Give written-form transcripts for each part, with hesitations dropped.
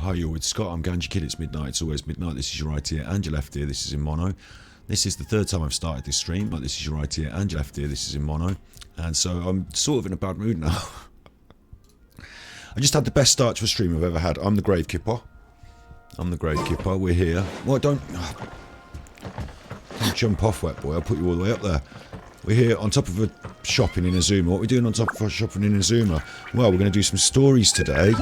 Hi, you're with Scott. I'm Ganji Kid. It's midnight. It's always midnight. This is your right ear and your left ear. This is in mono. This is the third time I've started this stream, but this is your right ear and your left ear. This is in mono. And so I'm sort of in a bad mood now. I just had the best start to a stream I've ever had. I'm the Grave Kipper. We're here. Well, don't jump off, wet boy. I'll put you all the way up there. We're here on top of a shopping in Azuma. What are we doing on top of a shopping in Azuma? Well, we're going to do some stories today.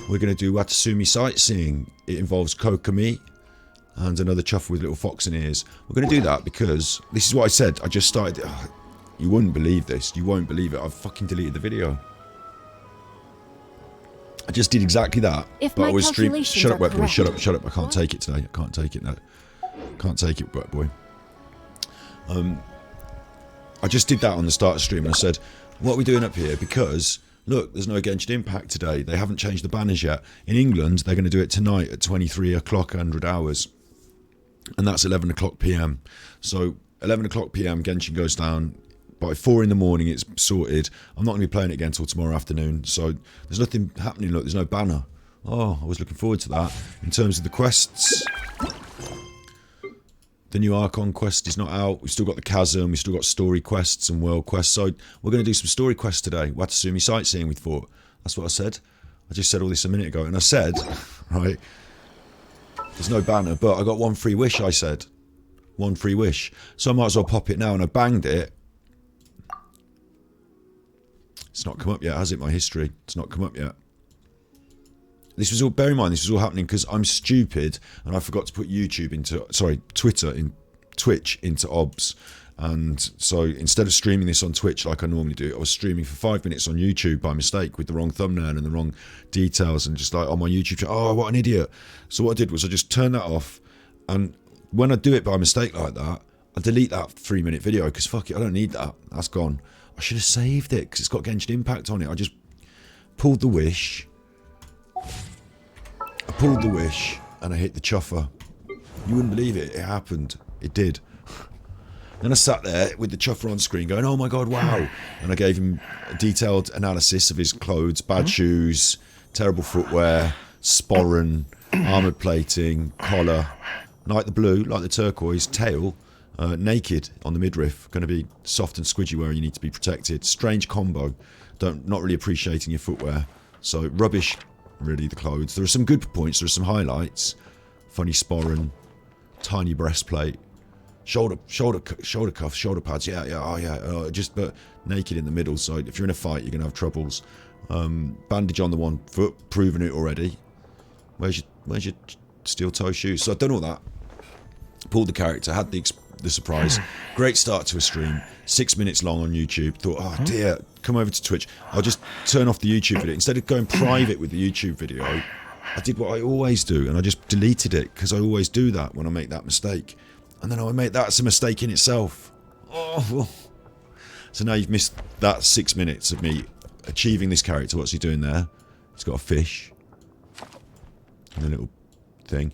We're going to do Watasumi Sightseeing. It involves Kokomi and another chuffer with little fox in ears. We're going to do that because this is what I said. I just started. You wouldn't believe this. You won't believe it. I've fucking deleted the video. I just did exactly that. If but my I was streaming. Shut up, wet boy. correct. Shut up. I can't take it today. I can't take it now. Can't take it, wet boy. I just did that on the start of the stream and I said, what are we doing up here? Because, look, there's no Genshin Impact today. They haven't changed the banners yet. In England, they're going to do it tonight at 23 o'clock, 100 hours. And that's 11 o'clock PM. So, 11 o'clock PM, Genshin goes down. By 4 in the morning, it's sorted. I'm not going to be playing it again until tomorrow afternoon. So, there's nothing happening. Look, there's no banner. Oh, I was looking forward to that. In terms of the quests, the new Archon quest is not out. We've still got the Chasm. We've still got story quests and world quests. So we're going to do some story quests today. Watasumi Sightseeing, we thought. That's what I said. I just said all this a minute ago. And I said, right, there's no banner, but I got one free wish, I said. One free wish. So I might as well pop it now. And I banged it. It's not come up yet, has it, my history? It's not come up yet. This was all, bear in mind, this was all happening because I'm stupid and I forgot to put Twitch into OBS. And so instead of streaming this on Twitch like I normally do, I was streaming for 5 minutes on YouTube by mistake with the wrong thumbnail and the wrong details and just like on my YouTube channel. Oh, what an idiot. So what I did was I just turned that off, and when I do it by mistake like that, I delete that 3-minute video because fuck it, I don't need that. That's gone. I should have saved it because it's got Genshin Impact on it. I just pulled the wish. I pulled the wish and I hit the chuffer. You wouldn't believe it. It happened. It did. Then I sat there with the chuffer on screen going, oh my god, wow. And I gave him a detailed analysis of his clothes, bad shoes, terrible footwear, sporran, armoured plating, collar, like the blue, like the turquoise, tail, naked on the midriff, going to be soft and squidgy where you need to be protected. Strange combo. Not really appreciating your footwear. So rubbish. Really, the clothes. There are some good points. There are some highlights. Funny sporran, tiny breastplate, shoulder cuffs, shoulder pads. Yeah. Just but naked in the middle. So if you're in a fight, you're gonna have troubles. Bandage on the one foot, proven it already. Where's your steel toe shoes? So I've done all that. Pulled the character. Had the surprise. Great start to a stream. 6 minutes long on YouTube. Thought, oh dear, come over to Twitch. I'll just turn off the YouTube video. Instead of going private with the YouTube video, I did what I always do, and I just deleted it because I always do that when I make that mistake. And then I make that's a mistake in itself. Oh. So now you've missed that 6 minutes of me achieving this character. What's he doing there? He's got a fish and a little thing.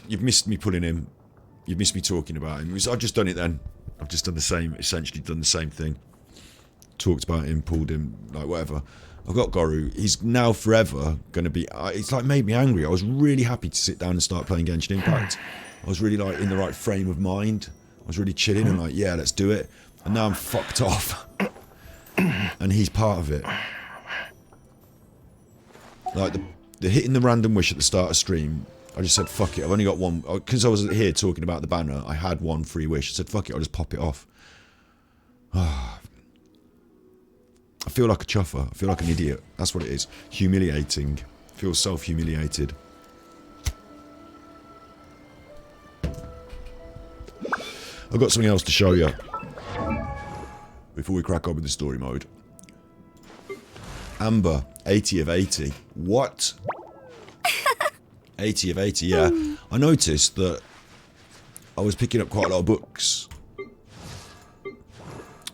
You've missed me pulling him. You've missed me talking about him. I've just done it then. I've just done the same, essentially done the same thing. Talked about him, pulled him, like whatever. I've got Goru. He's now forever going to be... it's like made me angry. I was really happy to sit down and start playing Genshin Impact. I was really like in the right frame of mind. I was really chilling and like, yeah, let's do it. And now I'm fucked off. And he's part of it. Like the hitting the random wish at the start of stream... I just said, fuck it, I've only got one, because I was here talking about the banner, I had one free wish. I said, fuck it, I'll just pop it off. I feel like a chuffer, I feel like an idiot. That's what it is. Humiliating. I feel self-humiliated. I've got something else to show you before we crack on with the story mode. Amber, 80 of 80. What? 80 of 80, yeah. I noticed that I was picking up quite a lot of books.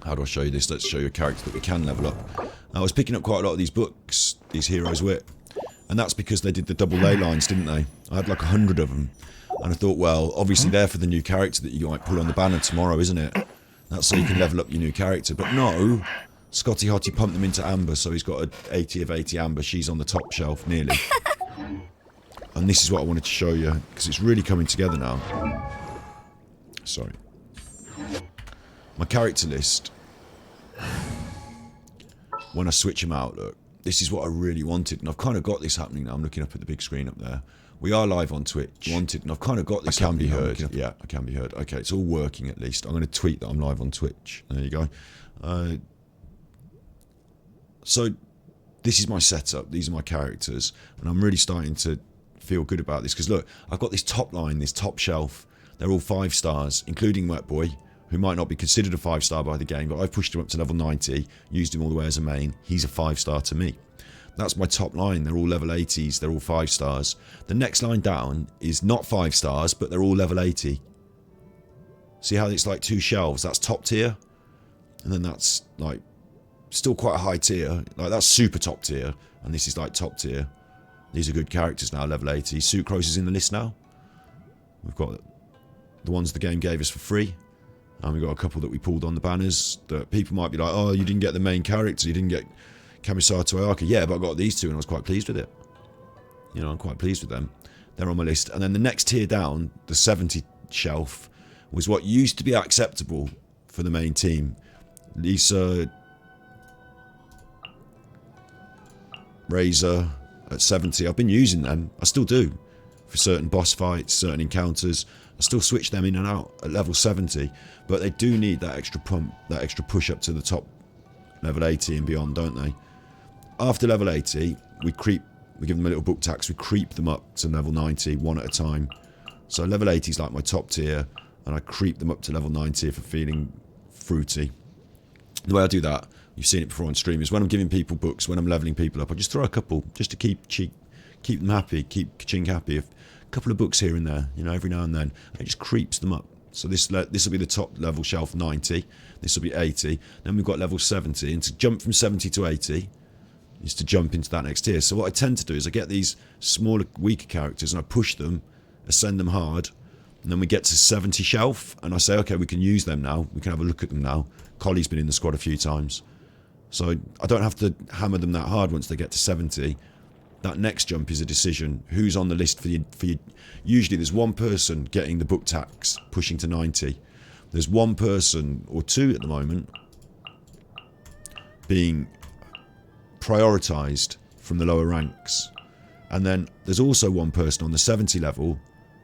How do I show you this? Let's show you a character that we can level up. I was picking up quite a lot of these books, these Heroes Wit. And that's because they did the double ley lines, didn't they? I had like 100 of them. And I thought, well, obviously they're for the new character that you might pull on the banner tomorrow, isn't it? That's so you can level up your new character. But no, Scotty Hottie pumped them into Amber, so he's got an 80 of 80 Amber. She's on the top shelf, nearly. And this is what I wanted to show you, because it's really coming together now. Sorry. My character list, when I switch them out, look, this is what I really wanted, and I've kind of got this happening now. I'm looking up at the big screen up there. We are live on Twitch. Wanted, and I've kind of got this. I can be heard. Yeah, I can be heard. Okay, it's all working at least. I'm going to tweet that I'm live on Twitch. There you go. So this is my setup. These are my characters, and I'm really starting to feel good about this, because look, I've got this top line, this top shelf. They're all 5 stars, including Wet Boy, who might not be considered a 5-star by the game, but I've pushed him up to level 90, used him all the way as a main. He's a 5-star to me. That's my top line. They're all level 80s. They're all 5 stars. The next line down is not 5 stars, but they're all level 80. See how it's like 2 shelves? That's top tier. And then that's like still quite a high tier. Like that's super top tier. And this is like top tier. These are good characters now, level 80. Sucrose is in the list now. We've got the ones the game gave us for free. And we've got a couple that we pulled on the banners that people might be like, oh, you didn't get the main character, you didn't get Kamisato Ayaka. Yeah, but I got these 2 and I was quite pleased with it. You know, I'm quite pleased with them. They're on my list. And then the next tier down, the 70 shelf, was what used to be acceptable for the main team. Lisa, Razor at 70. I've been using them. I still do. For certain boss fights, certain encounters. I still switch them in and out at level 70, but they do need that extra pump, that extra push up to the top level 80 and beyond, don't they? After level 80, we give them a little book tax, we creep them up to level 90, one at a time. So level 80 is like my top tier, and I creep them up to level 90 if I'm feeling fruity. The way I do that, you've seen it before on stream, is when I'm giving people books, when I'm leveling people up, I just throw a couple, just to keep them happy, keep Ching happy. A couple of books here and there, you know, every now and then. It just creeps them up. So this will be the top level shelf, 90. This will be 80. Then we've got level 70. And to jump from 70 to 80 is to jump into that next tier. So what I tend to do is I get these smaller, weaker characters and I push them, ascend them hard. And then we get to 70 shelf. And I say, okay, we can use them now. We can have a look at them now. Collie's been in the squad a few times. So I don't have to hammer them that hard once they get to 70. That next jump is a decision. Who's on the list for you? Usually there's one person getting the book tax, pushing to 90. There's one person, or 2 at the moment, being prioritised from the lower ranks. And then there's also one person on the 70 level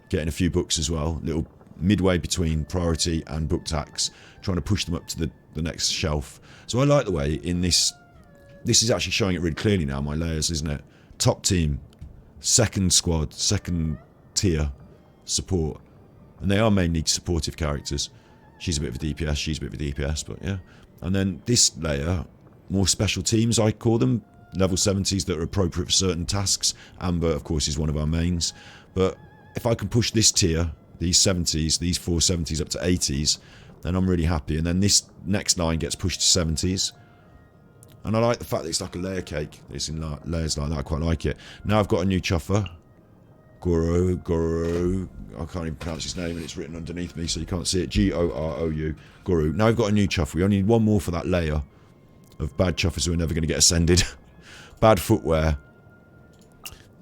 getting a few books as well, little midway between priority and book tax, trying to push them up to the next shelf. So I like the way in this is actually showing it really clearly now, my layers, isn't it? Top team, second squad, second tier support, and they are mainly supportive characters. She's a bit of a DPS, she's a bit of a DPS, but yeah. And then this layer, more special teams I call them, level 70s that are appropriate for certain tasks. Amber, of course, is one of our mains, but if I can push this tier, these 70s, these 4 70s up to 80s, then I'm really happy. And then this next line gets pushed to 70s. And I like the fact that it's like a layer cake. It's in layers like that. I quite like it. Now I've got a new chuffer. Goro. I can't even pronounce his name, and it's written underneath me, so you can't see it. G-O-R-O-U. Goro. Now I've got a new chuffer. We only need one more for that layer of bad chuffers who are never going to get ascended. Bad footwear.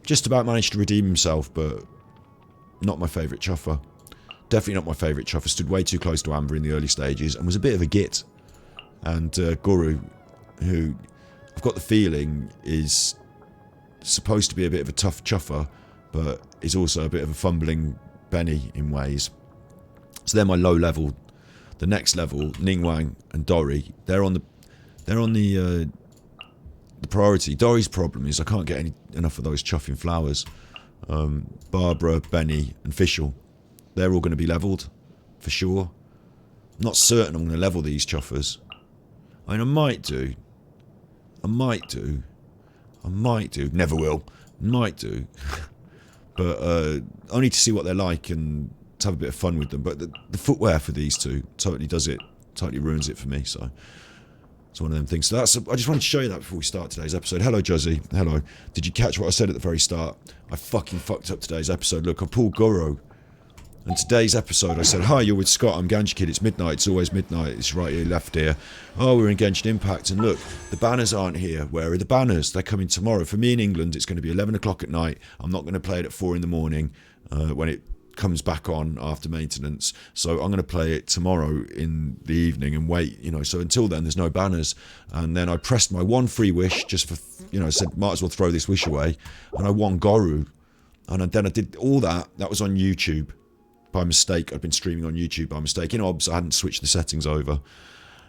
Just about managed to redeem himself, but not my favourite chuffer. Definitely not my favourite chuffer. Stood way too close to Amber in the early stages and was a bit of a git. And Guru, who I've got the feeling is supposed to be a bit of a tough chuffer, but is also a bit of a fumbling Benny in ways. So they're my low level. The next level, Ningwang and Dory, they're on the priority. Dory's problem is I can't get enough of those chuffing flowers. Barbara, Benny, and Fischl, they're all going to be levelled for sure. I'm not certain I'm going to level these chuffers. I mean, I might do. Never will. Might do. But only to see what they're like and to have a bit of fun with them. But the footwear for these 2 totally does it. Totally ruins it for me. So it's one of them things. So I just wanted to show you that before we start today's episode. Hello, Juzzy. Hello. Did you catch what I said at the very start? I fucking fucked up today's episode. Look, I pulled Goro. And today's episode, I said, hi, you're with Scott, I'm Ganji Kid, it's midnight, it's always midnight, it's right here, left here. Oh, we're in Genshin Impact, and look, the banners aren't here. Where are the banners? They're coming tomorrow. For me in England, it's going to be 11 o'clock at night. I'm not going to play it at 4 in the morning when it comes back on after maintenance. So I'm going to play it tomorrow in the evening and wait, you know, so until then, there's no banners. And then I pressed my one free wish just for, you know, I said, might as well throw this wish away. And I won Goru. And then I did all that. That was on YouTube. By mistake, I'd been streaming on YouTube by mistake. In OBS, I hadn't switched the settings over.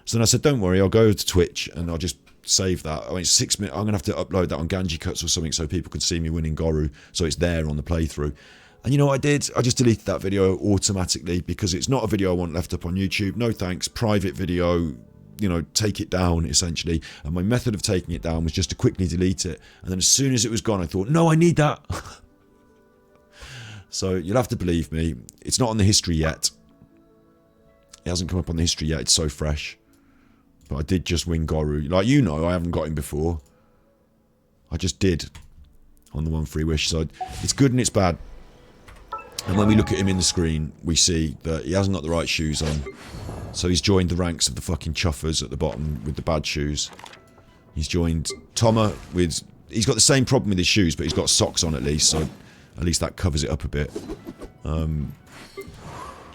So then I said, don't worry, I'll go to Twitch and I'll just save that. I mean, it's 6 minutes. I'm going to have to upload that on Ganji Cuts or something so people can see me winning Goru. So it's there on the playthrough. And you know what I did? I just deleted that video automatically because it's not a video I want left up on YouTube. No thanks. Private video. You know, take it down, essentially. And my method of taking it down was just to quickly delete it. And then as soon as it was gone, I thought, no, I need that. So you'll have to believe me, it's not on the history yet. It hasn't come up on the history yet, it's so fresh. But I did just win Goru. Like, you know, I haven't got him before. I just did on the one free wish. So it's good and it's bad. And when we look at him in the screen, we see that he hasn't got the right shoes on. So he's joined the ranks of the fucking chuffers at the bottom with the bad shoes. He's joined Toma with... He's got the same problem with his shoes, but he's got socks on at least, so... At least that covers it up a bit.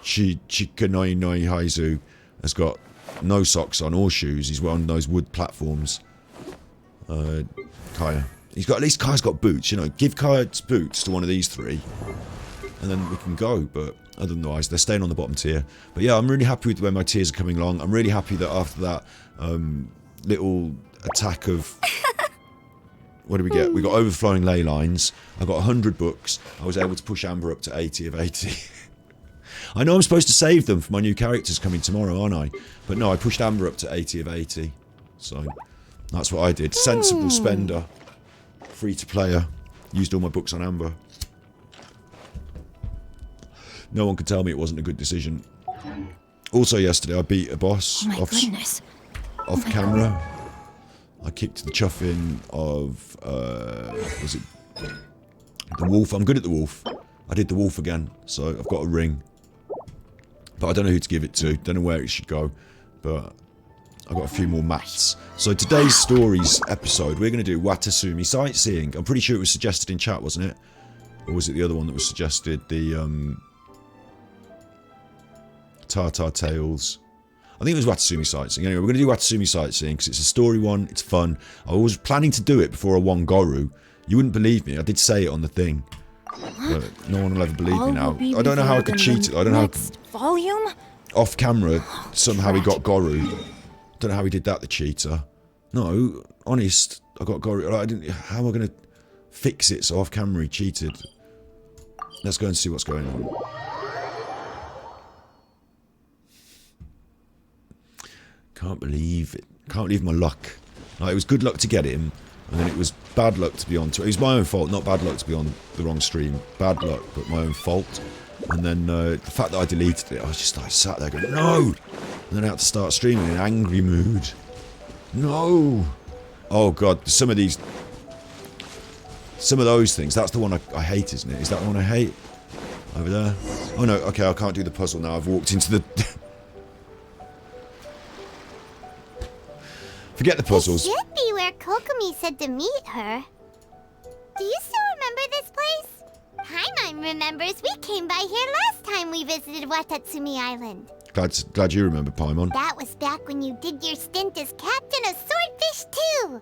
Chikanoi Noi Haizu has got no socks on or shoes. He's on those wood platforms. Kaya. He's got, at least Kaya's got boots, you know. Give Kaya's boots to one of these three. And then we can go, but otherwise they're staying on the bottom tier. But yeah, I'm really happy with the way my tiers are coming along. I'm really happy that after that little attack of... What do we get? We got overflowing ley lines. I got 100 books. I was able to push Amber up to 80 of 80. I know I'm supposed to save them for my new characters coming tomorrow, aren't I? But no, I pushed Amber up to 80 of 80. So, that's what I did. Sensible spender. Free-to-player. Used all my books on Amber. No one could tell me it wasn't a good decision. Also yesterday, I beat a boss off camera. I kicked the chuffing of, was it the wolf? I'm good at the wolf. I did the wolf again, so I've got a ring. But I don't know who to give it to, don't know where it should go, but I've got a few more mats. So today's stories episode, we're going to do Watasumi Sightseeing. I'm pretty sure it was suggested in chat, wasn't it? Or was it the other one that was suggested? The, Tartar Tales. I think it was Watasumi Sightseeing. Anyway, we're going to do Watasumi Sightseeing because it's a story one, it's fun. I was planning to do it before I won Goru. You wouldn't believe me, I did say it on the thing. But no one will ever believe me now. I don't know how I could cheat it. I don't know how... Volume? Off camera, somehow he got Goru. Don't know how he did that, the cheater. No, honest, I got Goru. I didn't... How am I going to fix it so off camera he cheated? Let's go and see what's going on. Can't believe it. Can't believe my luck. Like, it was good luck to get him, and then it was bad luck to be on... It was my own fault, not bad luck to be on the wrong stream. Bad luck, but my own fault. And then the fact that I deleted it, I was just like sat there going, no! And then I had to start streaming in an angry mood. No! Oh god, some of these... Some of those things, that's the one I hate, isn't it? Is that the one I hate? Over there? Oh no, okay, I can't do the puzzle now. I've walked into the... Forget the puzzles. It should be where Kokomi said to meet her. Do you still remember this place? Paimon remembers we came by here last time we visited Watatsumi Island. Glad you remember, Paimon. That was back when you did your stint as captain of Swordfish too.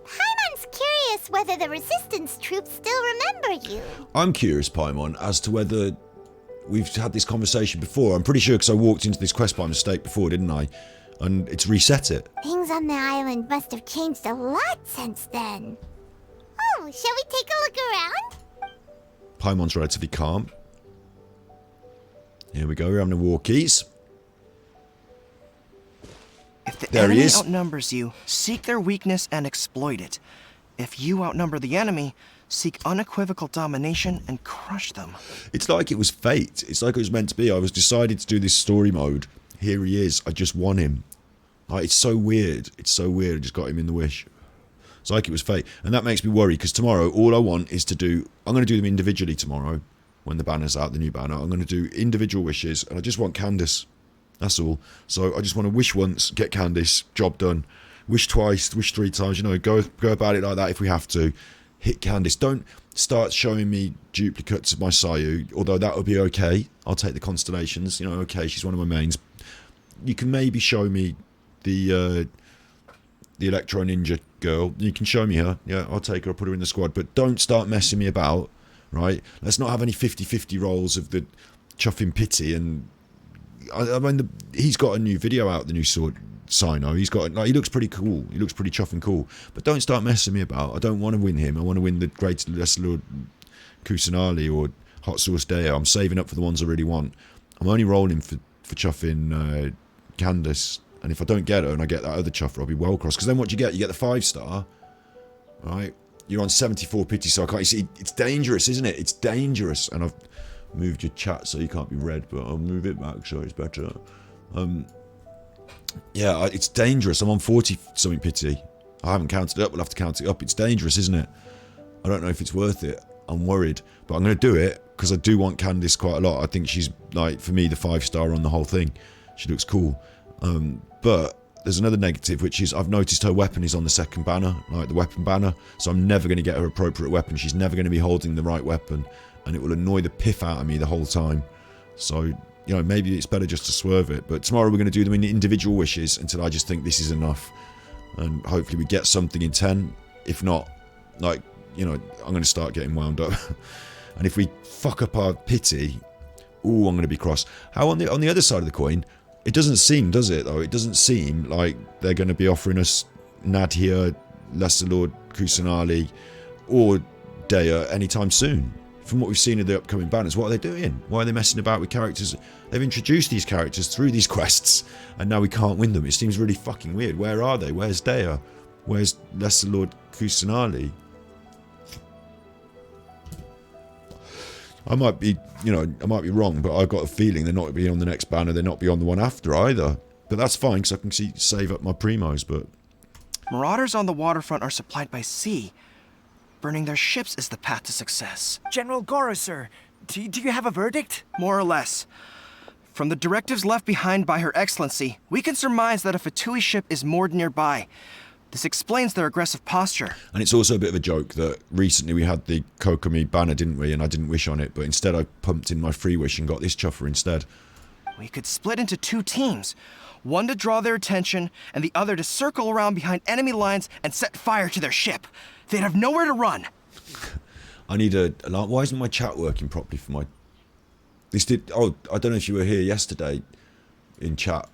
Paimon's curious whether the resistance troops still remember you. I'm curious, Paimon, as to whether we've had this conversation before. I'm pretty sure because I walked into this quest by mistake before, didn't I? And it's reset it. Things on the island must have changed a lot since then. Oh, shall we take a look around? Paimon's relatively calm. Here we go, we're having a walkies. If the There he enemy is. outnumbers you, seek their weakness and exploit it. If you outnumber the enemy, seek unequivocal domination and crush them. It's like it was fate. It's like it was meant to be. I was decided to do this story mode. Here he is. I just won him. Like, it's so weird. It's so weird. I just got him in the wish. It's like it was fate. And that makes me worry, because tomorrow, all I want is to do... I'm going to do them individually tomorrow. when the banner's out, the new banner. I'm going to do individual wishes, and I just want Candice. That's all. So I just want to wish once, get Candice, job done. Wish twice, wish 3 times, you know, go about it like that if we have to. Hit Candice. Don't start showing me duplicates of my Sayu, although that would be okay. I'll take the constellations, you know, okay, she's one of my mains. You can maybe show me the Electro Ninja girl. You can show me her. Yeah, I'll take her, I'll put her in the squad. But don't start messing me about, right? Let's not have any 50-50 rolls of the Chuffing Pity. And I mean, he's got a new video out, the new sword, Cyno. He's got, like, he looks pretty cool. He looks pretty chuffing cool. But don't start messing me about. I don't want to win him. I want to win the Great Lesser Lord Kusanali or Hot Sauce Deo. I'm saving up for the ones I really want. I'm only rolling for chuffing Candice. And if I don't get her and I get that other chuffer, I'll be well crossed. Because then what do you get? You get the 5-star, right? You're on 74 pity, so I can't. You see, it's dangerous, isn't it? It's dangerous. And I've moved your chat so you can't be read, but I'll move it back so it's better. Yeah, it's dangerous. I'm on 40 something pity. I haven't counted it up. We'll have to count it up. It's dangerous, isn't it? I don't know if it's worth it. I'm worried, but I'm going to do it because I do want Candice quite a lot. I think she's, like, for me, the 5-star on the whole thing. She looks cool. But there's another negative, which is I've noticed her weapon is on the second banner, like the weapon banner, so I'm never going to get her appropriate weapon. She's never going to be holding the right weapon, and it will annoy the piff out of me the whole time. So, you know, maybe it's better just to swerve it. But tomorrow we're going to do them in individual wishes until I just think this is enough, and hopefully we get something in 10. If not, like, you know, I'm going to start getting wound up. And if we fuck up our pity, ooh, I'm going to be cross. How on the other side of the coin? It doesn't seem, does it, though? It doesn't seem like they're going to be offering us Nadia, Lesser Lord Kusanali, or Dea anytime soon. From what we've seen of the upcoming banners, what are they doing? Why are they messing about with characters? They've introduced these characters through these quests, and now we can't win them. It seems really fucking weird. Where are they? Where's Dea? Where's Lesser Lord Kusanali? I might be, you know, I might be wrong, but I've got a feeling they're not going to be on the next banner. They're not be on the one after either. But that's fine, because I can save up my primos, but... Marauders on the waterfront are supplied by sea. Burning their ships is the path to success. General Goro, sir, do you have a verdict? More or less. From the directives left behind by Her Excellency, we can surmise that a Fatui ship is moored nearby. This explains their aggressive posture. And it's also a bit of a joke that recently we had the Kokomi banner, didn't we? And I didn't wish on it, but instead I pumped in my free wish and got this chuffer instead. We could split into 2 teams. One to draw their attention, and the other to circle around behind enemy lines and set fire to their ship. They'd have nowhere to run. I need a alarm. Why isn't my chat working properly for my... This did... Oh, I don't know if you were here yesterday in chat.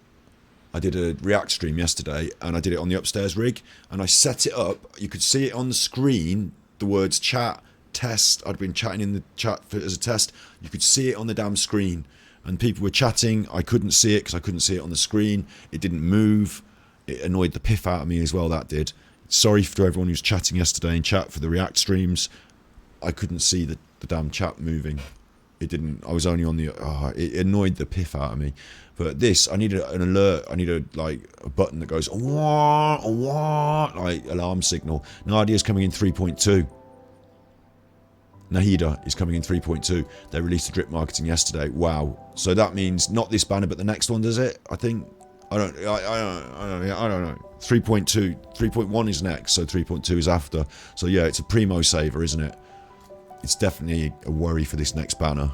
I did a React stream yesterday, and I did it on the upstairs rig, and I set it up. You could see it on the screen, the words chat, test. I'd been chatting in the chat as a test. You could see it on the damn screen, and people were chatting. I couldn't see it because I couldn't see it on the screen. It didn't move. It annoyed the piff out of me as well, that did. Sorry to everyone who was chatting yesterday in chat for the React streams. I couldn't see the damn chat moving. It didn't. I was only on the... Oh, it annoyed the piff out of me. But this, I need an alert. I need a button that goes wah, wah, like alarm signal. Nadia's coming in 3.2. Nahida is coming in 3.2. They released the drip marketing yesterday. Wow. So that means not this banner, but the next one, does it? I think. I don't know. 3.2, 3.1 is next, so 3.2 is after. So yeah, it's a primo saver, isn't it? It's definitely a worry for this next banner.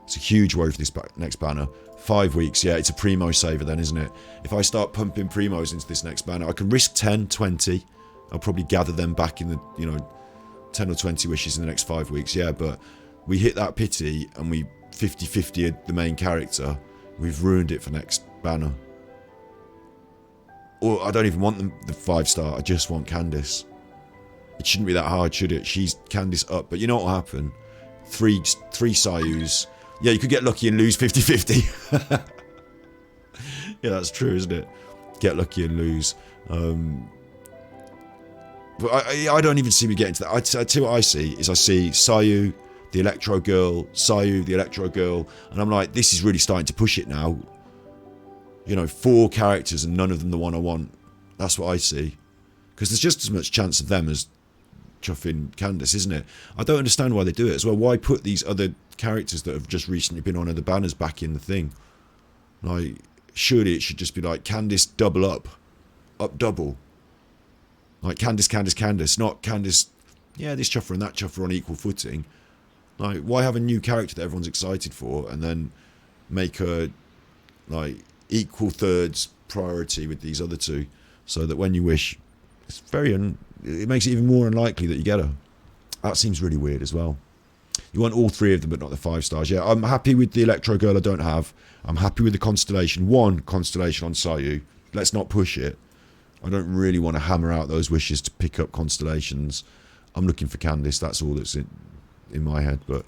It's a huge worry for this next banner. 5 weeks, yeah, it's a primo saver then, isn't it? If I start pumping primos into this next banner, I can risk 10, 20. I'll probably gather them back in the, 10 or 20 wishes in the next 5 weeks, yeah, but we hit that pity and we 50-50'd the main character. We've ruined it for next banner. Or I don't even want the 5-star, I just want Candice. It shouldn't be that hard, should it? She's Candice up, but you know what will happen? Three Sayus. Yeah, you could get lucky and lose 50-50. Yeah, that's true, isn't it? Get lucky and lose. But I don't even see me getting to that. I tell you what I see is I see Sayu, the Electro Girl, Sayu, the Electro Girl, and I'm like, this is really starting to push it now. 4 characters and none of them the one I want. That's what I see. Because there's just as much chance of them as chuffing Candace, isn't it? I don't understand why they do it as well. Why put these other characters that have just recently been on other banners back in the thing? Like, surely it should just be like Candace double up double. Like Candace, not Candace, yeah, this chuffer and that chuffer on equal footing. Like, why have a new character that everyone's excited for and then make her, like, equal thirds priority with these other two, so that when you wish, it's it makes it even more unlikely that you get her. That seems really weird as well. You want all 3 of them, but not the 5 stars. Yeah, I'm happy with the Electro Girl I don't have. I'm happy with the Constellation. 1 Constellation on Sayu. Let's not push it. I don't really want to hammer out those wishes to pick up Constellations. I'm looking for Candice. That's all that's in my head. But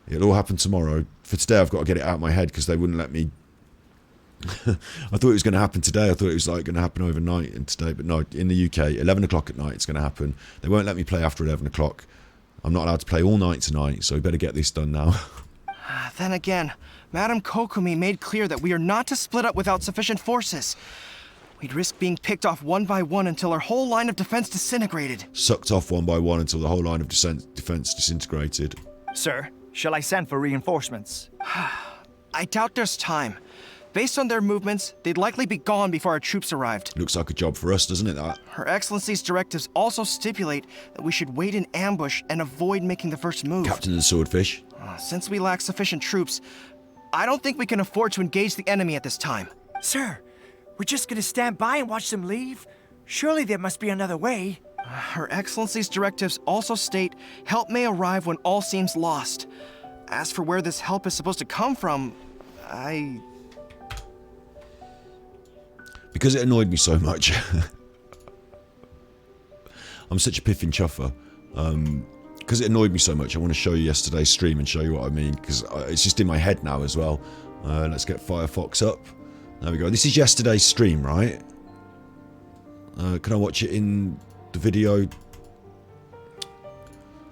it'll all happen tomorrow. For today, I've got to get it out of my head because they wouldn't let me. I thought it was going to happen today. I thought it was like going to happen overnight and today. But no, in the UK, 11 o'clock at night it's going to happen. They won't let me play after 11 o'clock. I'm not allowed to play all night tonight, so we better get this done now. Then again, Madame Kokumi made clear that we are not to split up without sufficient forces. We'd risk being picked off one by one until our whole line of defense disintegrated. Sucked off one by one until the whole line of defense disintegrated. Sir, shall I send for reinforcements? I doubt there's time. Based on their movements, they'd likely be gone before our troops arrived. Looks like a job for us, doesn't it, that? Her Excellency's directives also stipulate that we should wait in ambush and avoid making the first move. Captain of the Swordfish. Since we lack sufficient troops, I don't think we can afford to engage the enemy at this time. Sir, we're just gonna stand by and watch them leave? Surely there must be another way. Her Excellency's directives also state help may arrive when all seems lost. As for where this help is supposed to come from, Because it annoyed me so much. I'm such a piffing chuffer. Because it annoyed me so much, I want to show you yesterday's stream and show you what I mean, because it's just in my head now as well. Let's get Firefox up. There we go. This is yesterday's stream, right? Can I watch it in the video?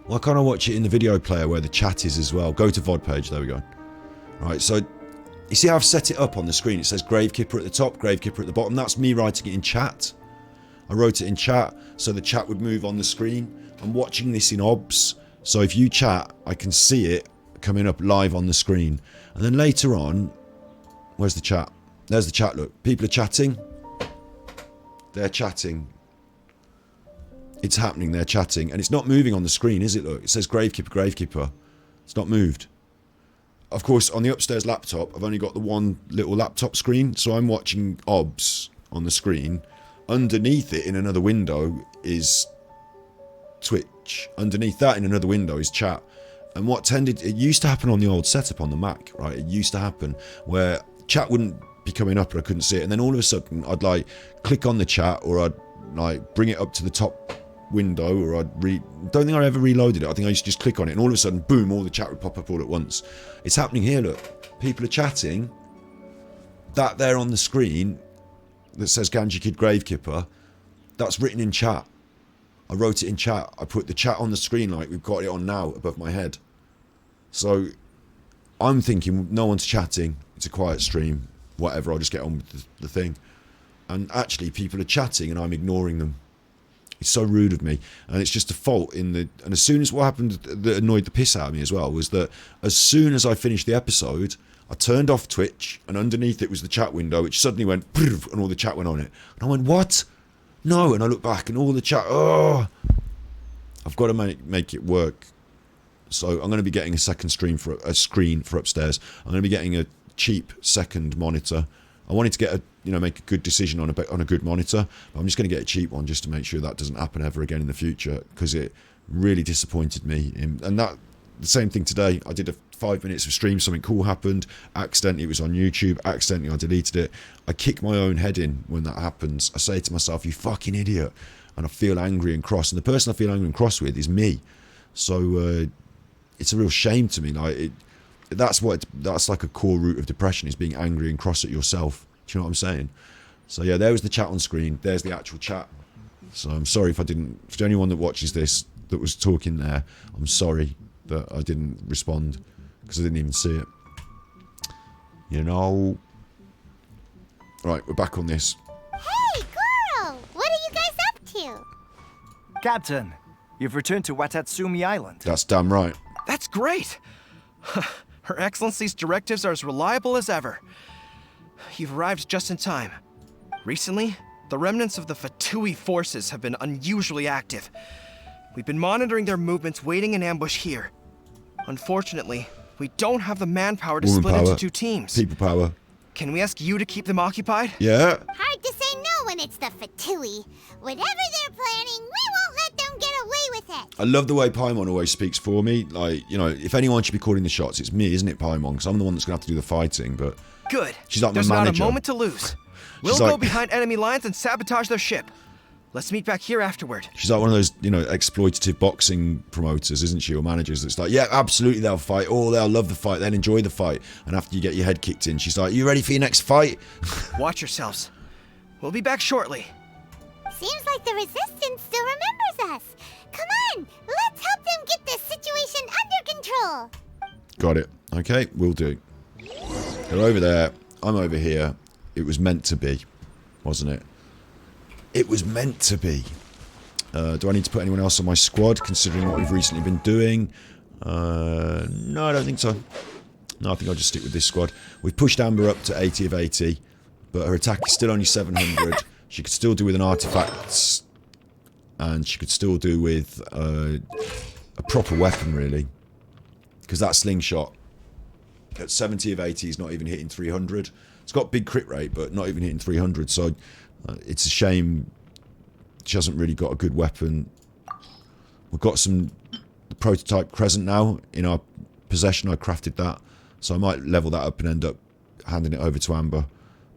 Why can't I watch it in the video player where the chat is as well? Go to VOD page. There we go. Right, so you see how I've set it up on the screen? It says Gravekipper at the top, Gravekipper at the bottom. That's me writing it in chat. I wrote it in chat so the chat would move on the screen. I'm watching this in OBS, so if you chat, I can see it coming up live on the screen. And then later on, where's the chat? There's the chat, look. People are chatting. They're chatting. It's happening, they're chatting. And it's not moving on the screen, is it, look? It says Gravekipper, Gravekipper. It's not moved. Of course, on the upstairs laptop, I've only got the one little laptop screen, so I'm watching OBS on the screen. Underneath it, in another window, is Twitch. Underneath that, in another window, is chat. And it used to happen on the old setup on the Mac, right? It used to happen where chat wouldn't be coming up and I couldn't see it. And then all of a sudden, I'd like click on the chat, or I'd like bring it up to the top window, or I'd don't think I ever reloaded it. I think I used to just click on it and all of a sudden, boom, all the chat would pop up all at once. It's happening here, look. People are chatting. That there on the screen that says Ganji Kid Gravekipper, that's written in chat. I wrote it in chat. I put the chat on the screen like we've got it on now above my head. So I'm thinking no one's chatting. It's a quiet stream. Whatever, I'll just get on with the thing. And actually people are chatting and I'm ignoring them. It's so rude of me. And it's just a fault in the... And as soon as what happened that annoyed the piss out of me as well was that as soon as I finished the episode, I turned off Twitch and underneath it was the chat window, which suddenly went and all the chat went on it. And I went, what? No, and I look back and all the chat, I've got to make it work. So I'm going to be getting a second screen for upstairs. I'm going to be getting a cheap second monitor. I wanted to get make a good decision on a good monitor, but I'm just going to get a cheap one just to make sure that doesn't happen ever again in the future, because it really disappointed me. And that the same thing today. I did 5 minutes of stream, something cool happened. Accidentally, it was on YouTube. Accidentally, I deleted it. I kick my own head in when that happens. I say to myself, "You fucking idiot," and I feel angry and cross. And the person I feel angry and cross with is me. So it's a real shame to me. Like that's like a core root of depression, is being angry and cross at yourself. Do you know what I'm saying? So yeah, there was the chat on screen. There's the actual chat. So I'm sorry if I didn't. For anyone that watches this that was talking there, I'm sorry that I didn't respond because I didn't even see it. You know. Right, we're back on this. Hey, girl! What are you guys up to? Captain, You've returned to Watatsumi Island. That's damn right. That's great! Her Excellency's directives are as reliable as ever. You've arrived just in time. Recently, the remnants of the Fatui forces have been unusually active. We've been monitoring their movements, waiting in ambush here. Unfortunately, we don't have the manpower to Woman Hmm. split power. into 2 teams. People power. Can we ask you to keep them occupied? Yeah. Hard to say no when it's the Fatui. Whatever they're planning, we won't let them get away with it. I love the way Paimon always speaks for me. Like, you know, if anyone should be calling the shots, it's me, isn't it, Paimon? Because I'm the one that's going to have to do the fighting, but... Good. She's like my There's manager. not a moment to lose. We'll She's go like- behind enemy lines and sabotage their ship. Let's meet back here afterward. She's like one of those, you know, exploitative boxing promoters, isn't she, or managers that's like, yeah, absolutely, they'll fight, or they'll love the fight, they'll enjoy the fight, and after you get your head kicked in, she's like, you ready for your next fight? Watch yourselves. We'll be back shortly. Seems like the Resistance still remembers us. Come on, let's help them get this situation under control. Got it. Okay, will do. They're over there, I'm over here. It was meant to be, wasn't it? It was meant to be. Do I need to put anyone else on my squad, considering what we've recently been doing? No, I don't think so. No, I think I'll just stick with this squad. We've pushed Amber up to 80 of 80, but her attack is still only 700. She could still do with an artifact, and she could still do with a proper weapon, really. Because that slingshot at 70 of 80 is not even hitting 300. It's got big crit rate, but not even hitting 300, so it's a shame she hasn't really got a good weapon. We've got the prototype Crescent now in our possession. I crafted that, so I might level that up and end up handing it over to Amber.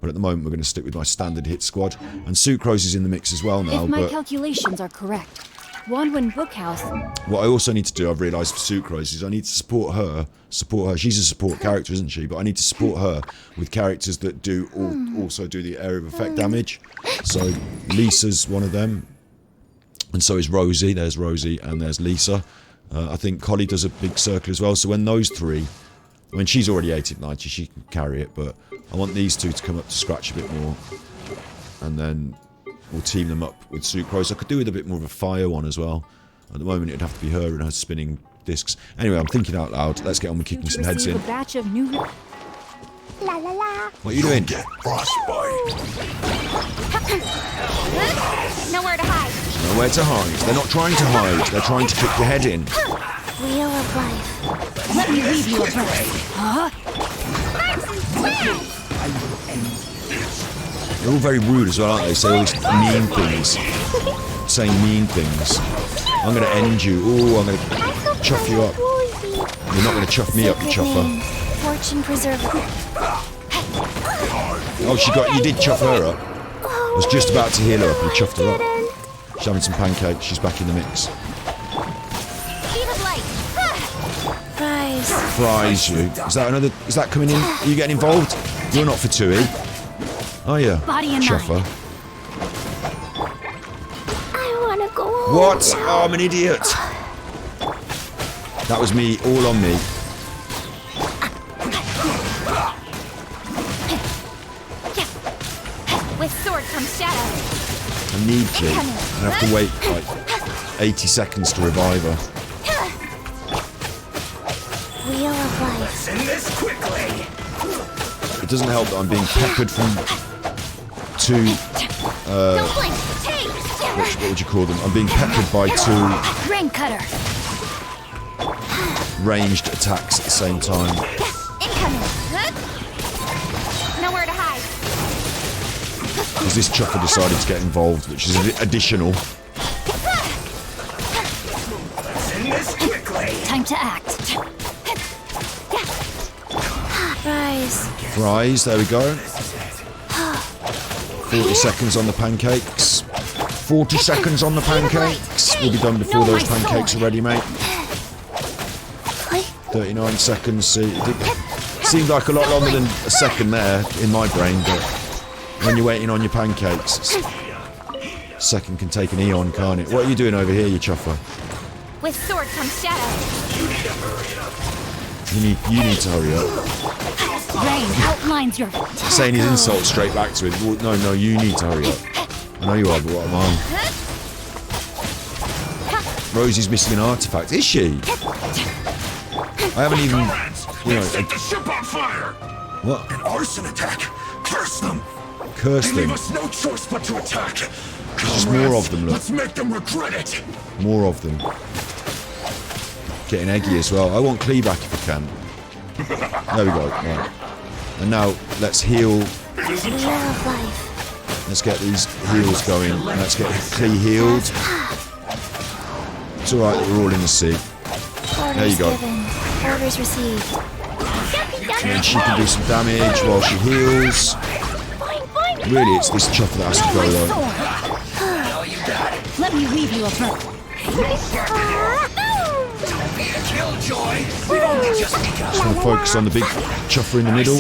But at the moment, we're going to stick with my standard hit squad. And Sucrose is in the mix as well now. If my but calculations are correct, Wanwan Bookhouse. what I also need to do, I've realised for Sucrose, is I need to support her. She's a support character, isn't she? But I need to support her with characters that do also do the area of effect damage. So Lisa's one of them, and so is Rosie. There's Rosie, and there's Lisa. I think Collie does a big circle as well. So when those three, I mean, she's already 80 of 90, she can carry it, but I want these two to come up to scratch a bit more, and then we'll team them up with Sucrose. I could do with a bit more of a fire one as well. At the moment, it'd have to be her and her spinning discs. Anyway, I'm thinking out loud. Let's get on with kicking some heads in. A batch of new. La la la. What are you doing? Nowhere to hide. Nowhere to hide. They're not trying to hide. They're trying to kick your head in. Wheel of life. Let me leave you abreast. Huh? They're all very rude as well, aren't they? Say all these mean things. Saying mean things. I'm going to end you. Ooh, I'm going to chuff you up. You're not going to chuff me up, you chuffer. Fortune preserver. Oh, you did chuff her up. I was just about to heal her up and chuffed her up. She's having some pancakes. She's back in the mix. Speed of light. Fries. Fries you. Is that coming in? Are you getting involved? You're not for Tui. Oh yeah. Body and Chuffer. I wanna go home. What? Oh, I'm an idiot. That was me, all on me. With sword comes shadow. I need to. I have to wait like 80 seconds to revive her. Wheel of life. Send this quickly. It doesn't help that I'm being peppered from two, Don't blink. Take. what would you call them? I'm being peppered by two Rain cutter. ranged attacks at the same time. Incoming. Nowhere to hide. Because this chuffer decided to get involved, which is additional. Send this quickly. Time to act. Fries. Fries, there we go. 40 seconds on the pancakes. 40 seconds on the pancakes. We'll be done before No, those my pancakes sword. are ready, mate. 39 seconds. See, it seemed like a lot longer than a second there in my brain, but when you're waiting on your pancakes, a second can take an eon, can't it? What are you doing over here, you chuffer? With sword comes shadow. You need to hurry up. Rain outlines your. Saying his insults straight back to him. Well, no, you need to hurry up. I know you are, but what am I? Rosie's missing an artifact. Is she? I haven't even... You know, Set the ship on fire! what? An arson attack! Curse them! Curse They leave them. us no choice but to attack! There's more of them, look. Let's make them regret it! More of them. Getting eggy as well. I want Clee back if I can. There we go. Right. And now, let's heal. It isn't Wheel time! of life. Let's get these heals going. Let's get Clee healed. It's alright that we're all in the sea. There you go. Given. Orders received. And then she can do some damage while she heals. Really, it's this chopper that has to go though. Let me leave you a bird. Just want to focus on the big chopper in the middle.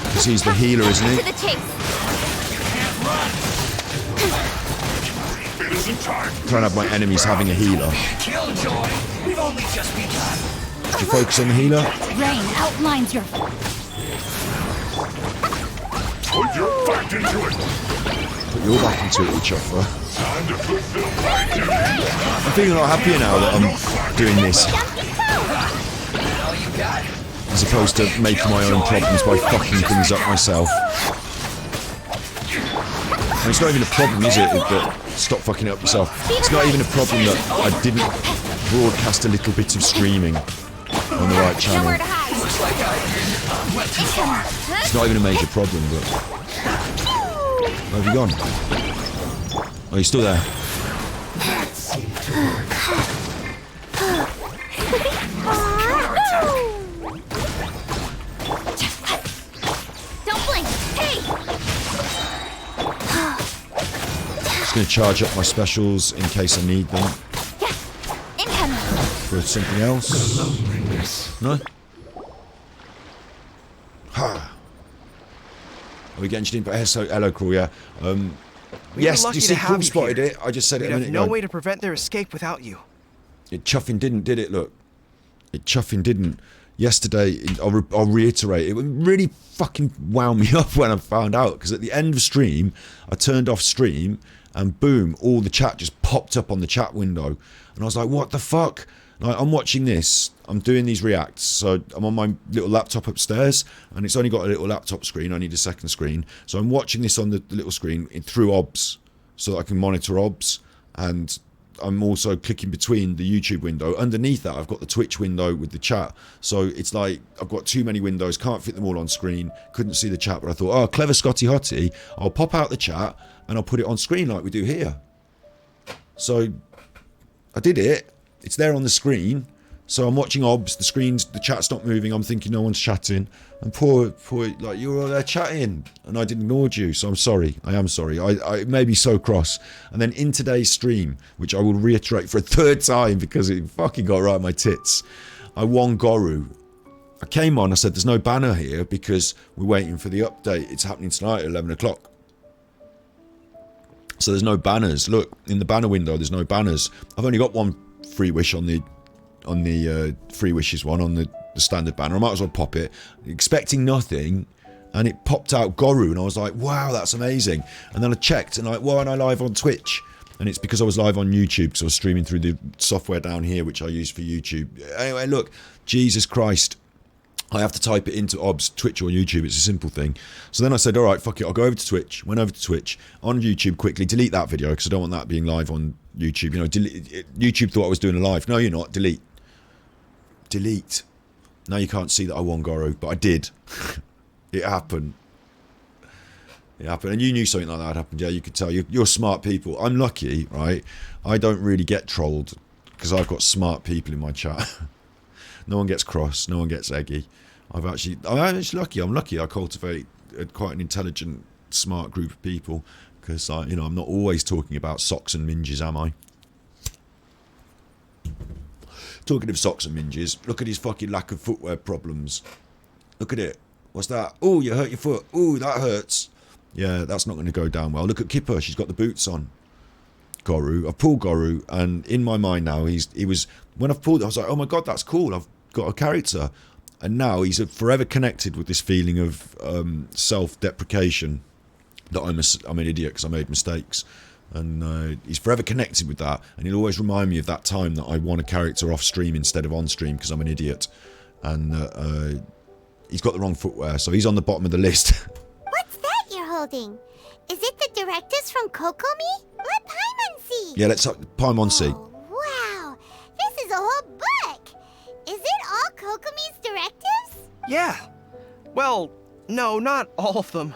Because he's the healer, isn't To he? the chase. It isn't time! Trying to have my enemies having a healer. Do you focus on the healer? Rain outlines your... Put your back into it! Put your back into it, you chopper. Time to fulfill my duty! I'm feeling a lot happier now that I'm doing this. As opposed to making my own problems by fucking things up myself. And it's not even a problem, is it, that stop fucking it up yourself. It's not even a problem that I didn't broadcast a little bit of screaming on the right channel. Nowhere to hide. It's not even a major problem, but... Where have you gone? Oh, you're still there. Don't blink. Hey! Just going to charge up my specials in case I need them Incoming. for something else. No? Ha! Are we getting you in? Hello, Crawl, yeah. We Yes, were lucky you to see, have Crawl you spotted here. it. I just said it We'd a have minute no ago. way to prevent their escape without you. Chuffing didn't, did it? Look. Chuffing didn't. Yesterday, I'll reiterate, it really fucking wound me up when I found out, because at the end of stream, I turned off stream, and boom, all the chat just popped up on the chat window. And I was like, what the fuck? Like, I'm watching this, I'm doing these reacts, so I'm on my little laptop upstairs, and it's only got a little laptop screen, I need a second screen. So I'm watching this on the little screen through OBS, so that I can monitor OBS, and I'm also clicking between the YouTube window. Underneath that, I've got the Twitch window with the chat. So it's like, I've got too many windows, can't fit them all on screen, couldn't see the chat, but I thought, oh, clever Scotty Hottie, I'll pop out the chat, and I'll put it on screen like we do here. So, I did it, it's there on the screen, so I'm watching OBS, the chat's not moving, I'm thinking no one's chatting, and poor, like, you were all there chatting, and I didn't ignored you, so I'm sorry, I am sorry, I may be so cross. And then in today's stream, which I will reiterate for a third time, because it fucking got right in my tits, I won Goru. I came on, I said, there's no banner here, because we're waiting for the update, it's happening tonight at 11 o'clock. So there's no banners, look, in the banner window, there's no banners. I've only got one free wish on the free wishes one on the standard banner. I might as well pop it, expecting nothing, and it popped out Goru, and I was like, wow, that's amazing. And then I checked, and like, why aren't I live on Twitch? And it's because I was live on YouTube, because I was streaming through the software down here, which I use for YouTube. Anyway, look, Jesus Christ, I have to type it into OBS, Twitch or YouTube. It's a simple thing. So then I said, all right, fuck it, I'll go over to Twitch. Went over to Twitch on YouTube quickly. Delete that video because I don't want that being live on YouTube. You know, YouTube thought I was doing a live. No, you're not. Delete. Delete. Now you can't see that I won Goro, but I did. It happened. It happened. And you knew something like that happened. Yeah, you could tell. You're smart people. I'm lucky, right? I don't really get trolled because I've got smart people in my chat. No one gets cross. No one gets eggy. I'm actually lucky. I'm lucky. I cultivate quite an intelligent, smart group of people because I'm not always talking about socks and minges, am I? Talking of socks and minges, look at his fucking lack of footwear problems. Look at it. What's that? Oh, you hurt your foot. Oh, that hurts. Yeah, that's not going to go down well. Look at Kipper. She's got the boots on. Goru. I've pulled Goru, and in my mind now, he was when I've pulled it, I was like, oh my god, that's cool. I've got a character. And now he's forever connected with this feeling of self-deprecation that I'm an idiot because I made mistakes. And he's forever connected with that, and he'll always remind me of that time that I want a character off stream instead of on stream because I'm an idiot. And he's got the wrong footwear, so he's on the bottom of the list. What's that you're holding? Is it the directives from Kokomi? Let Paimon see. Yeah, let's Paimon see. Oh, wow. This is a whole book. Is it all Kokomi's directives? Yeah. Well, no, not all of them.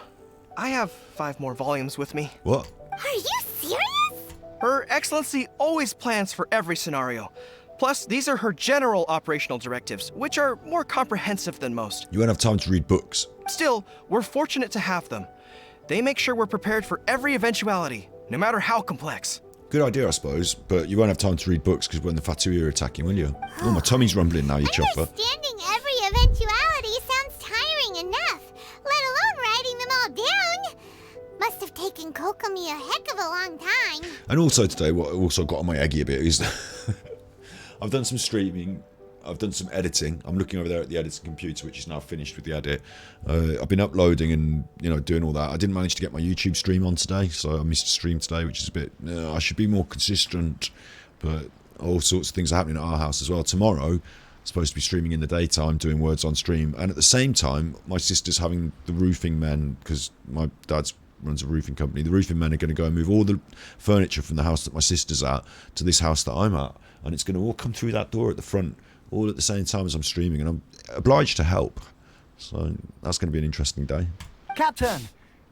I have 5 more volumes with me. What? Are you serious? Her Excellency always plans for every scenario. Plus, these are her general operational directives, which are more comprehensive than most. You won't have time to read books. Still, we're fortunate to have them. They make sure we're prepared for every eventuality, no matter how complex. Good idea, I suppose, but you won't have time to read books because when the Fatui are attacking, will you? Oh, my tummy's rumbling now, you chopper. Understanding every eventuality sounds tiring enough, let alone writing them all down. Must have taken Kokomi a heck of a long time. And also today, what also got on my eggy a bit is I've done some streaming, I've done some editing. I'm looking over there at the editing computer, which is now finished with the edit. I've been uploading and, doing all that. I didn't manage to get my YouTube stream on today, so I missed a stream today, which is a bit... I should be more consistent, but all sorts of things are happening at our house as well. Tomorrow, I'm supposed to be streaming in the daytime, doing words on stream, and at the same time, my sister's having the roofing men, because my dad's runs a roofing company. The roofing men are going to go and move all the furniture from the house that my sister's at to this house that I'm at, and it's going to all come through that door at the front, all at the same time as I'm streaming, and I'm obliged to help. So that's going to be an interesting day. Captain,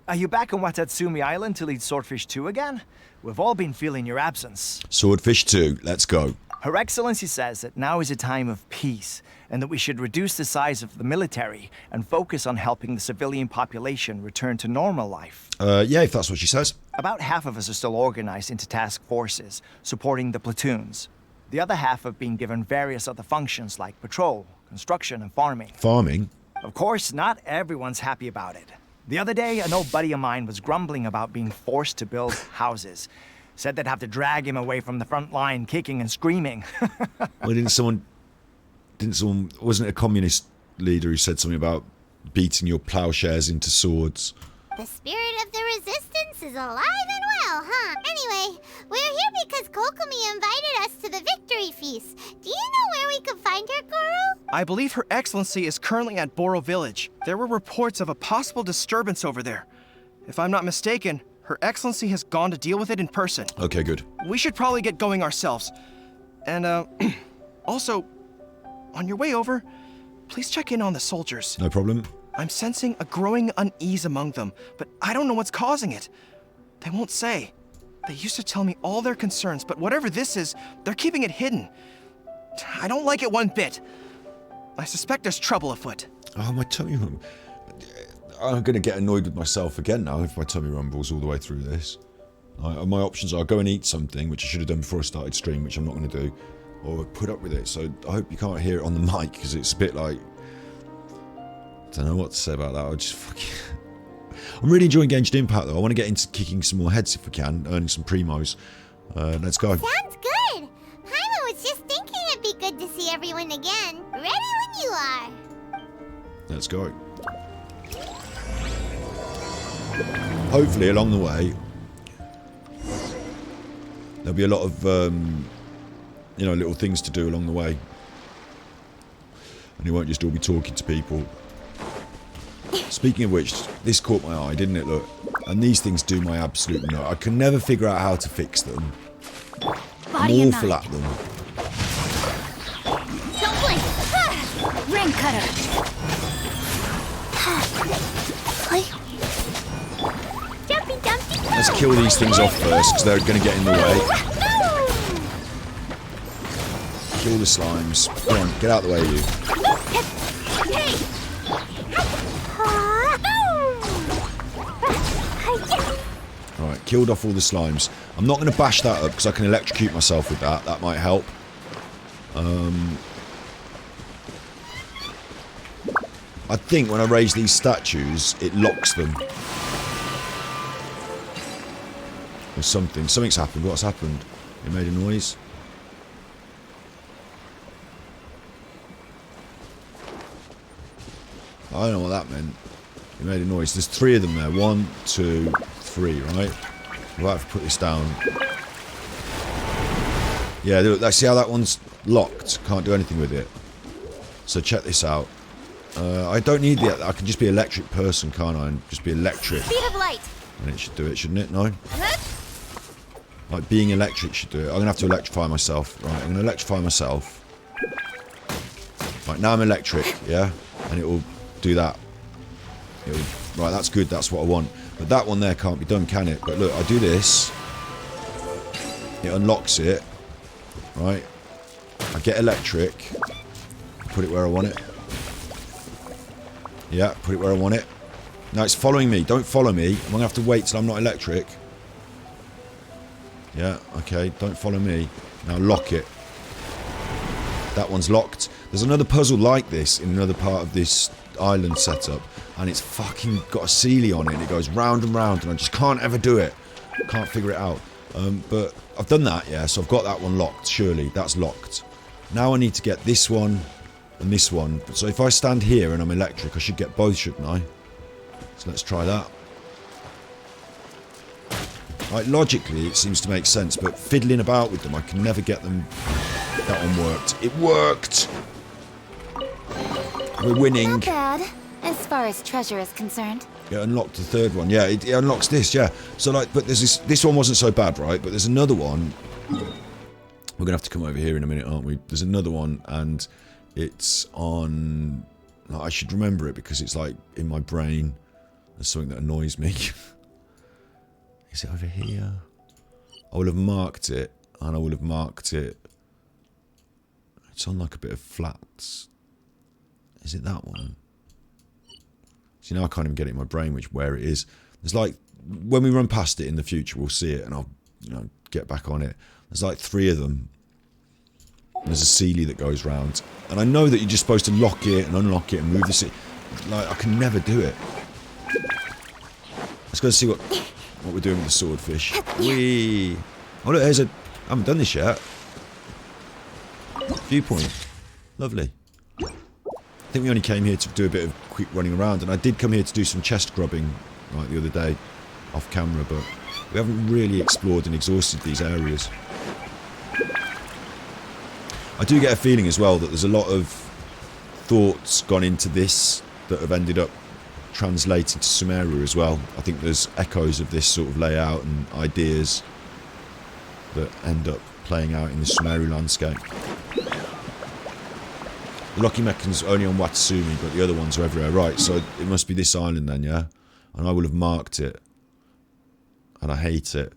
are you back on Watatsumi Island to lead Swordfish 2 again? We've all been feeling your absence. Swordfish 2, let's go. Her Excellency says that now is a time of peace, and that we should reduce the size of the military and focus on helping the civilian population return to normal life. Yeah, if that's what she says. About half of us are still organized into task forces, supporting the platoons. The other half have been given various other functions like patrol, construction, and farming. Farming? Of course, not everyone's happy about it. The other day, an old buddy of mine was grumbling about being forced to build houses. Said they'd have to drag him away from the front line, kicking and screaming. Well, wasn't it a communist leader who said something about beating your plowshares into swords? The spirit of the resistance is alive and well, huh? Anyway, we're here because Kokomi invited us to the victory feast. Do you know where we could find her, Goro? I believe Her Excellency is currently at Boro Village. There were reports of a possible disturbance over there. If I'm not mistaken, Her Excellency has gone to deal with it in person. Okay, good. We should probably get going ourselves. And, also, on your way over, please check in on the soldiers. No problem. I'm sensing a growing unease among them, but I don't know what's causing it. They won't say. They used to tell me all their concerns, but whatever this is, they're keeping it hidden. I don't like it one bit. I suspect there's trouble afoot. Oh, my tummy rumble. I'm going to get annoyed with myself again now if my tummy rumbles all the way through this. My options are go and eat something, which I should have done before I started stream, which I'm not going to do, or put up with it. So I hope you can't hear it on the mic, because it's a bit like... I don't know what to say about that. I just fucking... I'm really enjoying Genshin Impact though. I want to get into kicking some more heads if we can, earning some primos. Let's go. Sounds good. Paimon was just thinking it'd be good to see everyone again. Ready when you are. Let's go. Hopefully along the way there'll be a lot of little things to do along the way, and you won't just all be talking to people. Speaking of which, this caught my eye, didn't it? Look, and these things do my absolute nut. I can never figure out how to fix them. Body I'm and awful mind. at them. Don't blink. Ring cutter. Jumpy, jumpy, Let's kill these things off first, because they're going to get in the way. Kill the slimes. Come on, get out of the way, you. Hey! Alright, killed off all the slimes. I'm not going to bash that up, because I can electrocute myself with that. That might help. I think when I raise these statues, it locks them. Or something. Something's happened. What's happened? It made a noise. I don't know what that meant. It made a noise. There's 3 of them there. 1, 2, 3, right? We'll have to put this down. Yeah, look, see how that one's locked? Can't do anything with it. So check this out. I don't need the... I can just be electric person, can't I? And just be electric. Speed of light. And it should do it, shouldn't it? No? Like, being electric should do it. I'm going to have to electrify myself. Right, I'm going to electrify myself. Right, now I'm electric, yeah? And it will do that. Right, that's good. That's what I want. But that one there can't be done, can it? But look, I do this. It unlocks it. Right? I get electric. Put it where I want it. Yeah, put it where I want it. Now it's following me. Don't follow me. I'm going to have to wait till I'm not electric. Yeah, okay. Don't follow me. Now lock it. That one's locked. There's another puzzle like this in another part of this island setup. And it's fucking got a Sealy on it. And it goes round and round. And I just can't ever do it. Can't figure it out. But I've done that, yeah. So I've got that one locked, surely. That's locked. Now I need to get this one and this one. So if I stand here and I'm electric, I should get both, shouldn't I? So let's try that. Like, logically, it seems to make sense, but fiddling about with them, I can never get them... That one worked. It worked! We're winning. Not bad, as far as treasure is concerned. It unlocked the third one. Yeah, it unlocks this, yeah. So, like, but there's this one wasn't so bad, right? But there's another one. We're going to have to come over here in a minute, aren't we? There's another one, and it's on... I should remember it because it's, like, in my brain. There's something that annoys me. Is it over here? I will have marked it, and I will have marked it. It's on, like, a bit of flats. Is it that one? See, now I can't even get it in my brain where it is. There's like, when we run past it in the future, we'll see it and I'll, get back on it. There's like 3 of them. And there's a Sealy that goes round. And I know that you're just supposed to lock it and unlock it and move the Sealy. Like, I can never do it. Let's go see what we're doing with the swordfish. Whee! Oh look, there's a... I haven't done this yet. Viewpoint. Lovely. I think we only came here to do a bit of quick running around, and I did come here to do some chest grubbing right the other day off camera, but we haven't really explored and exhausted these areas. I do get a feeling as well that there's a lot of thoughts gone into this that have ended up translating to Sumeru as well. I think there's echoes of this sort of layout and ideas that end up playing out in the Sumeru landscape. The Lucky Mechan's only on Watasumi, but the other ones are everywhere. Right, so it must be this island then, yeah? And I will have marked it. And I hate it.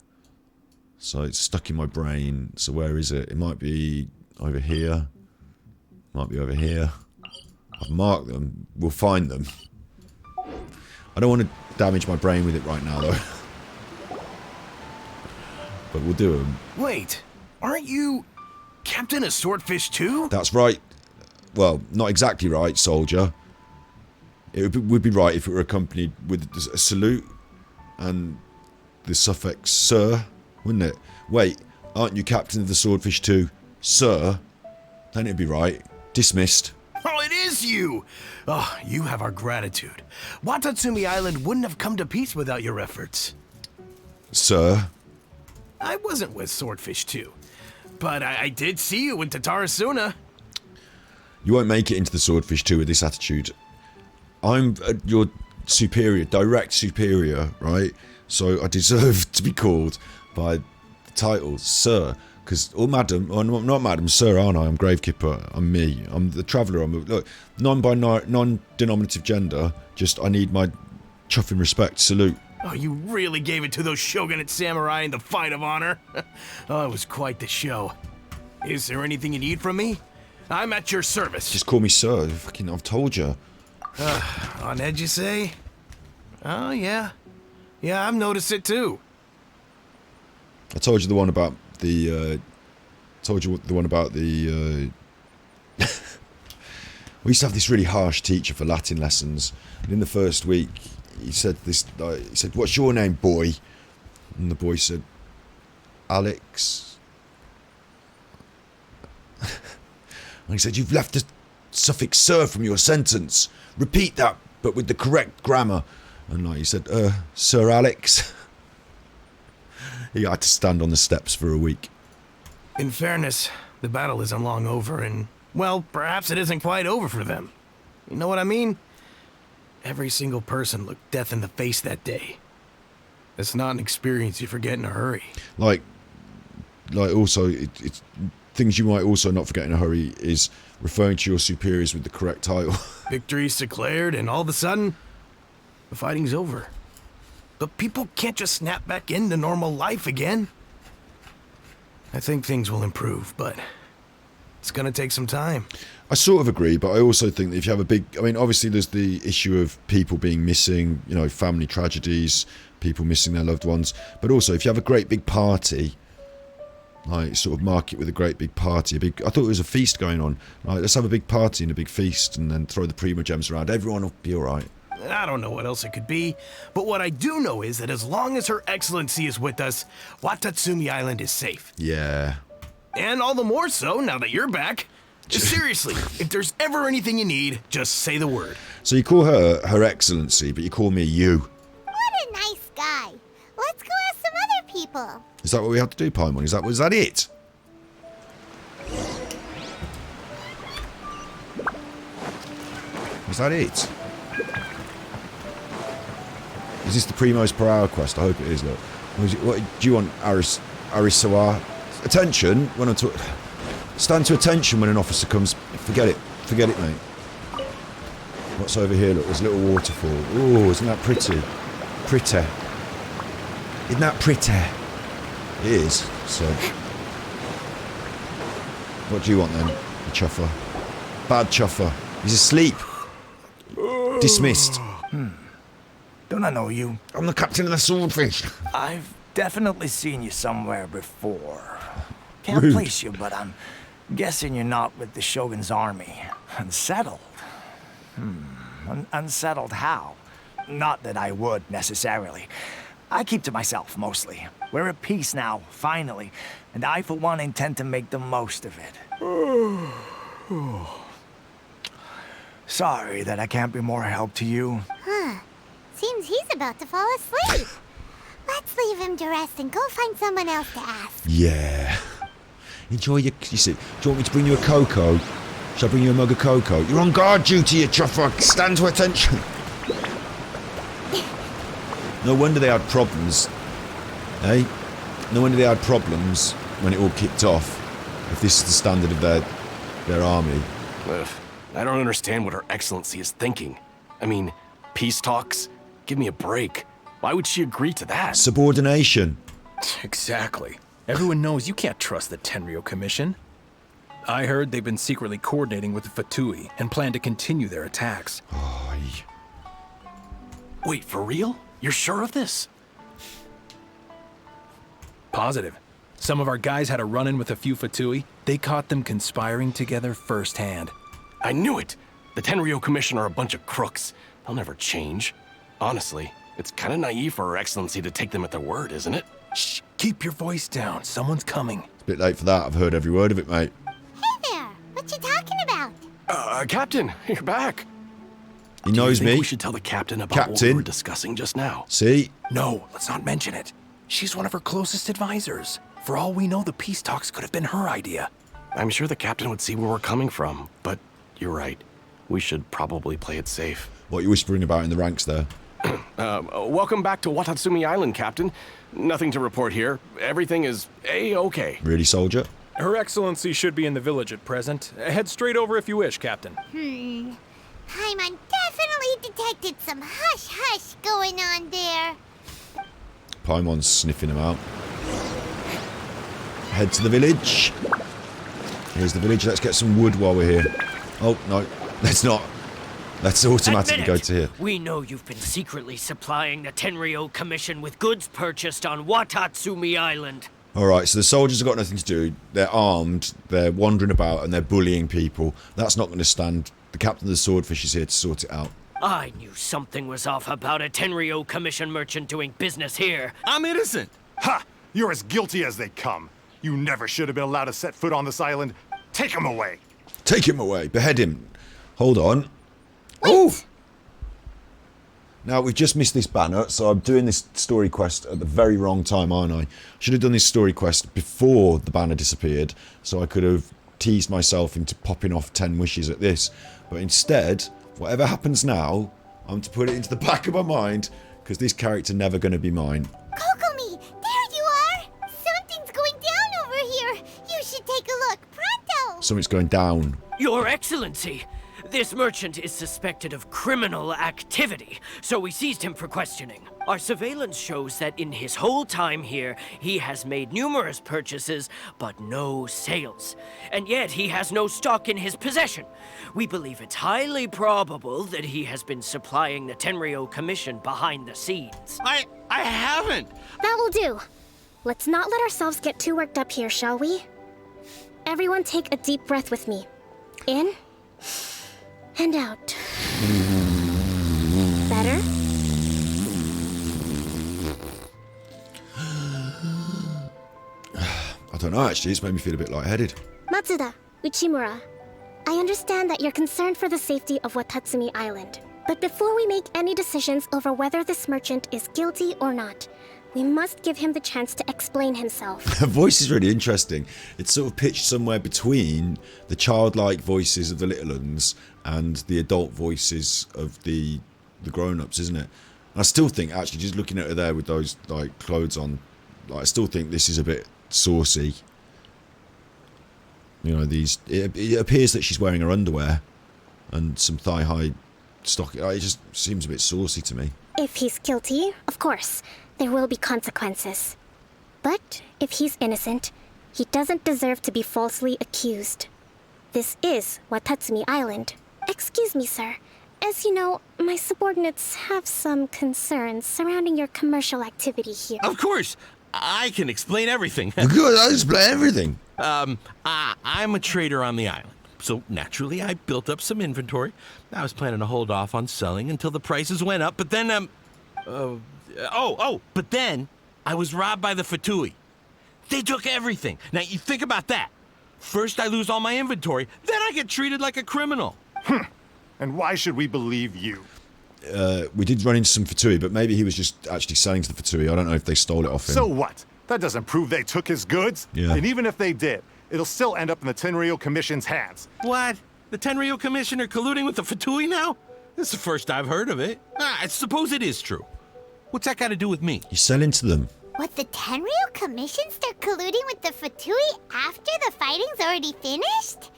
So it's stuck in my brain. So where is it? It might be over here. Might be over here. I've marked them. We'll find them. I don't want to damage my brain with it right now, though. But we'll do them. Wait, aren't you Captain of Swordfish too? That's right. Well, not exactly right, soldier. It would be right if it were accompanied with a salute and the suffix sir, wouldn't it? Wait, aren't you captain of the Swordfish too? Sir? Then it'd be right. Dismissed. Oh, it is you! Oh, you have our gratitude. Watatsumi Island wouldn't have come to peace without your efforts. Sir? I wasn't with Swordfish 2, but I did see you in Tatarasuna. You won't make it into the Swordfish 2 with this attitude. I'm your superior, direct superior, right? So I deserve to be called by the title, Sir. Because, or Madam, or not Madam, Sir, aren't I? I'm Gravekeeper, I'm me. I'm the Traveller, look, non-denominative gender, just I need my chuffing respect salute. Oh, you really gave it to those shogunate samurai in the fight of honor. Oh, it was quite the show. Is there anything you need from me? I'm at your service. Just call me Sir. Fucking, I've told you. On edge, you say? Oh, yeah. Yeah, I've noticed it too. I told you the one about the, we used to have this really harsh teacher for Latin lessons, and in the first week, he said this, he said, "What's your name, boy?" And the boy said, "Alex." And he said, "You've left the suffix sir from your sentence. Repeat that, but with the correct grammar." And like he said, "Sir Alex." He had to stand on the steps for a week. In fairness, the battle isn't long over, and, well, perhaps it isn't quite over for them. You know what I mean? Every single person looked death in the face that day. It's not an experience you forget in a hurry. Like also, it's things you might also not forget in a hurry is referring to your superiors with the correct title. Victory's declared, and all of a sudden, the fighting's over. But people can't just snap back into normal life again. I think things will improve, but it's gonna take some time. I sort of agree, but I also think that if you have a big... I mean, obviously there's the issue of people being missing, you know, family tragedies, people missing their loved ones. But also, if you have a great big party, like, sort of mark it with a great big party. I thought there was a feast going on. Like, let's have a big party and a big feast and then throw the Primogems around. Everyone will be all right. I don't know what else it could be, but what I do know is that as long as Her Excellency is with us, Watatsumi Island is safe. Yeah. And all the more so now that you're back. Seriously, if there's ever anything you need, just say the word. So you call her Excellency, but you call me you. What a nice guy. Let's go ask some other people. Is that what we had to do, Paimon? Was that it? Was that it? Is this the Primos per hour quest? I hope it is, look. What do you want, Arisawa? Attention when I talk. Stand to attention when an officer comes. Forget it. Forget it, mate. What's over here? Look, there's a little waterfall. Oh, isn't that pretty? Pretty. Isn't that pretty? It is. So, what do you want then, the chuffer? Bad chuffer. He's asleep. Dismissed. Don't I know you? I'm the captain of the Swordfish. I've definitely seen you somewhere before. Can't Rude. place you, but I'm guessing you're not with the Shogun's army. Unsettled? Unsettled how? Not that I would, necessarily. I keep to myself, mostly. We're at peace now, finally, and I, for one, intend to make the most of it. Sorry that I can't be more help to you. Seems he's about to fall asleep. Let's leave him to rest and go find someone else to ask. Yeah. Enjoy your... You see, do you want me to bring you a cocoa? Shall I bring you a mug of cocoa? You're on guard duty, you chuffer. Stand to attention. No wonder they had problems. Eh? No wonder they had problems when it all kicked off. If this is the standard of their army. Ugh, I don't understand what Her Excellency is thinking. I mean, peace talks? Give me a break. Why would she agree to that? Subordination. Exactly. Everyone knows you can't trust the Tenryo Commission. I heard they've been secretly coordinating with the Fatui and plan to continue their attacks. Wait, for real? You're sure of this? Positive. Some of our guys had a run-in with a few Fatui. They caught them conspiring together firsthand. I knew it! The Tenryo Commission are a bunch of crooks. They'll never change. Honestly, it's kind of naive for Her Excellency to take them at their word, isn't it? Shh, keep your voice down. Someone's coming. It's a bit late for that. I've heard every word of it, mate. Hey there, what you talking about? Captain, you're back. He knows Do you think me. we should tell the captain about what we Captain. were discussing just now? See? No, let's not mention it. She's one of her closest advisors. For all we know, the peace talks could have been her idea. I'm sure the captain would see where we're coming from, but you're right. We should probably play it safe. What are you whispering about in the ranks there? Welcome back to Watatsumi Island, Captain. Nothing to report here. Everything is A-okay. Really, soldier? Her Excellency should be in the village at present. Head straight over if you wish, Captain. Paimon definitely detected some hush-hush going on there. Paimon's sniffing him out. Head to the village. Here's the village. Let's get some wood while we're here. Oh, no. Let's not. Let's automatically go to here. We know you've been secretly supplying the Tenryo Commission with goods purchased on Watatsumi Island. Alright, so the soldiers have got nothing to do. They're armed, they're wandering about, and they're bullying people. That's not going to stand. The captain of the Swordfish is here to sort it out. I knew something was off about a Tenryo Commission merchant doing business here. I'm innocent. Ha! You're as guilty as they come. You never should have been allowed to set foot on this island. Take him away. Take him away. Behead him. Hold on. Oh! Now, we've just missed this banner, so I'm doing this story quest at the very wrong time, aren't I? Should have done this story quest before the banner disappeared, so I could have teased myself into popping off 10 wishes at this. But instead, whatever happens now, I'm to put it into the back of my mind, because this character never going to be mine. Kokomi, there you are! Something's going down over here! You should take a look, pronto! Something's going down. Your Excellency, this merchant is suspected of criminal activity, so we seized him for questioning. Our surveillance shows that in his whole time here, he has made numerous purchases, but no sales. And yet he has no stock in his possession. We believe it's highly probable that he has been supplying the Tenryo Commission behind the scenes. I haven't! That will do. Let's not let ourselves get too worked up here, shall we? Everyone take a deep breath with me. In and out. Better? I don't know, actually. It's made me feel a bit lightheaded. Matsuda, Uchimura, I understand that you're concerned for the safety of Watasumi Island. But before we make any decisions over whether this merchant is guilty or not, we must give him the chance to explain himself. Her voice is really interesting. It's sort of pitched somewhere between the childlike voices of the little ones and the adult voices of the grown-ups, isn't it? And I still think, actually, just looking at her there with those like clothes on, like, I still think this is a bit saucy. You know, it appears that she's wearing her underwear and some thigh-high stock. It just seems a bit saucy to me. If he's guilty, of course, there will be consequences. But if he's innocent, he doesn't deserve to be falsely accused. This is Watasumi Island. Excuse me, sir. As you know, my subordinates have some concerns surrounding your commercial activity here. Of course! I can explain everything. Good, I'll explain everything. I'm a trader on the island, so naturally I built up some inventory. I was planning to hold off on selling until the prices went up, but then, but then I was robbed by the Fatui. They took everything. Now, you think about that. First I lose all my inventory, then I get treated like a criminal. And why should we believe you? We did run into some Fatui, but maybe he was just actually selling to the Fatui. I don't know if they stole it off him. So what? That doesn't prove they took his goods. Yeah. And even if they did, it'll still end up in the Tenryo Commission's hands. What? The Tenryo Commission are colluding with the Fatui now? This is the first I've heard of it. I suppose it is true. What's that got to do with me? You're selling to them. What, the Tenryo Commission start colluding with the Fatui after the fighting's already finished?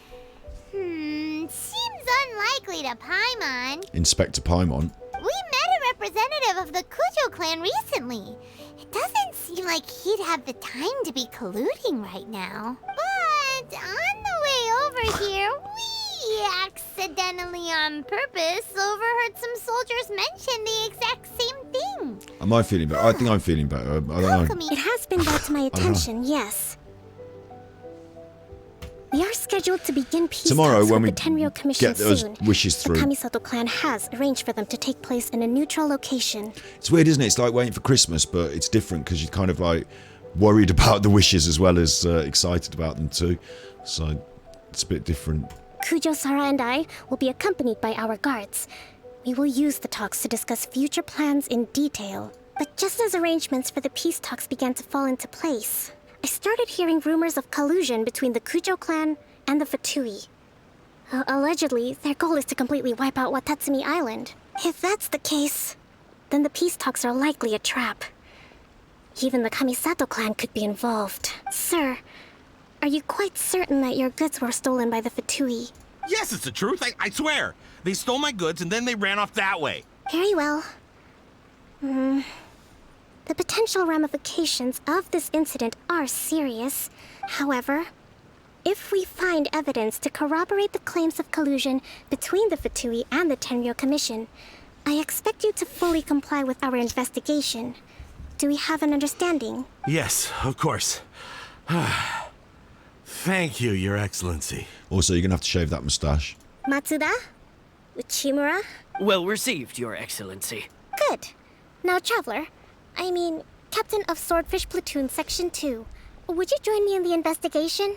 Seems unlikely to Paimon. Inspector Paimon. We met a representative of the Kujo clan recently. It doesn't seem like he'd have the time to be colluding right now. But on the way over here, we accidentally on purpose overheard some soldiers mention the exact same thing. Am I feeling better? I think I'm feeling better. I don't know. It has been brought to my attention, yes. We are scheduled to begin peace Tomorrow, talks when with we the Tenryo Commission get those soon. wishes through. The Kamisato clan has arranged for them to take place in a neutral location. It's weird, isn't it? It's like waiting for Christmas, but it's different because you're kind of like worried about the wishes as well as excited about them too. So it's a bit different. Kujo, Sara, and I will be accompanied by our guards. We will use the talks to discuss future plans in detail. But just as arrangements for the peace talks began to fall into place, I started hearing rumors of collusion between the Kujo clan and the Fatui. Allegedly, their goal is to completely wipe out Watasumi Island. If that's the case, then the peace talks are likely a trap. Even the Kamisato clan could be involved. Sir, are you quite certain that your goods were stolen by the Fatui? Yes, it's the truth. I swear. They stole my goods and then they ran off that way. Very well. The potential ramifications of this incident are serious. However, if we find evidence to corroborate the claims of collusion between the Fatui and the Tenryo Commission, I expect you to fully comply with our investigation. Do we have an understanding? Yes, of course. Thank you, Your Excellency. Also, you're going to have to shave that moustache. Matsuda? Uchimura? Well received, Your Excellency. Good. Now, Traveler, Captain of Swordfish Platoon Section 2, would you join me in the investigation?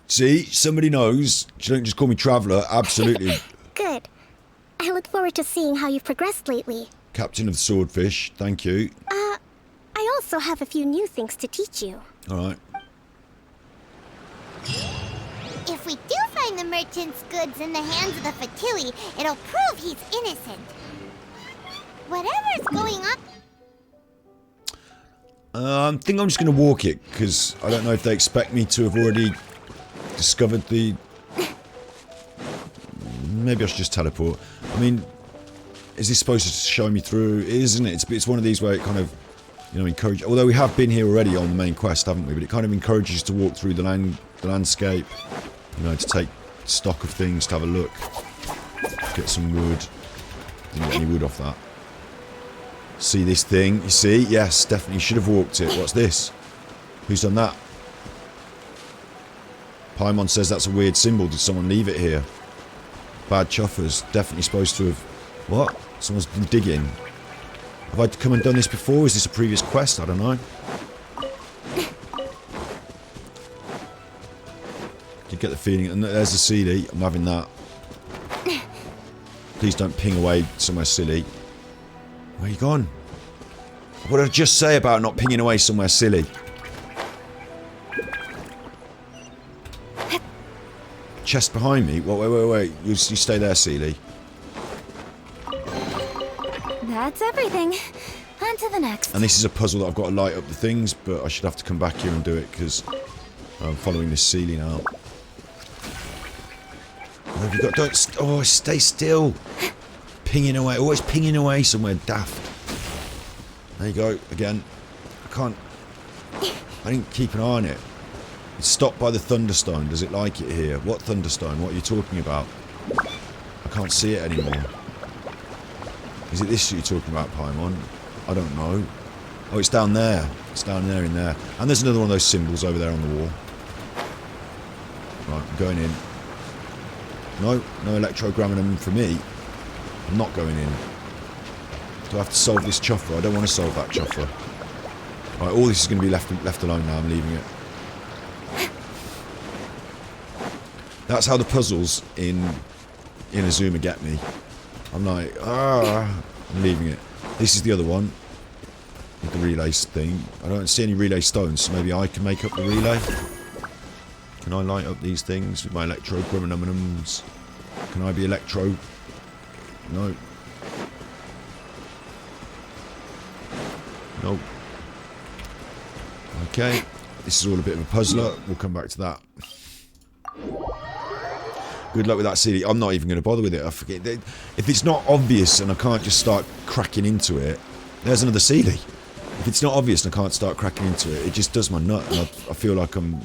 See, somebody knows. You don't just call me Traveller. Absolutely. Good. I look forward to seeing how you've progressed lately. Captain of the Swordfish, thank you. I also have a few new things to teach you. Alright. If we do find the merchant's goods in the hands of the Fatui, it'll prove he's innocent. Whatever's going on... I think I'm just going to walk it, because I don't know if they expect me to have already discovered the... Maybe I should just teleport. I mean, is this supposed to show me through? It is, isn't it? It's one of these where it kind of, you know, encourages... Although we have been here already on the main quest, haven't we? But it kind of encourages you to walk through the landscape, you know, to take stock of things, to have a look. Get some wood. Didn't get any wood off that. See this thing? You see? Yes, definitely should have walked it. What's this? Who's done that? Paimon says that's a weird symbol. Did someone leave it here? Bad chuffers. Definitely supposed to have... What? Someone's been digging. Have I come and done this before? Is this a previous quest? I don't know. You get the feeling... And there's the Sealy. I'm having that. Please don't ping away somewhere silly. Where you gone? What did I just say about not pinging away somewhere silly? Chest behind me? Wait. You stay there, Sealy. That's everything. On to the next. And this is a puzzle that I've got to light up the things, but I should have to come back here and do it, because I'm following this Sealy now. What have you got? Don't... Oh, stay still. Pinging away. Always pinging away somewhere daft. There you go. Again. I didn't keep an eye on it. It's stopped by the Thunderstone. Does it like it here? What Thunderstone? What are you talking about? I can't see it anymore. Is it this you're talking about, Paimon? I don't know. Oh, it's down there. It's down there in there. And there's another one of those symbols over there on the wall. Right, I'm going in. No electrogramminum for me. I'm not going in. Do I have to solve this chuffer? I don't want to solve that chuffer. Right, all this is going to be left alone now. I'm leaving it. That's how the puzzles in Azuma get me. I'm like, I'm leaving it. This is the other one. With the relay thing. I don't see any relay stones, so maybe I can make up the relay. Can I light up these things with my electrogramminums? Can I be electro? No. Nope. Okay. This is all a bit of a puzzler. We'll come back to that. Good luck with that CD. I'm not even going to bother with it. I forget. If it's not obvious and I can't just start cracking into it, there's another CD. If it's not obvious and I can't start cracking into it, it just does my nut. And I feel like I'm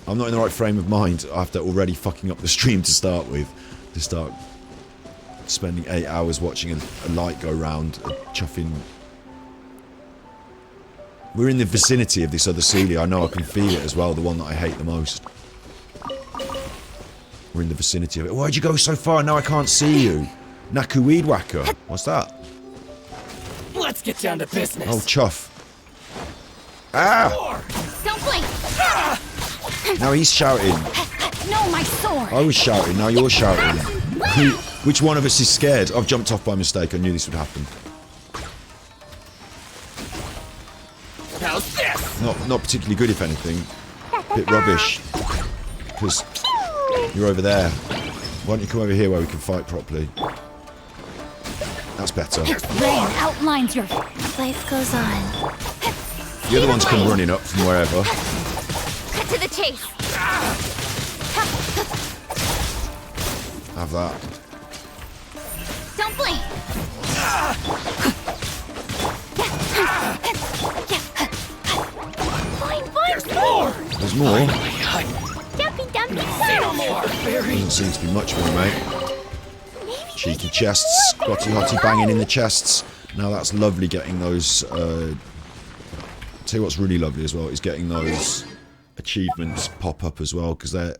not in the right frame of mind after already fucking up the stream to start with. To start spending 8 hours watching a light go round, chuffing. We're in the vicinity of this other Celia. I know I can feel it as well, the one that I hate the most. We're in the vicinity of it. Why'd you go so far? Now I can't see you. Naku Weed Whacker. What's that? Let's get down to business. Oh, chuff. Ah! Don't blink! Now he's shouting. No, my sword! I was shouting, now you're shouting. Which one of us is scared? I've jumped off by mistake. I knew this would happen. How's this? Not particularly good, if anything. Bit rubbish. Because you're over there. Why don't you come over here where we can fight properly? That's better. Rain outlines your... Life goes on. The other one's come running up from wherever. Cut to the chase. Have that. Don't blink. There's more. There's more. Dumpy, dumpy, Say no more. Doesn't seem to be much more, mate. Cheeky chests. Gotty hotty banging in the chests. Now that's lovely getting those... tell you what's really lovely as well is getting those achievements pop up as well, because they're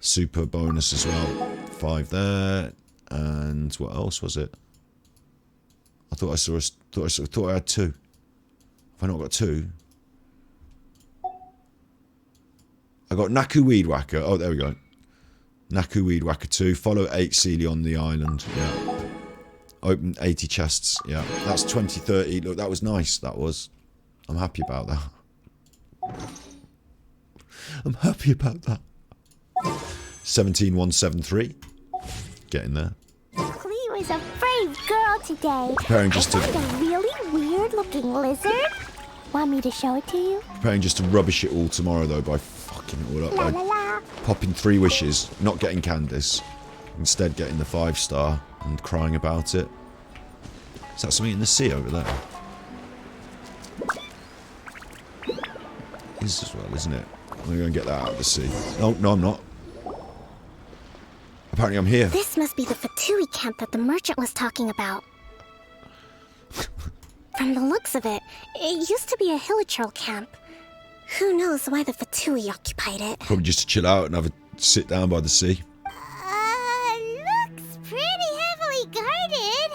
super bonus as well. 5 there. And what else was it? I thought I had 2. Have I not got 2? I got Naku Weed Whacker. Oh, there we go. Naku Weed Whacker 2. Follow 8 Sealy on the island. Yeah. Open 80 chests. Yeah, that's 2030. Look, that was nice. That was. I'm happy about that. I'm happy about that. 17173. Getting there. Clea was a brave girl today. Preparing just to. I found a really weird-looking lizard. Want me to show it to you? Preparing just to rubbish it all tomorrow, though, by fucking it all up. La By la la. popping 3 wishes, not getting Candace. Instead, getting the 5-star and crying about it. Is that something in the sea over there? It is as well, isn't it? I'm going to go and get that out of the sea. No, no, I'm not. Apparently I'm here. This must be the Fatui camp that the merchant was talking about. From the looks of it, it used to be a Hilichurl camp. Who knows why the Fatui occupied it? Probably just to chill out and have a sit down by the sea. Looks pretty heavily guarded.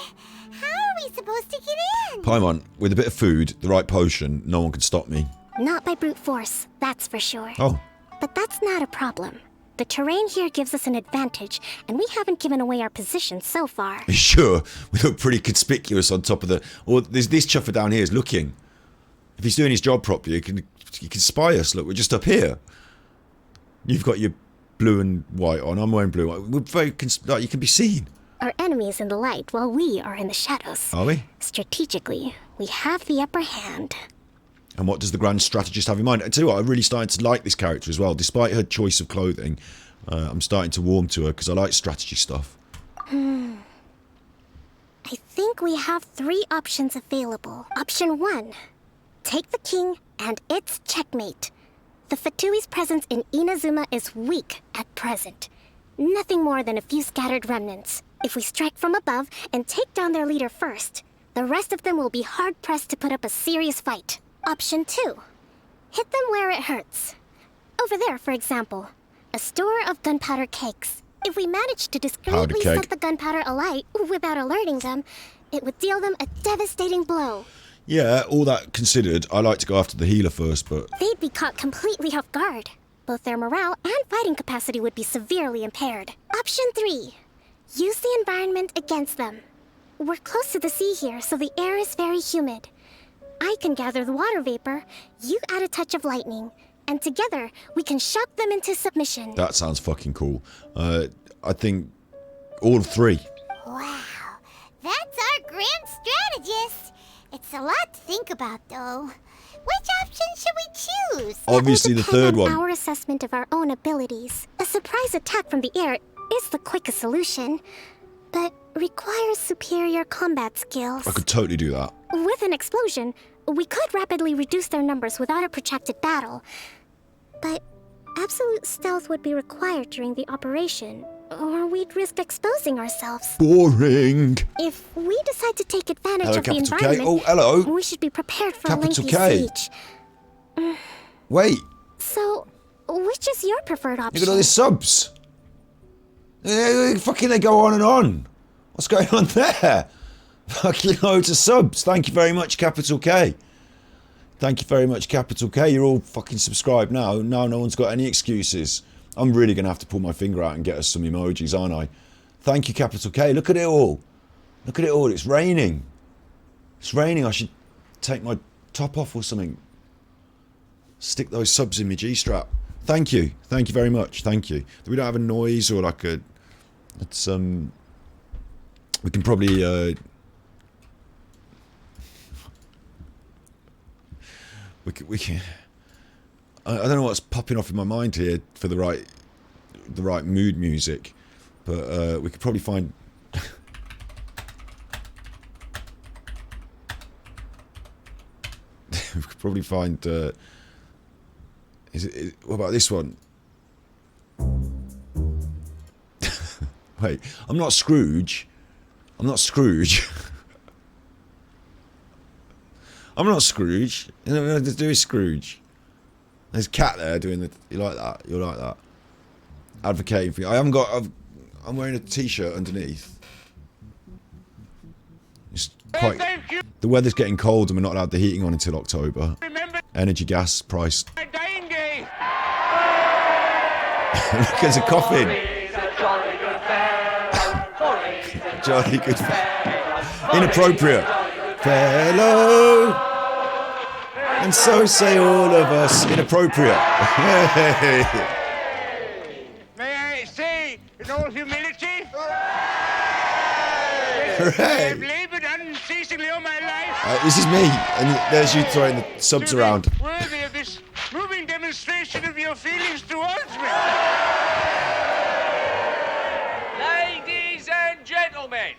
How are we supposed to get in? Paimon, with a bit of food, the right potion, no one can stop me. Not by brute force, that's for sure. Oh. But that's not a problem. The terrain here gives us an advantage, and we haven't given away our position so far. Sure, we look pretty conspicuous on top of the... Or there's this chuffer down here is looking. If he's doing his job properly, he can spy us. Look, we're just up here. You've got your blue and white on. I'm wearing blue. We're very... Like, you can be seen. Our enemy is in the light, while we are in the shadows. Are we? Strategically, we have the upper hand. And what does the grand strategist have in mind? I tell you what, I'm really starting to like this character as well. Despite her choice of clothing, I'm starting to warm to her because I like strategy stuff. I think we have 3 options available. Option 1. Take the king and its checkmate. The Fatui's presence in Inazuma is weak at present. Nothing more than a few scattered remnants. If we strike from above and take down their leader first, the rest of them will be hard-pressed to put up a serious fight. Option 2. Hit them where it hurts. Over there, for example. A store of gunpowder cakes. If we manage to discreetly set the gunpowder alight without alerting them, it would deal them a devastating blow. Yeah, all that considered, I like to go after the healer first, but... They'd be caught completely off guard. Both their morale and fighting capacity would be severely impaired. Option 3. Use the environment against them. We're close to the sea here, so the air is very humid. I can gather the water vapor, you add a touch of lightning, and together we can shock them into submission. That sounds fucking cool. I think all 3. Wow, that's our grand strategist. It's a lot to think about, though. Which option should we choose? Obviously the third one. Our assessment of our own abilities. A surprise attack from the air is the quickest solution, but requires superior combat skills. I could totally do that. With an explosion, we could rapidly reduce their numbers without a protracted battle. But absolute stealth would be required during the operation, or we'd risk exposing ourselves. Boring. If we decide to take advantage Hello, of the Capital environment, K. Oh, hello. we should be prepared for Capital a lengthy K. siege. Wait. So, which is your preferred option? Look at all these subs. Fucking they go on and on. What's going on there? Fucking loads of subs. Thank you very much, Capital K. Thank you very much, Capital K. You're all fucking subscribed now. Now no one's got any excuses. I'm really going to have to pull my finger out and get us some emojis, aren't I? Thank you, Capital K. Look at it all. Look at it all. It's raining. It's raining. I should take my top off or something. Stick those subs in my G-strap. Thank you. Thank you very much. Thank you. We don't have a noise or like a... It's, we can probably, we can... I don't know what's popping off in my mind here for the right mood music, but we could probably find... we could probably find... what about this one? Wait, I'm not Scrooge. I'm not Scrooge. I'm not Scrooge. You know what to do with Scrooge. There's a cat there doing the... You like that? You'll like that. Advocating for you. I haven't got... I'm wearing a t-shirt underneath. It's quite... The weather's getting cold and we're not allowed the heating on until October. Energy gas price. Look, there's a coffin. Jolly good fair. Inappropriate. Fellow. And so say all of us. Inappropriate. May I say, in all humility, Hooray. I have labored unceasingly all my life. This is me, and there's you throwing the subs around. Worthy of this moving demonstration of your feelings towards me. Ladies and gentlemen,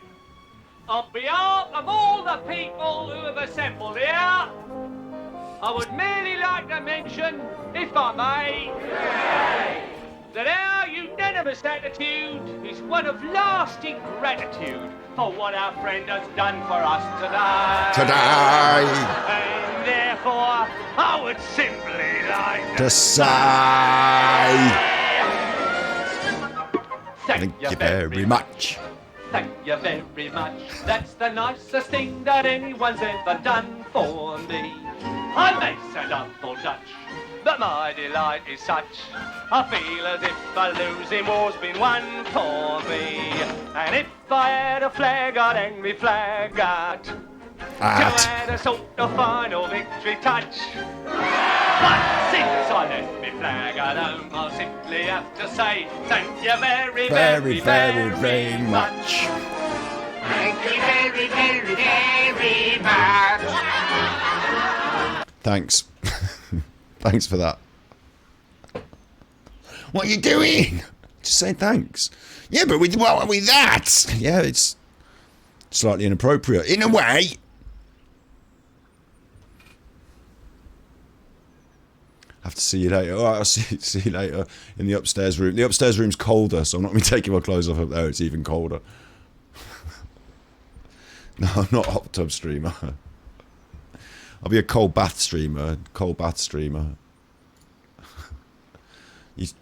on behalf of all the people who have assembled here, I would merely like to mention, if I may, that our unanimous attitude is one of lasting gratitude for what our friend has done for us today. Today. And therefore, I would simply like To say. thank you very much. Thank you very much. That's the nicest thing that anyone's ever done for me. I may sound awful Dutch, but my delight is such. I feel as if a losing war's been won for me. And if I had a flag, I'd hang me flag out to add a sort of final victory touch. But since I left me flag at home, I'll simply have to say thank you very, very, very much. Thank you very, very, very much. Thanks. Thanks for that. What are you doing? Just saying thanks. Yeah, but with that? Yeah, it's slightly inappropriate. In a way. Have to see you later. All right, I'll see you later in the upstairs room. The upstairs room's colder, so I'm not going to be taking my clothes off up there. It's even colder. No, I'm not a hot tub streamer. I'll be a cold bath streamer.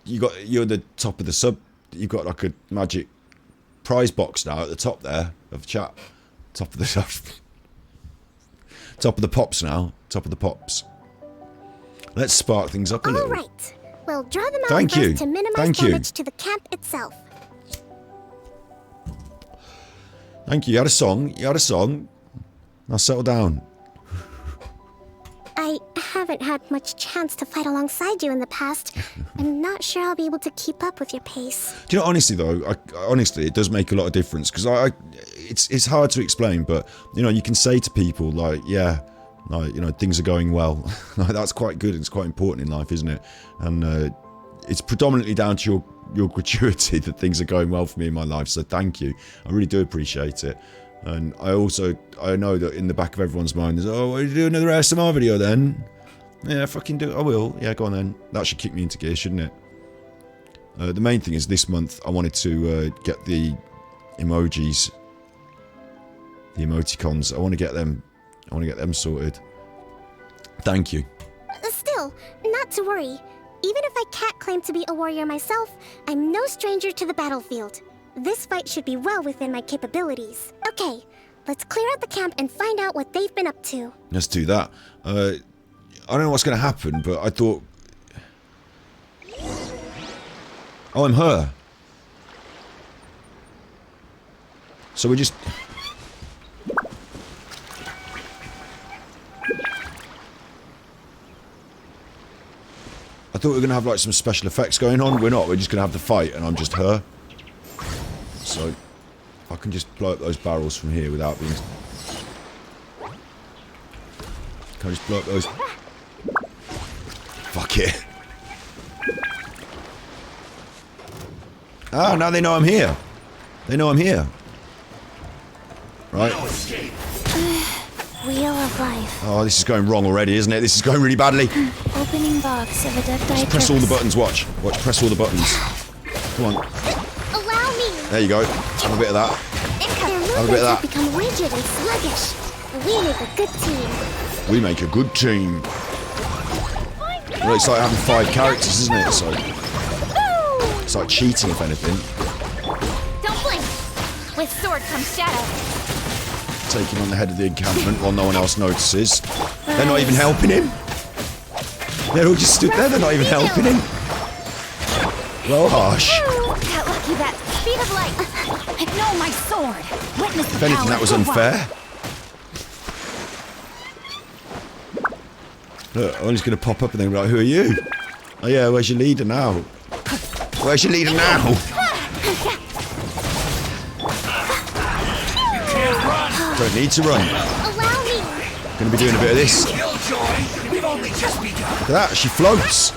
You're at the top of the sub. You've got like a magic prize box now at the top there of chat. Top of the pops now. Top of the pops. Let's spark things up a little. All right. We'll draw them out Thank first you. to minimize Thank you. damage to the camp itself. Thank you. You had a song. Now settle down. I haven't had much chance to fight alongside you in the past. I'm not sure I'll be able to keep up with your pace. Do you know, honestly though, honestly, it does make a lot of difference because it's hard to explain, but you know, you can say to people like, yeah, like, you know, things are going well. Like, that's quite good. It's quite important in life, isn't it? And it's predominantly down to your gratuity that things are going well for me in my life. So thank you. I really do appreciate it. And I know that in the back of everyone's mind is, oh, will you do another ASMR video then? Yeah, fucking do it. I will. Yeah, go on then. That should kick me into gear, shouldn't it? The main thing is this month I wanted to get the emojis, the emoticons. I want to get them sorted. Thank you. Still, not to worry. Even if I can't claim to be a warrior myself, I'm no stranger to the battlefield. This fight should be well within my capabilities. Okay, let's clear out the camp and find out what they've been up to. Let's do that. I don't know what's going to happen, but I thought... Oh, I'm her. So we just... I thought we were going to have like some special effects going on. We're not. We're just going to have the fight and I'm just her. So I can just blow up those barrels from here without being... Can I just blow up those... Fuck it. Ah, now they know I'm here. They know I'm here. Right. Wheel of life. Oh, this is going wrong already, isn't it? This is going really badly. Opening box of adepti. Press all the buttons, watch. Watch, press all the buttons. Come on. Allow me. There you go. Have a bit of that. Their movements have become rigid and sluggish. We make a good team. We make a good team. Well, it's like having 5 characters, isn't it? It's like cheating, if anything. Don't blink. With sword comes shadow. Taking on the head of the encampment while no one else notices. They're not even helping him. They're all just stood there. They're not even helping him. Well, harsh. Got lucky that speed of light. No, my sword. Witness the If anything, power that was of the unfair. Look, Ollie's going to pop up and then be like, who are you? Oh yeah, where's your leader now? Where's your leader now? Don't need to run. Allow me. Gonna be doing a bit of this. Look at that, she floats.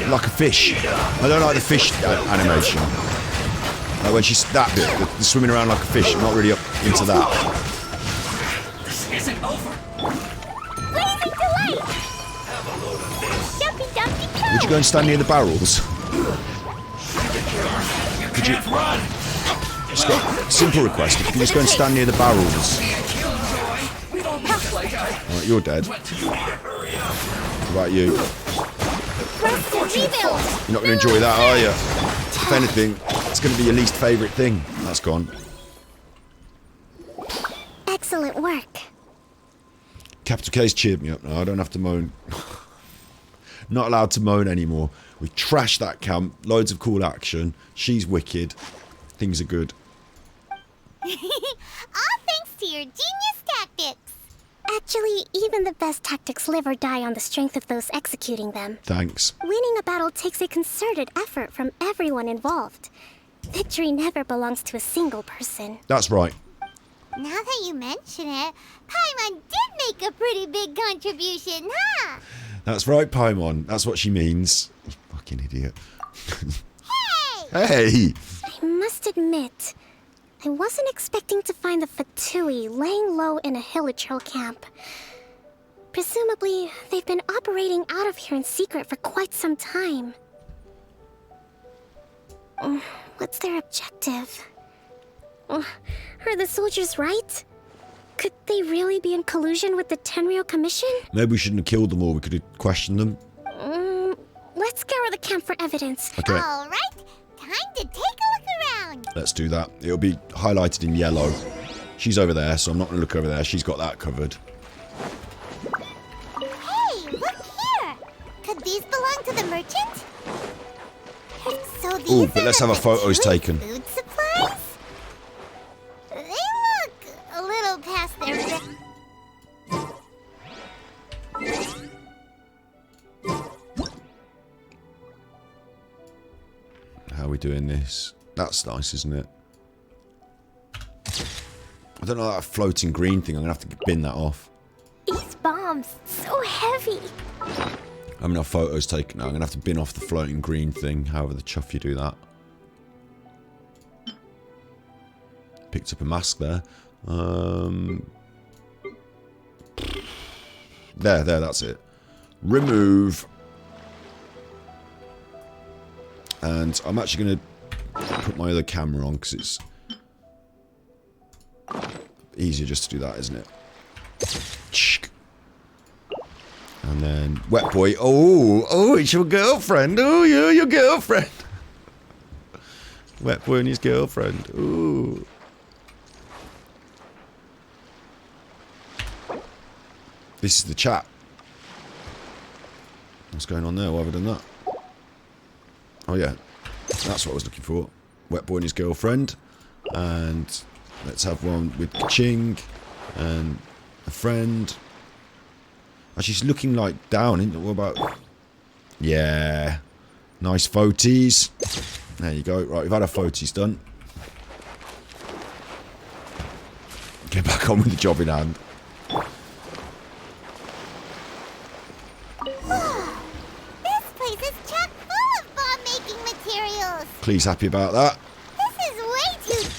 Like a fish. I don't like the fish animation. Like when she's that bit, the swimming around like a fish. I'm not really up into that. This isn't over. Blazing delight. Jumpy, jumpy, go. Would you go and stand near the barrels? Could you? Just got a simple request. If you could just go and stand near the barrels. Alright, you're dead. What about you? You're not going to enjoy that, are you? If anything, it's going to be your least favourite thing. That's gone. Excellent work. Capital K's cheered me up now. I don't have to moan. Not allowed to moan anymore. We've trashed that camp. Loads of cool action. She's wicked. Things are good. All thanks to your genius tactics. Actually, even the best tactics live or die on the strength of those executing them. Thanks. Winning a battle takes a concerted effort from everyone involved. Victory never belongs to a single person. That's right. Now that you mention it, Paimon did make a pretty big contribution, huh? That's right, Paimon. That's what she means. You fucking idiot. Hey! I must admit, I wasn't expecting to find the Fatui laying low in a Hilichurl camp. Presumably, they've been operating out of here in secret for quite some time. What's their objective? Are the soldiers right? Could they really be in collusion with the Tenryou Commission? Maybe we shouldn't have killed them all. We could have questioned them. Let's scour the camp for evidence. Okay. All right, time to take a look around. Let's do that. It'll be highlighted in yellow. She's over there, so I'm not going to look over there. She's got that covered. Hey, look here. Could these belong to the merchant? So these Ooh, but are let's have our photos Fatui's taken. Food supplies? They look a little past their... How are we doing this? That's nice, isn't it? I don't know that floating green thing. I'm going to have to bin that off. These bombs, so heavy. I'm going to have photos taken now. I'm going to have to bin off the floating green thing. However the chuff you do that. Picked up a mask there. There, that's it. Remove. And I'm actually going to put my other camera on because it's easier just to do that, isn't it? And then Wet Boy. Oh, it's your girlfriend. Oh, you're your girlfriend. Wet Boy and his girlfriend. Ooh. This is the chat. What's going on there? Why have I done that? Oh yeah, that's what I was looking for. Wet Boy and his girlfriend. And let's have one with Ching and a friend. Actually, she's looking like down, isn't it? What about... Yeah. Nice photies. There you go. Right, we've had our photies done. Get back on with the job in hand. Please happy about that. This is way too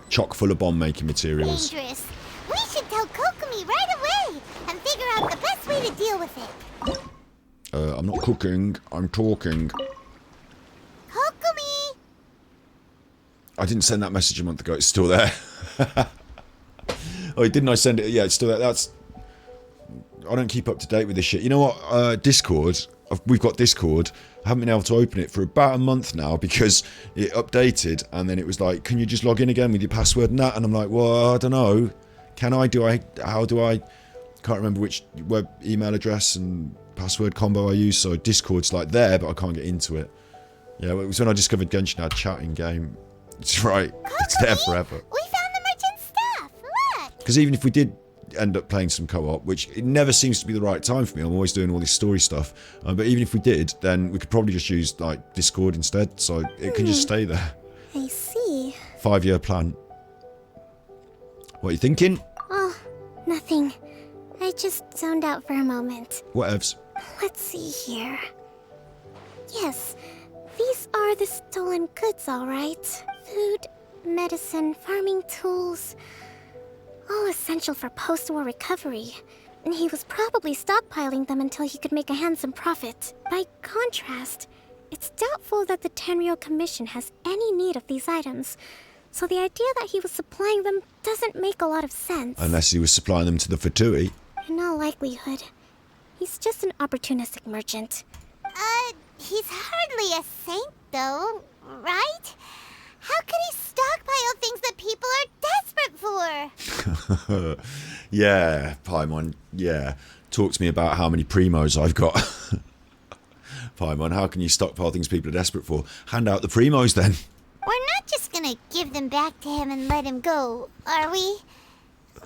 Chock full of bomb making materials. dangerous. We should tell Kokomi right away and figure out the best way to deal with it. I'm not cooking, I'm talking. Kokomi! I didn't send that message a month ago, it's still there. Oh, didn't I send it? Yeah, it's still there. That's... I don't keep up to date with this shit. You know what? Discord. We've got Discord. I haven't been able to open it for about a month now because it updated and then it was like, can you just log in again with your password and that? And I'm like, well, I don't know. Can I? Do I? How do I? Can't remember which web email address and password combo I use. So Discord's like there, but I can't get into it. Yeah, it was when I discovered Genshin had chatting game. It's right. It's there forever. We found the merchant's stuff. Look. Because even if we did end up playing some co-op, which it never seems to be the right time for me, I'm always doing all this story stuff. But even if we did, then we could probably just use like Discord instead, so it can just stay there. I see. 5-year plan. What are you thinking? Oh, nothing. I just zoned out for a moment. Whatevs. Let's see here. Yes, these are the stolen goods, all right. Food, medicine, farming tools. All essential for post-war recovery. And he was probably stockpiling them until he could make a handsome profit. By contrast, it's doubtful that the Tenryou Commission has any need of these items. So the idea that he was supplying them doesn't make a lot of sense. Unless he was supplying them to the Fatui. In all likelihood, he's just an opportunistic merchant. He's hardly a saint, though, right? How could he stockpile things that people are desperate for? Yeah, Paimon, yeah. Talk to me about how many primos I've got. Paimon, how can you stockpile things people are desperate for? Hand out the primos then. We're not just gonna give them back to him and let him go, are we?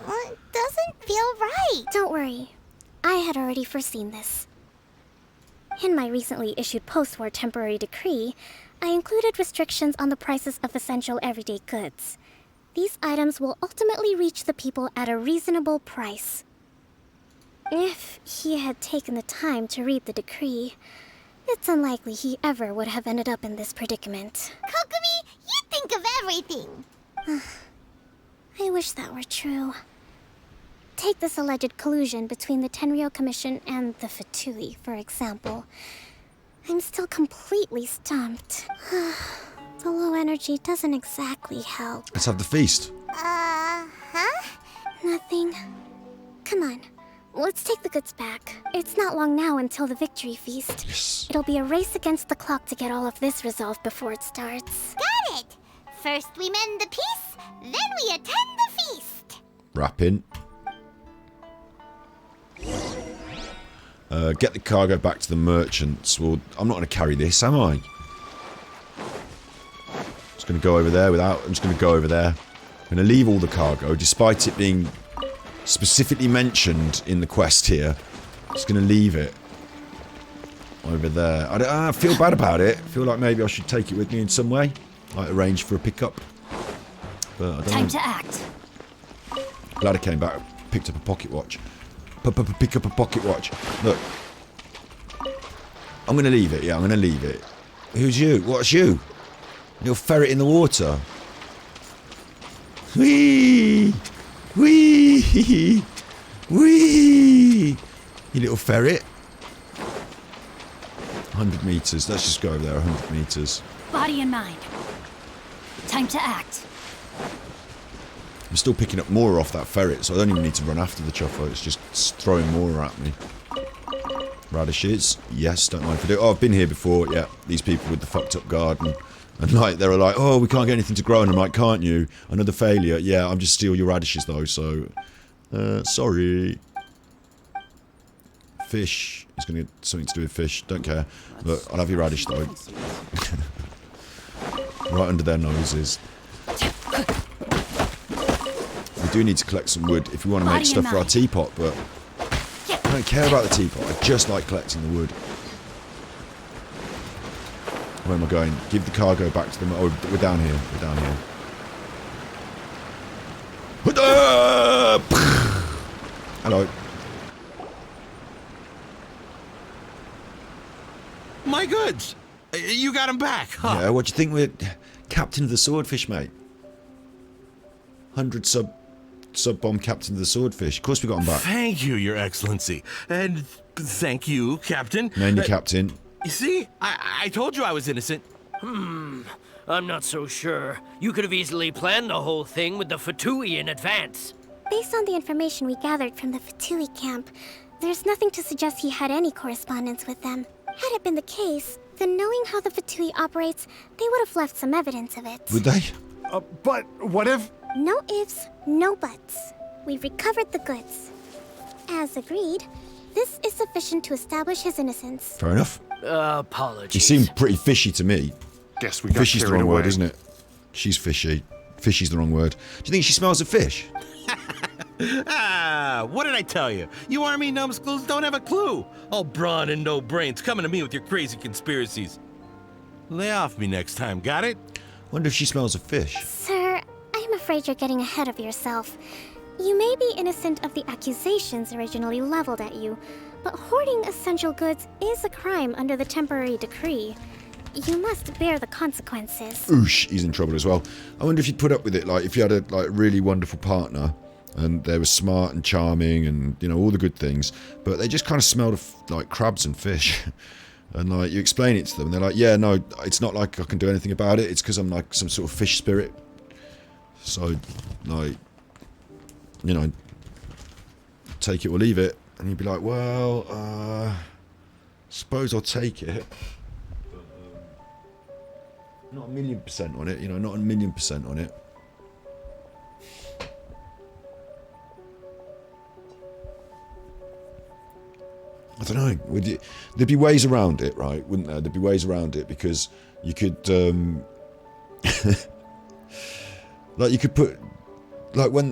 Well, it doesn't feel right. Don't worry. I had already foreseen this. In my recently issued post-war temporary decree, I included restrictions on the prices of essential everyday goods. These items will ultimately reach the people at a reasonable price. If he had taken the time to read the decree, it's unlikely he ever would have ended up in this predicament. Kokomi, you think of everything. I wish that were true. Take this alleged collusion between the Tenryou Commission and the Fatui, for example. I'm still completely stumped. The low energy doesn't exactly help. Let's have the feast. Huh? Nothing. Come on. Let's take the goods back. It's not long now until the victory feast. Yes. It'll be a race against the clock to get all of this resolved before it starts. Got it! First we mend the peace, then we attend the feast. Wrapping. Get the cargo back to the merchants. Well, I'm not going to carry this, am I? Just going to go over there without... I'm just going to go over there. I'm going to leave all the cargo, despite it being specifically mentioned in the quest here. Just going to leave it over there. I feel bad about it. I feel like maybe I should take it with me in some way. Like arrange for a pickup. But I don't know. Time to act. Glad I came back. Picked up a pocket watch. Pick up a pocket watch. Look. I'm going to leave it. Yeah, I'm going to leave it. Who's you? What's you? Little ferret in the water. Whee! Whee! Whee! You little ferret. 100 meters. Let's just go over there. 100 meters. Body and mind. Time to act. I'm still picking up more off that ferret, so I don't even need to run after the chuffer. It's just throwing more at me. Radishes. Yes, don't mind if I do. Oh, I've been here before. Yeah, these people with the fucked up garden. And like, they were like, oh, we can't get anything to grow. And I'm like, can't you? Another failure. Yeah, I'm just steal your radishes though, so... sorry. Fish. It's going to get something to do with fish. Don't care. Look, I'll have your radish though. Right under their noses. We do need to collect some wood if we want to make stuff for our teapot, but... I don't care about the teapot. I just like collecting the wood. Where am I going? Give the cargo back to them. Oh, we're down here. We're down here. Hello. My goods! You got them back, huh? Yeah, what do you think we're... Captain of the Swordfish, mate. 100 sub-bomb Captain of the Swordfish. Of course we got them back. Thank you, Your Excellency. And thank you, Captain. Name your captain. You see? I told you I was innocent. I'm not so sure. You could have easily planned the whole thing with the Fatui in advance. Based on the information we gathered from the Fatui camp, there's nothing to suggest he had any correspondence with them. Had it been the case, then knowing how the Fatui operates, they would have left some evidence of it. Would they? But what if... No ifs, no buts. We've recovered the goods. As agreed, this is sufficient to establish his innocence. Fair enough. Apologies. He seemed pretty fishy to me. Guess we got Fishy's the carried wrong away. word, isn't it? She's fishy. Fishy's the wrong word. Do you think she smells of fish? Ah, what did I tell you? You army numbskulls don't have a clue. All brawn and no brains, coming to me with your crazy conspiracies. Lay off me next time, got it? Wonder if she smells of fish. Sir, I'm afraid you're getting ahead of yourself. You may be innocent of the accusations originally leveled at you, but hoarding essential goods is a crime under the temporary decree. You must bear the consequences. Oosh, he's in trouble as well. I wonder if you'd put up with it, like if you had a really wonderful partner and they were smart and charming and, you know, all the good things, but they just kind of smelled of like crabs and fish. And like you explain it to them and they're like, yeah, no, it's not like I can do anything about it. It's because I'm like some sort of fish spirit. So, like, you know, take it or leave it. And you'd be like, well, suppose I'll take it. Not 1,000,000% on it, you know, not 1,000,000% on it. I don't know. There'd be ways around it, right? Wouldn't there? There'd be ways around it because you could, like, you could put, like, when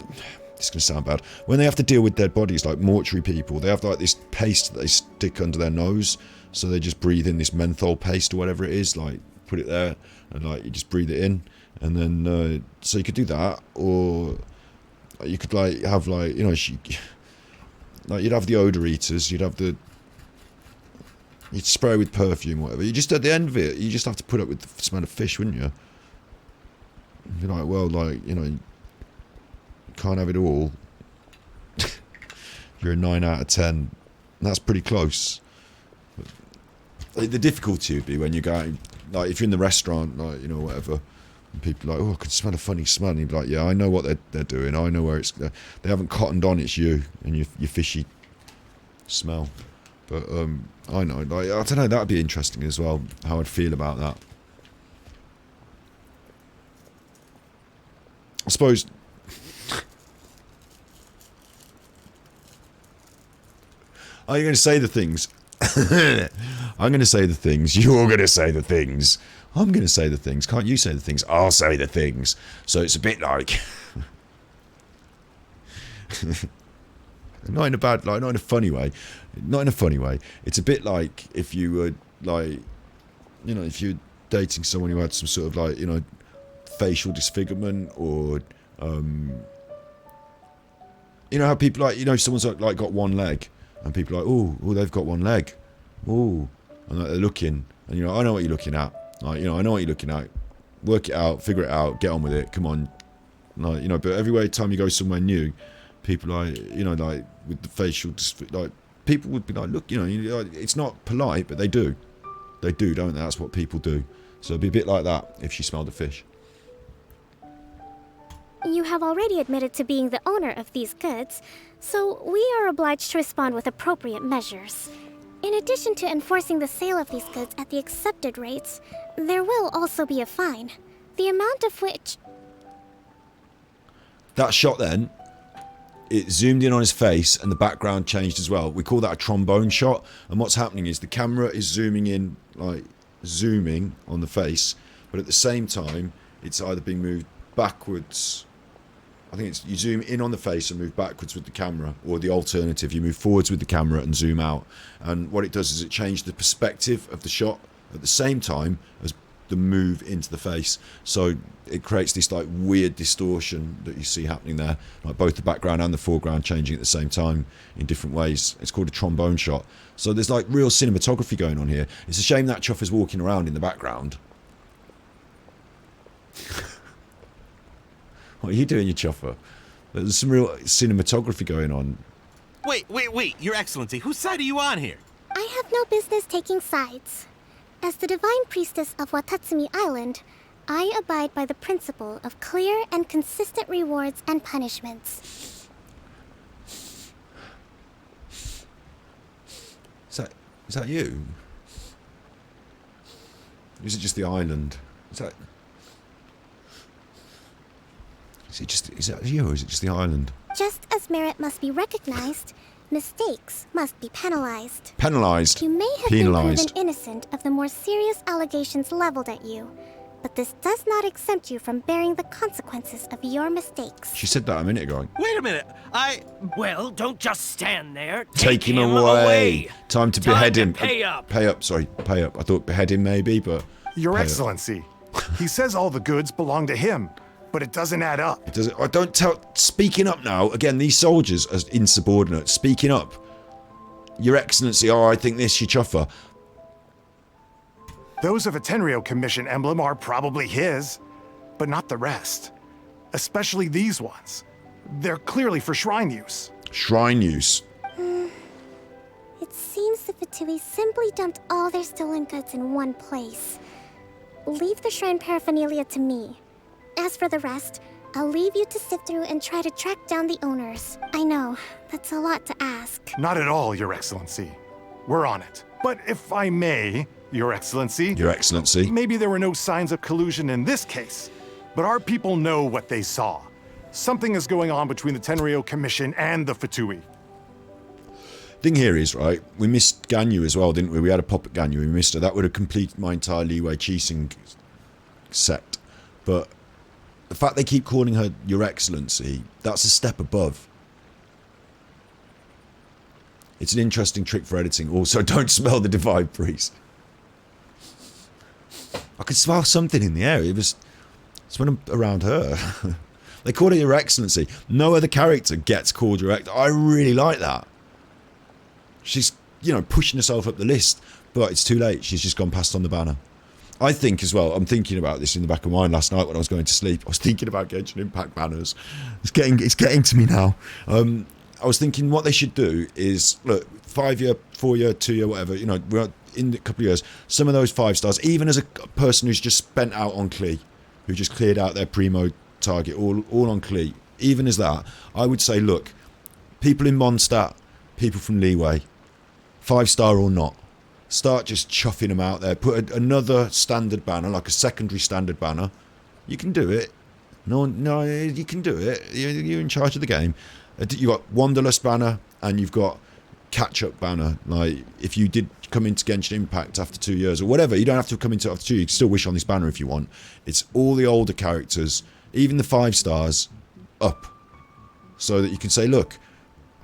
this is gonna sound bad. When they have to deal with dead bodies, like mortuary people, they have like this paste that they stick under their nose, so they just breathe in this menthol paste or whatever it is, like. Put it there and like you just breathe it in and then so you could do that, or you could like have like, you know, like you'd have the odor eaters, you'd spray with perfume, whatever. You just, at the end of it, you just have to put up with the smell of fish, wouldn't you? You're like, well, like, you know, you can't have it all. You're a 9 out of 10. That's pretty close. But the difficulty would be when you're going, like, if you're in the restaurant, like, you know, whatever, and people are like, oh, I can smell a funny smell, and you'd be like, yeah, I know what they're doing, I know where it's, they haven't cottoned on, it's you, and your fishy smell. But, I know, like, I don't know, that'd be interesting as well, how I'd feel about that. I suppose, are you going to say the things? I'm going to say the things. You're going to say the things. I'm going to say the things. Can't you say the things? I'll say the things. So it's a bit like... not in a bad, like, not in a funny way. Not in a funny way. It's a bit like if you were, like, you know, if you're dating someone who had some sort of, like, you know, facial disfigurement, or, you know how people, like, you know, someone's, like got one leg. And people are like, oh, they've got one leg. Oh, and like, they're looking, and you're like, I know what you're looking at. Like, you know, I know what you're looking at. Work it out, figure it out, get on with it. Come on, like, you know. But every time you go somewhere new, people are, you know, like with the facial, like, people would be like, look, you know, it's not polite, but they do, don't they? That's what people do. So it'd be a bit like that if she smelled a fish. You have already admitted to being the owner of these goods, so we are obliged to respond with appropriate measures. In addition to enforcing the sale of these goods at the accepted rates, there will also be a fine, the amount of which... That shot then, it zoomed in on his face and the background changed as well. We call that a trombone shot, and what's happening is the camera is zooming in, like zooming on the face, but at the same time it's either being moved backwards. I think it's, you zoom in on the face and move backwards with the camera, or the alternative, you move forwards with the camera and zoom out. And what it does is it changes the perspective of the shot at the same time as the move into the face. So it creates this like weird distortion that you see happening there, like both the background and the foreground changing at the same time in different ways. It's called a trombone shot. So there's like real cinematography going on here. It's a shame that Chuffer's walking around in the background. What are you doing, you Chuffer? There's some real cinematography going on. Wait, Your Excellency, whose side are you on here? I have no business taking sides. As the Divine Priestess of Watasumi Island, I abide by the principle of clear and consistent rewards and punishments. Is that you? Or is it just the island? Is that you, or is it just the island? Just as merit must be recognized, mistakes must be penalized. Penalized. You may have been proven innocent of the more serious allegations leveled at you, but this does not exempt you from bearing the consequences of your mistakes. She said that a minute ago. Wait a minute. Well, don't just stand there. Take him away. Time to behead him. Pay up. Pay up, sorry. Pay up. I thought behead him maybe, but... Your Excellency, he says all the goods belong to him, but it doesn't add up. It doesn't... I don't tell... Speaking up now. Again, these soldiers are insubordinate. Speaking up. Your Excellency, oh, I think this, you chuffer. Those of a Tenryo Commission emblem are probably his, but not the rest. Especially these ones. They're clearly for shrine use. Shrine use. It seems the Fatui simply dumped all their stolen goods in one place. Leave the shrine paraphernalia to me. As for the rest, I'll leave you to sift through and try to track down the owners. I know, that's a lot to ask. Not at all, Your Excellency. We're on it. But if I may, Your Excellency... Your Excellency. Maybe there were no signs of collusion in this case, but our people know what they saw. Something is going on between the Tenryo Commission and the Fatui. Thing here is, right, we missed Ganyu as well, didn't we? We had a pop at Ganyu, we missed her. That would have completed my entire Liyue Qixing set. But the fact they keep calling her Your Excellency, that's a step above. It's an interesting trick for editing. Also, don't smell the Divine Priest. I could smell something in the air. It's when I'm around her. They call her Your Excellency. No other character gets called Your Excellency. I really like that. She's, you know, pushing herself up the list, but it's too late. She's just gone past on the banner. I think as well, I'm thinking about this in the back of my mind last night when I was going to sleep. I was thinking about Genshin Impact banners. It's getting to me now. I was thinking what they should do is, look, 5-year, 4-year, 2-year, whatever, you know, we're in a couple of years, some of those 5 stars, even as a person who's just spent out on Klee, who just cleared out their primo target, all on Klee, even as that, I would say, look, people in Mondstadt, people from Liyue, 5-star or not, start just chuffing them out there. Put another standard banner, like a secondary standard banner. You can do it. No, you can do it. You're in charge of the game. You've got Wanderlust banner and you've got catch-up banner. Like, if you did come into Genshin Impact after 2 years or whatever, you don't have to come into it after 2 years. You can still wish on this banner if you want. It's all the older characters, even the 5 stars, up. So that you can say, look,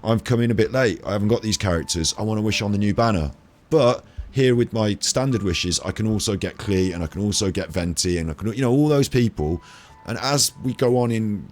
I've come in a bit late. I haven't got these characters. I want to wish on the new banner. But here with my standard wishes, I can also get Klee and I can also get Venti and I can, you know, all those people. And as we go on in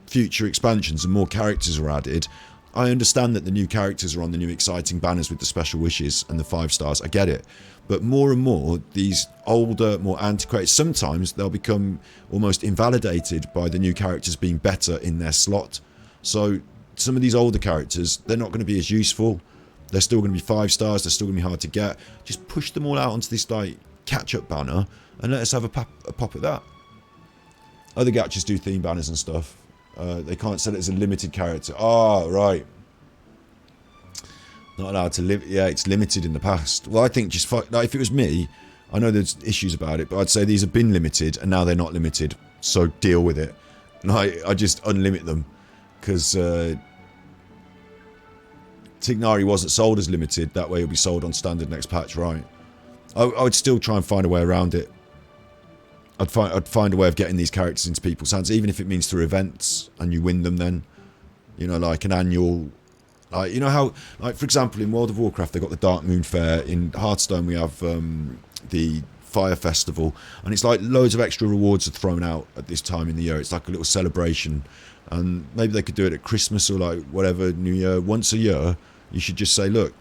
future expansions and more characters are added, I understand that the new characters are on the new exciting banners with the special wishes and the 5 stars. I get it. But more and more, these older, more antiquated, sometimes they'll become almost invalidated by the new characters being better in their slot. So some of these older characters, they're not going to be as useful. They're still going to be 5 stars. They're still going to be hard to get. Just push them all out onto this like catch-up banner and let us have a pop at that. Other gachas do theme banners and stuff. They can't sell it as a limited character. Ah, right. Not allowed to live. Yeah, it's limited in the past. Well, I think just like if it was me, I know there's issues about it, but I'd say these have been limited and now they're not limited. So deal with it. And I just unlimit them because Tignari wasn't sold as limited. That way it'll be sold on standard next patch, right? I would still try and find a way around it. I'd find a way of getting these characters into people's hands, even if it means through events and you win them then. You know, like an annual... Like, you know how... Like, for example, in World of Warcraft, they've got the Dark Moon Fair. In Hearthstone, we have the Fire Festival. And it's like loads of extra rewards are thrown out at this time in the year. It's like a little celebration. And maybe they could do it at Christmas or like whatever, New Year. Once a year, you should just say, look,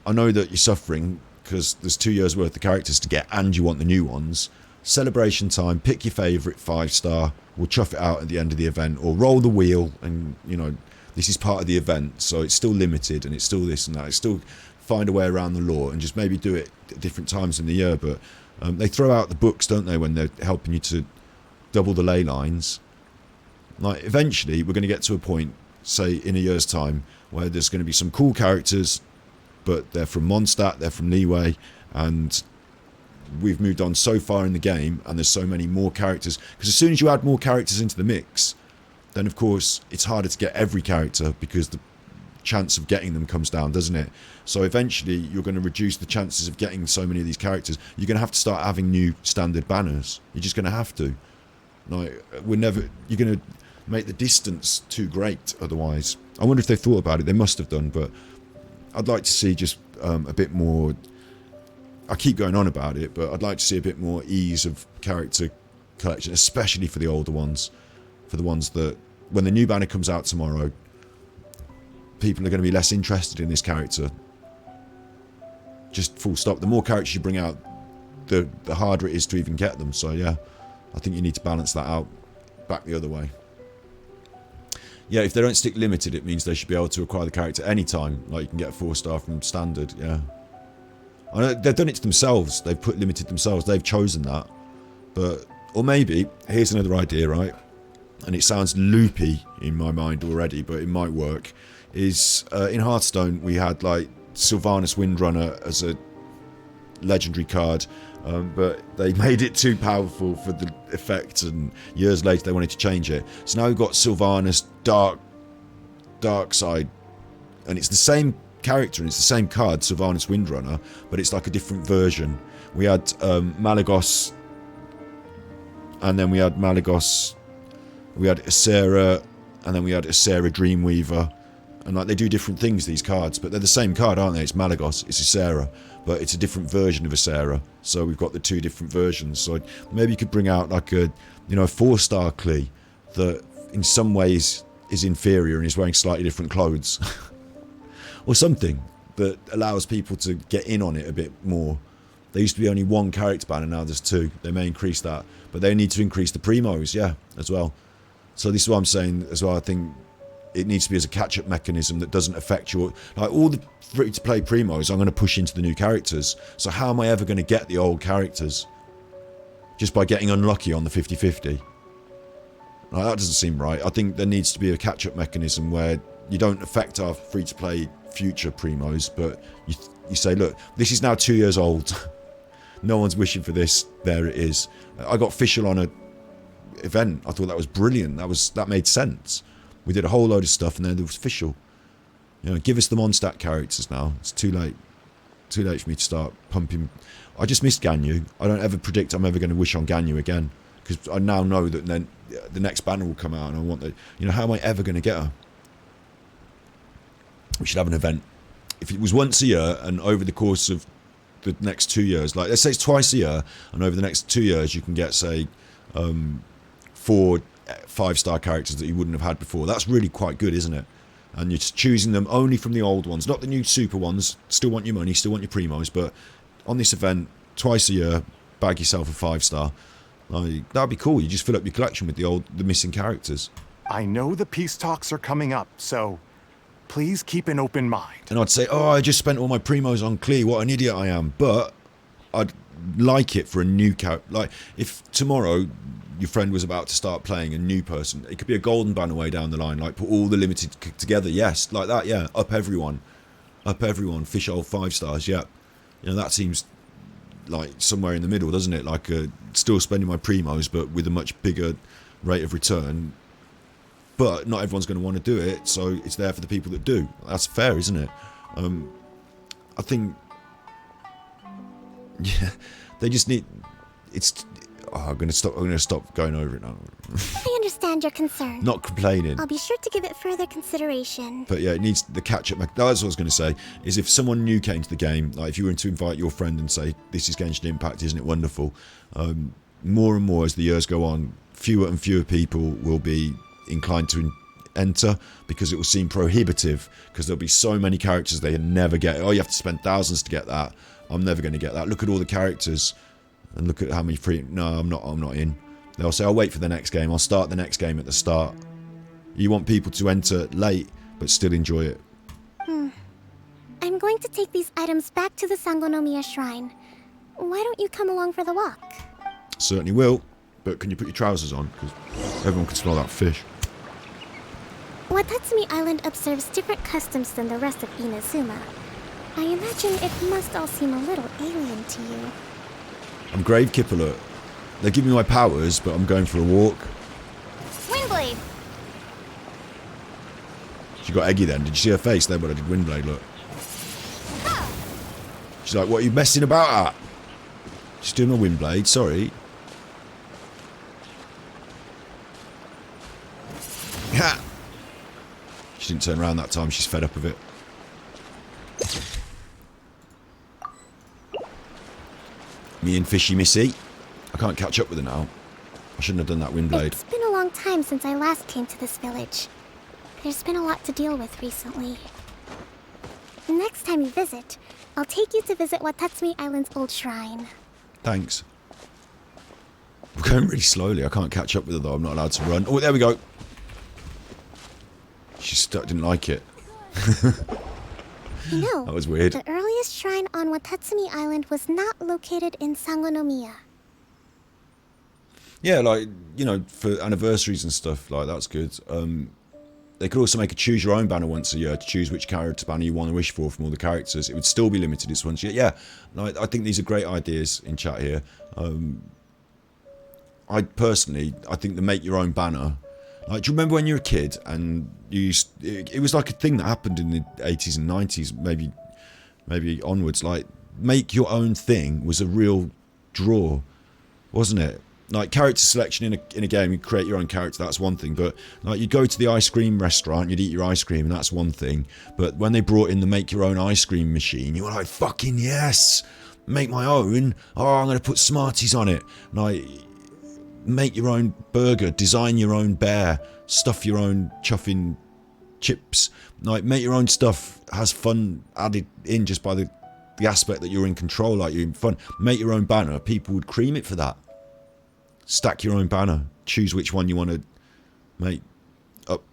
I know that you're suffering because there's 2 years worth of characters to get and you want the new ones. Celebration time, pick your favourite 5-star, we'll chuff it out at the end of the event, or roll the wheel and, you know, this is part of the event, so it's still limited and it's still this and that. It's still find a way around the law and just maybe do it at different times in the year. But they throw out the books, don't they, when they're helping you to double the ley lines. Like, eventually we're going to get to a point, say in a year's time, where there's going to be some cool characters, but they're from Mondstadt, they're from Liyue, and we've moved on so far in the game and there's so many more characters, because as soon as you add more characters into the mix, then of course it's harder to get every character because chance of getting them comes down, doesn't it? So eventually you're going to reduce the chances of getting so many of these characters. You're going to have to start having new standard banners. You're just going to have to. Like, you're going to make the distance too great otherwise. I wonder if they thought about it. They must have done, but I'd like to see just a bit more. I keep going on about it, but I'd like to see a bit more ease of character collection, especially for the older ones, for the ones that when the new banner comes out tomorrow, people are going to be less interested in this character. Just full stop. The more characters you bring out, the harder it is to even get them. So yeah, I think you need to balance that out back the other way. Yeah, if they don't stick limited, it means they should be able to acquire the character anytime. Like, you can get a 4-star from standard, yeah. I know they've done it to themselves. They've put limited themselves. They've chosen that. But, or maybe, here's another idea, right? And it sounds loopy in my mind already, but it might work. Is, in Hearthstone, we had, like, Sylvanas Windrunner as a legendary card. But they made it too powerful for the effect, and years later they wanted to change it. So now we've got Sylvanas Dark Side, and it's the same character and it's the same card, Sylvanas Windrunner, but it's like a different version. We had Malygos, and then we had Malygos, we had Ysera, and then we had Ysera Dreamweaver. And like, they do different things, these cards, but they're the same card, aren't they? It's Malygos, it's Ysera, but it's a different version of Ysera. So we've got the two different versions. So maybe you could bring out like a, you know, a 4-star Klee that in some ways is inferior and is wearing slightly different clothes. Or something that allows people to get in on it a bit more. There used to be only one character banner, now there's 2. They may increase that, but they need to increase the primos, yeah, as well. So this is what I'm saying as well. I think it needs to be as a catch-up mechanism that doesn't affect your... Like, all the free-to-play primos I'm going to push into the new characters. So how am I ever going to get the old characters? Just by getting unlucky on the 50-50? Like, that doesn't seem right. I think there needs to be a catch-up mechanism where you don't affect our free-to-play future primos, but you say, look, this is now 2 years old. No one's wishing for this. There it is. I got Fischl on a event. I thought that was brilliant. That made sense. We did a whole load of stuff, and then there was Fischl. You know, give us the Mondstadt characters now. It's too late. Too late for me to start pumping. I just missed Ganyu. I don't ever predict I'm ever going to wish on Ganyu again, because I now know that then the next banner will come out, and I want the. You know, how am I ever going to get her? We should have an event. If it was once a year, and over the course of the next 2 years, like let's say it's twice a year, and over the next 2 years you can get, say, 4 5-star characters that you wouldn't have had before. That's really quite good, isn't it? And you're just choosing them only from the old ones, not the new super ones. Still want your money, still want your primos, but on this event, twice a year, bag yourself a 5-star. Like, that'd be cool. You just fill up your collection with the missing characters. I know the peace talks are coming up, so please keep an open mind. And I'd say, oh, I just spent all my primos on Klee. What an idiot I am. But I'd like it for a new character. Like, if tomorrow your friend was about to start playing a new person, it could be a golden banner way down the line. Like, put all the limited together. Yes, like that. Yeah, up everyone. Fish old 5 stars. Yeah, you know, that seems like somewhere in the middle, doesn't it? Like, still spending my primos, but with a much bigger rate of return. But not everyone's going to want to do it, so it's there for the people that do. That's fair, isn't it? I think, yeah, they just need. It's. Oh, I'm going to stop going over it now. I understand your concern. Not complaining. I'll be sure to give it further consideration. But yeah, it needs the catch-up. That's what I was going to say. Is if someone new came to the game, like if you were to invite your friend and say, "This is Genshin Impact, isn't it wonderful?" More and more as the years go on, fewer and fewer people will be inclined to enter, because it will seem prohibitive, because there'll be so many characters they can never get. Oh, you have to spend thousands to get that. I'm never going to get that. Look at all the characters and look at how many free. No, I'm not in. They'll say, I'll wait for the next game. I'll start the next game at the start. You want people to enter late but still enjoy it. I'm going to take these items back to the Sangonomiya Shrine. Why don't you come along for the walk? Certainly will, but can you put your trousers on, because everyone can smell that fish. Watatsumi Island observes different customs than the rest of Inazuma. I imagine it must all seem a little alien to you. I'm Gravekeep alert. They're giving me my powers, but I'm going for a walk. Windblade! She's She got eggy then. Did you see her face then when I did Windblade? Look. She's like, what are you messing about at? She's doing a Windblade, sorry. Ha! She didn't turn around that time, she's fed up of it. Me and Fishy Missy. I can't catch up with her now. I shouldn't have done that Windblade. It's been a long time since I last came to this village. There's been a lot to deal with recently. Next time you visit, I'll take you to visit Watasumi Island's old shrine. Thanks. We're going really slowly. I can't catch up with her though. I'm not allowed to run. Oh, there we go. She stuck, didn't like it. You know, that was weird. The earliest shrine on Watasumi Island was not located in Sangonomiya. Yeah, like, you know, for anniversaries and stuff, like, that's good. They could also make a choose your own banner once a year to choose which character banner you want to wish for from all the characters. It would still be limited. It's once a year. Yeah, like, I think these are great ideas in chat here. I think the make your own banner. Like, do you remember when you were a kid and it was like a thing that happened in the 80s and 90s, maybe onwards. Like, make your own thing was a real draw, wasn't it? Like, character selection in a game, you create your own character, that's one thing. But, like, you'd go to the ice cream restaurant, you'd eat your ice cream, and that's one thing. But when they brought in the make your own ice cream machine, you were like, fucking yes! Make my own? Oh, I'm going to put Smarties on it. Like, make your own burger, design your own bear, stuff your own chuffing chips. Like, make your own stuff, has fun added in just by the aspect that you're in control, like you're in fun. Make your own banner, people would cream it for that. Stack your own banner. Choose which one you want to make up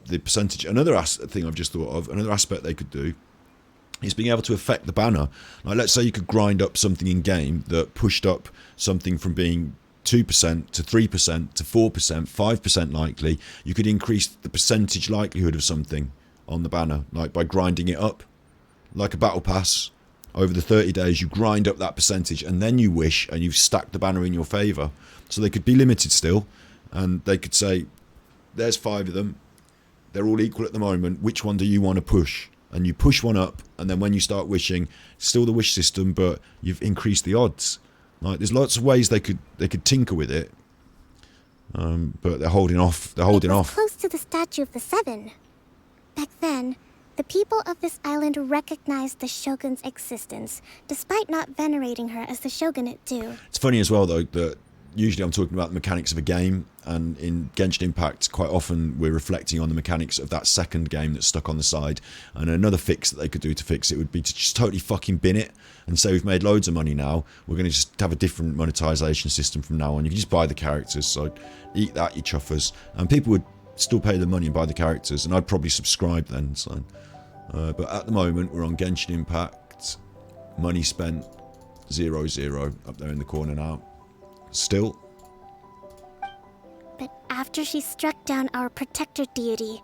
the percentage. Another thing I've just thought of, another aspect they could do is being able to affect the banner. Like, let's say you could grind up something in game that pushed up something from being 2% to 3% to 4%, 5% likely. You could increase the percentage likelihood of something on the banner, like by grinding it up. Like a battle pass. Over the 30 days, you grind up that percentage, and then you wish, and you've stacked the banner in your favour. So they could be limited still, and they could say, there's 5 of them, they're all equal at the moment, which one do you want to push? And you push one up, and then when you start wishing, still the wish system, but you've increased the odds. Like, there's lots of ways they could tinker with it, but they're holding off. They're holding off. Close to the Statue of the Seven. Back then, the people of this island recognized the Shogun's existence, despite not venerating her as the Shogunate do. It's funny as well, though, that usually I'm talking about the mechanics of a game, and in Genshin Impact, quite often we're reflecting on the mechanics of that second game that's stuck on the side. And another fix that they could do to fix it would be to just totally fucking bin it and say, we've made loads of money now, we're going to just have a different monetization system from now on. You can just buy the characters, so eat that, you chuffers. And people would still pay the money and buy the characters, and I'd probably subscribe then. So, but at the moment, we're on Genshin Impact, money spent 0-0 up there in the corner now. Still. But after she struck down our protector deity,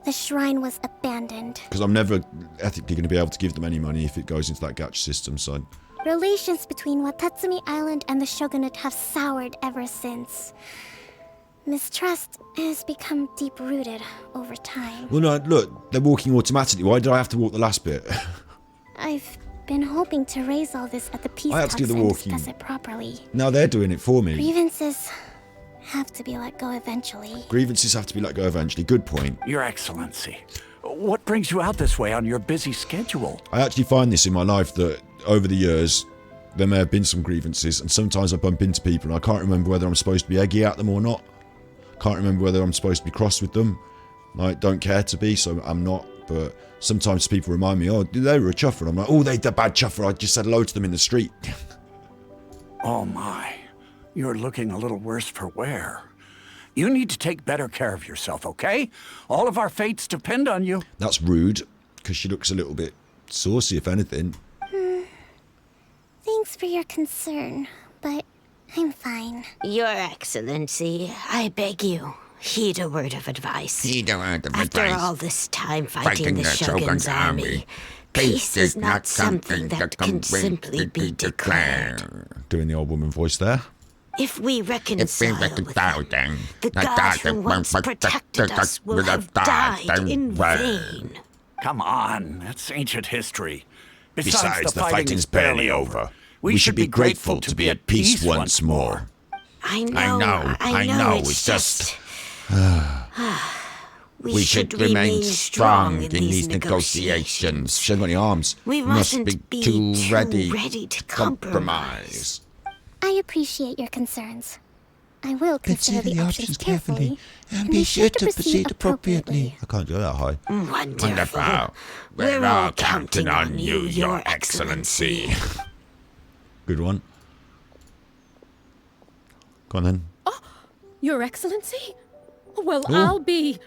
the shrine was abandoned. Because I'm never ethically going to be able to give them any money if it goes into that gacha system, so... Relations between Watasumi Island and the Shogunate have soured ever since. Mistrust has become deep-rooted over time. Well, no, look, they're walking automatically. Why did I have to walk the last bit? I've been hoping to raise all this at the peace I had to talks do the and walking. discuss it properly. Now they're doing it for me. Grievances have to be let go eventually. Grievances have to be let go eventually. Good point. Your Excellency, what brings you out this way on your busy schedule? I actually find this in my life that over the years, there may have been some grievances, and sometimes I bump into people and I can't remember whether I'm supposed to be eggy at them or not. Can't remember whether I'm supposed to be cross with them. Like, don't care to be, so I'm not. But sometimes people remind me, oh, they were a chuffer. And I'm like, oh, they're the bad chuffer. I just said hello to them in the street. Oh my, you're looking a little worse for wear. You need to take better care of yourself, okay? All of our fates depend on you. That's rude, because she looks a little bit saucy, if anything. Thanks for your concern, but I'm fine. Your Excellency, I beg you, heed a word of advice. Heed a word of After advice. all this time fighting the Shogun's army, peace is not something that can simply be declared. Doing the old woman voice there. If we reconcile with them, the god who once protected us will have died in vain. Come on, that's ancient history. Besides, the fighting's barely over. We should be grateful to be at peace once more. I know, it's just... We should remain strong in these negotiations. She hasn't got any arms. We mustn't be too ready to compromise. I appreciate your concerns. I will consider the options carefully and be sure to proceed appropriately. I can't do that high. Wonderful. We're all counting on you, Your Excellency. Good one. Go on then. Your Excellency? Well, Ooh. I'll be...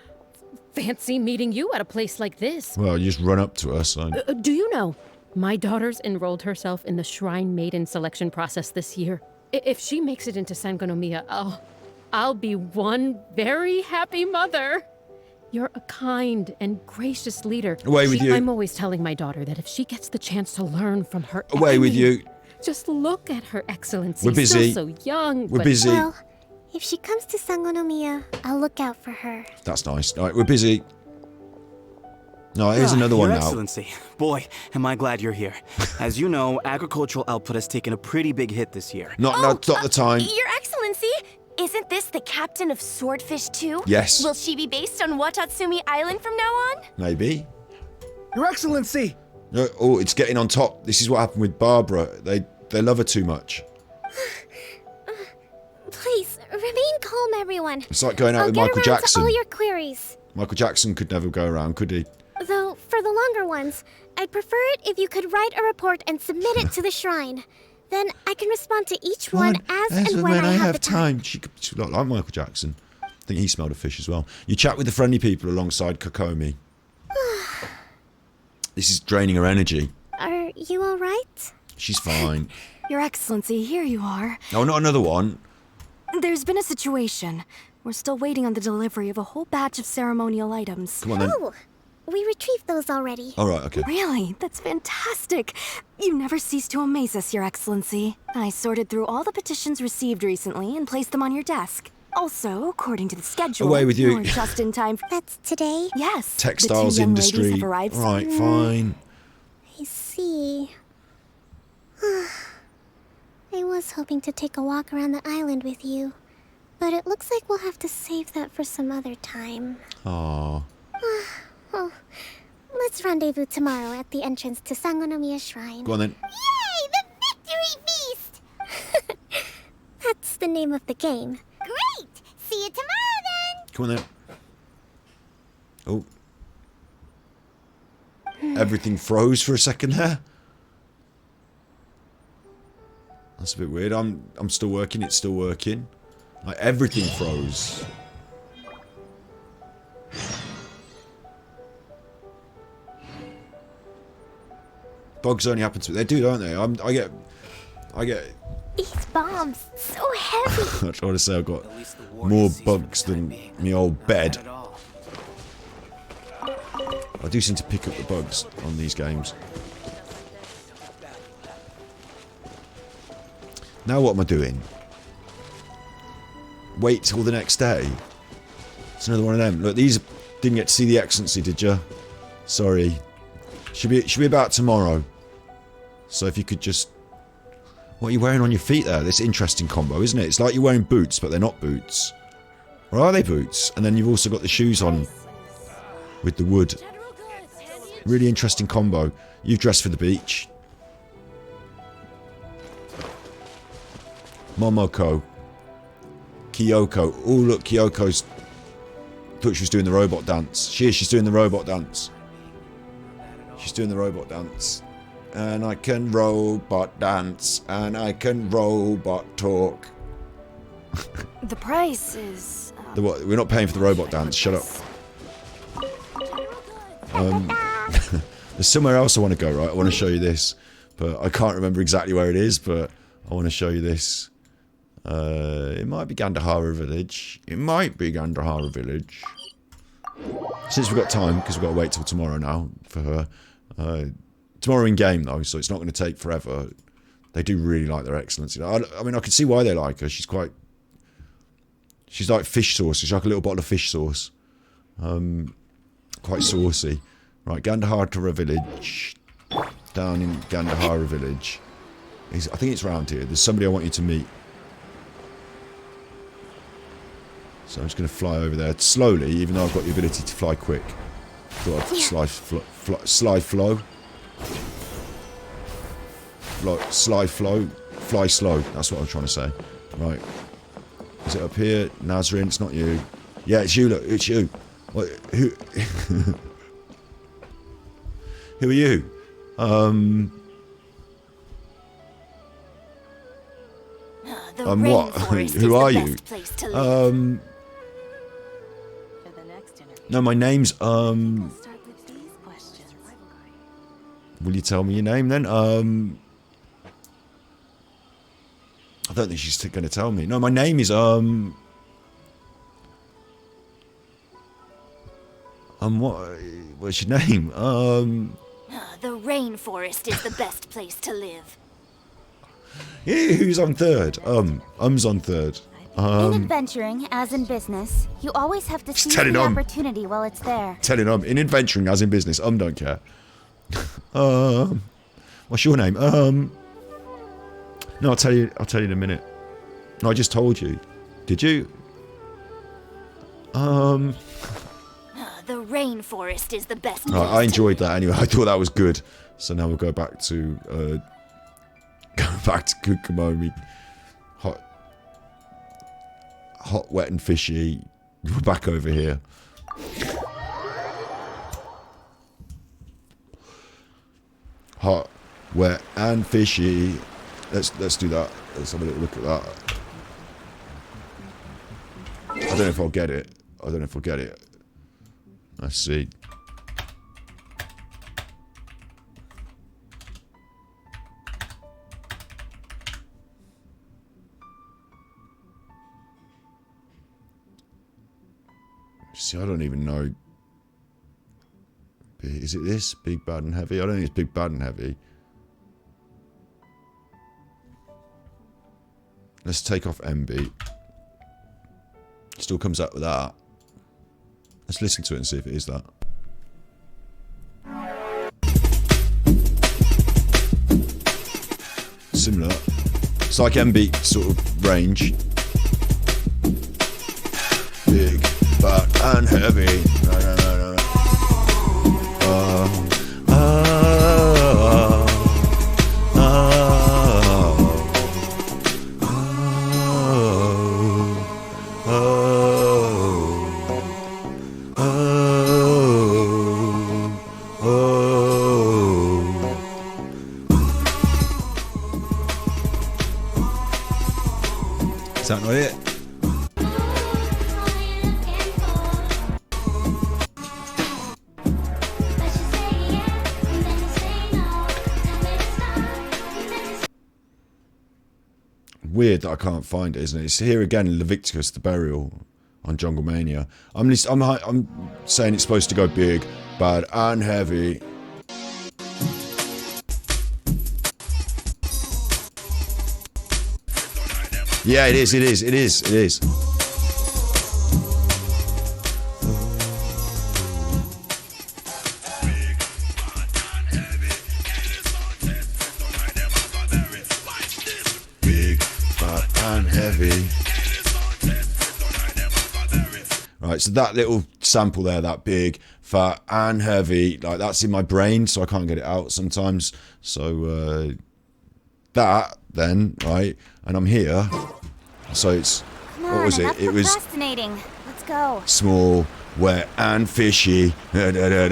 Fancy meeting you at a place like this. Well, you just run up to us. Do you know, my daughter's enrolled herself in the Shrine Maiden selection process this year. If she makes it into Sangonomiya, I'll be one very happy mother. You're a kind and gracious leader. Away with you. I'm always telling my daughter that if she gets the chance to learn from her Away with you. Just look at her Excellency. We're busy. Still so young. We're busy. Well, if she comes to Sangonomiya, I'll look out for her. That's nice. All right, we're busy. No, here's another one Your now. Excellency, boy, am I glad you're here. As you know, agricultural output has taken a pretty big hit this year. Not the time. Your Excellency, isn't this the captain of Swordfish 2? Yes. Will she be based on Watatsumi Island from now on? Maybe. Your Excellency! No, oh, it's getting on top. This is what happened with Barbara. They love her too much. Please, remain calm, everyone. It's like going out with I'll Michael get around Jackson. to all your queries. Michael Jackson could never go around, could he? Though, for the longer ones, I'd prefer it if you could write a report and submit it to the shrine. Then I can respond to each one as and when I have the time. She's like Michael Jackson. I think he smelled a fish as well. You chat with the friendly people alongside Kokomi. This is draining her energy. Are you alright? She's fine. Your Excellency, here you are. No, not another one. There's been a situation. We're still waiting on the delivery of a whole batch of ceremonial items. Come on then. Oh, we retrieved those already. All right, okay. Really? That's fantastic. You never cease to amaze us, Your Excellency. I sorted through all the petitions received recently and placed them on your desk. Also, according to the schedule, Away with you. you're just in time for... That's today? Yes. Textiles the 2 young industry. ladies have arrived. Right, fine. I see. I was hoping to take a walk around the island with you, but it looks like we'll have to save that for some other time. Aww. Oh, let's rendezvous tomorrow at the entrance to Sangonomiya Shrine. Go on then. Yay, the victory feast! That's the name of the game. Great! See you tomorrow then! Come on then. Oh. Everything froze for a second there. That's a bit weird. I'm still working, it's still working. Like everything froze. Bugs only happen to me. They do, don't they? I get These bombs, so heavy. I try to say I've got more bugs than my old bed. I do seem to pick up the bugs on these games. Now what am I doing? Wait till the next day? It's another one of them. Look, these didn't get to see the Excellency, did you? Sorry. Should be about tomorrow. So if you could just... What are you wearing on your feet there? This interesting combo, isn't it? It's like you're wearing boots, but they're not boots. Or are they boots? And then you've also got the shoes on with the wood. Really interesting combo. You've dressed for the beach. Momoko. Kyoko. Oh, look, Kyoko's... thought she was doing the robot dance. She's doing the robot dance. She's doing the robot dance. And I can robot dance. And I can robot talk. The price is... What? We're not paying for the robot dance. Shut up. There's somewhere else I want to go, right? I want to show you this. But I can't remember exactly where it is, but I want to show you this. It might be Gandhara Village. It might be Gandhara Village. Since we've got time, because we've got to wait till tomorrow now for her. Tomorrow in game though, so it's not going to take forever They do really like their excellency. I mean, I can see why they like her. She's like fish sauce. She's like a little bottle of fish sauce. Quite saucy. Right, Gandhara village. Down in Gandhara village. I think it's round here. There's somebody I want you to meet. So I'm just going to fly over there slowly, even though I've got the ability to fly quick. Thought I'd slide flow. Fly slow. Fly slow. That's what I'm trying to say. Right. Is it up here? Nazrin, it's not you. Yeah, it's you, look. It's you. What, who? Who are you? What? Who are you? No, my name's, Will you tell me your name then? I don't think she's going to tell me. No, my name is, what? What's your name? The rainforest is the best place to live. Yeah, who's on third? Um's on third. In adventuring, as in business, you always have to seize the opportunity while it's there. Telling in adventuring, as in business, don't care. What's your name? No, I'll tell you in a minute. No, I just told you. Did you? The rainforest is the best place. I enjoyed that anyway. I thought that was good. So now we'll go back to Kukumomi. Hot, wet, and fishy. We're back over here. Hot, wet, and fishy. Let's do that. Let's have a little look at that. I don't know if I'll get it. Let's see. See, I don't even know. Is it this? Big, bad, and heavy? I don't think it's big, bad, and heavy. Let's take off MB. Still comes up with that. Let's listen to it and see if it is that. Similar. It's like MB sort of range. Big, bad, and heavy. Is that not it? Weird that I can't find it, isn't it? It's here again in Leviticus, the burial on Jungle Mania. I'm saying it's supposed to go big, bad, and heavy. Yeah, it is. Big, fat, and heavy. Right, so that little sample there, that big, fat, and heavy, like that's in my brain, so I can't get it out sometimes. So that then, right, and I'm here. So it's, what was it? It was fascinating. Let's go. Small, wet, and fishy. On a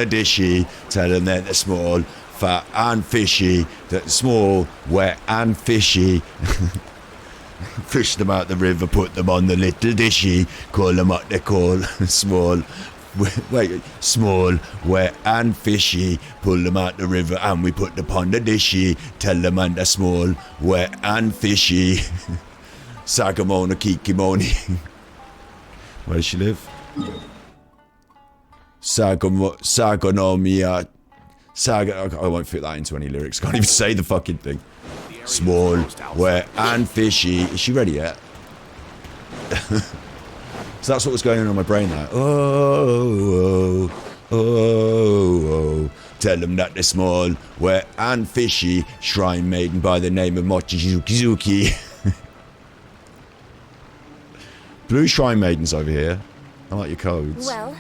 dishy. Tell them that they're small, fat, and fishy. That small, wet, and fishy. Fish them out the river, put them on the little dishy. Call them what they call small. Wait, small, wet, and fishy. Pull them out the river and we put them on the dishy. Tell them and they're small, wet, and fishy. Sagamona Kikimoni. Where does she live? Sagonomia. Saga, I won't fit that into any lyrics. Can't even say the fucking thing. Small, wet, and fishy. Is she ready yet? So that's what was going on in my brain there. Oh, oh, oh, oh. Tell them that they're small, wet, and fishy. Shrine maiden by the name of Mochizuki. Blue shrine maidens over here. I like your codes. Well,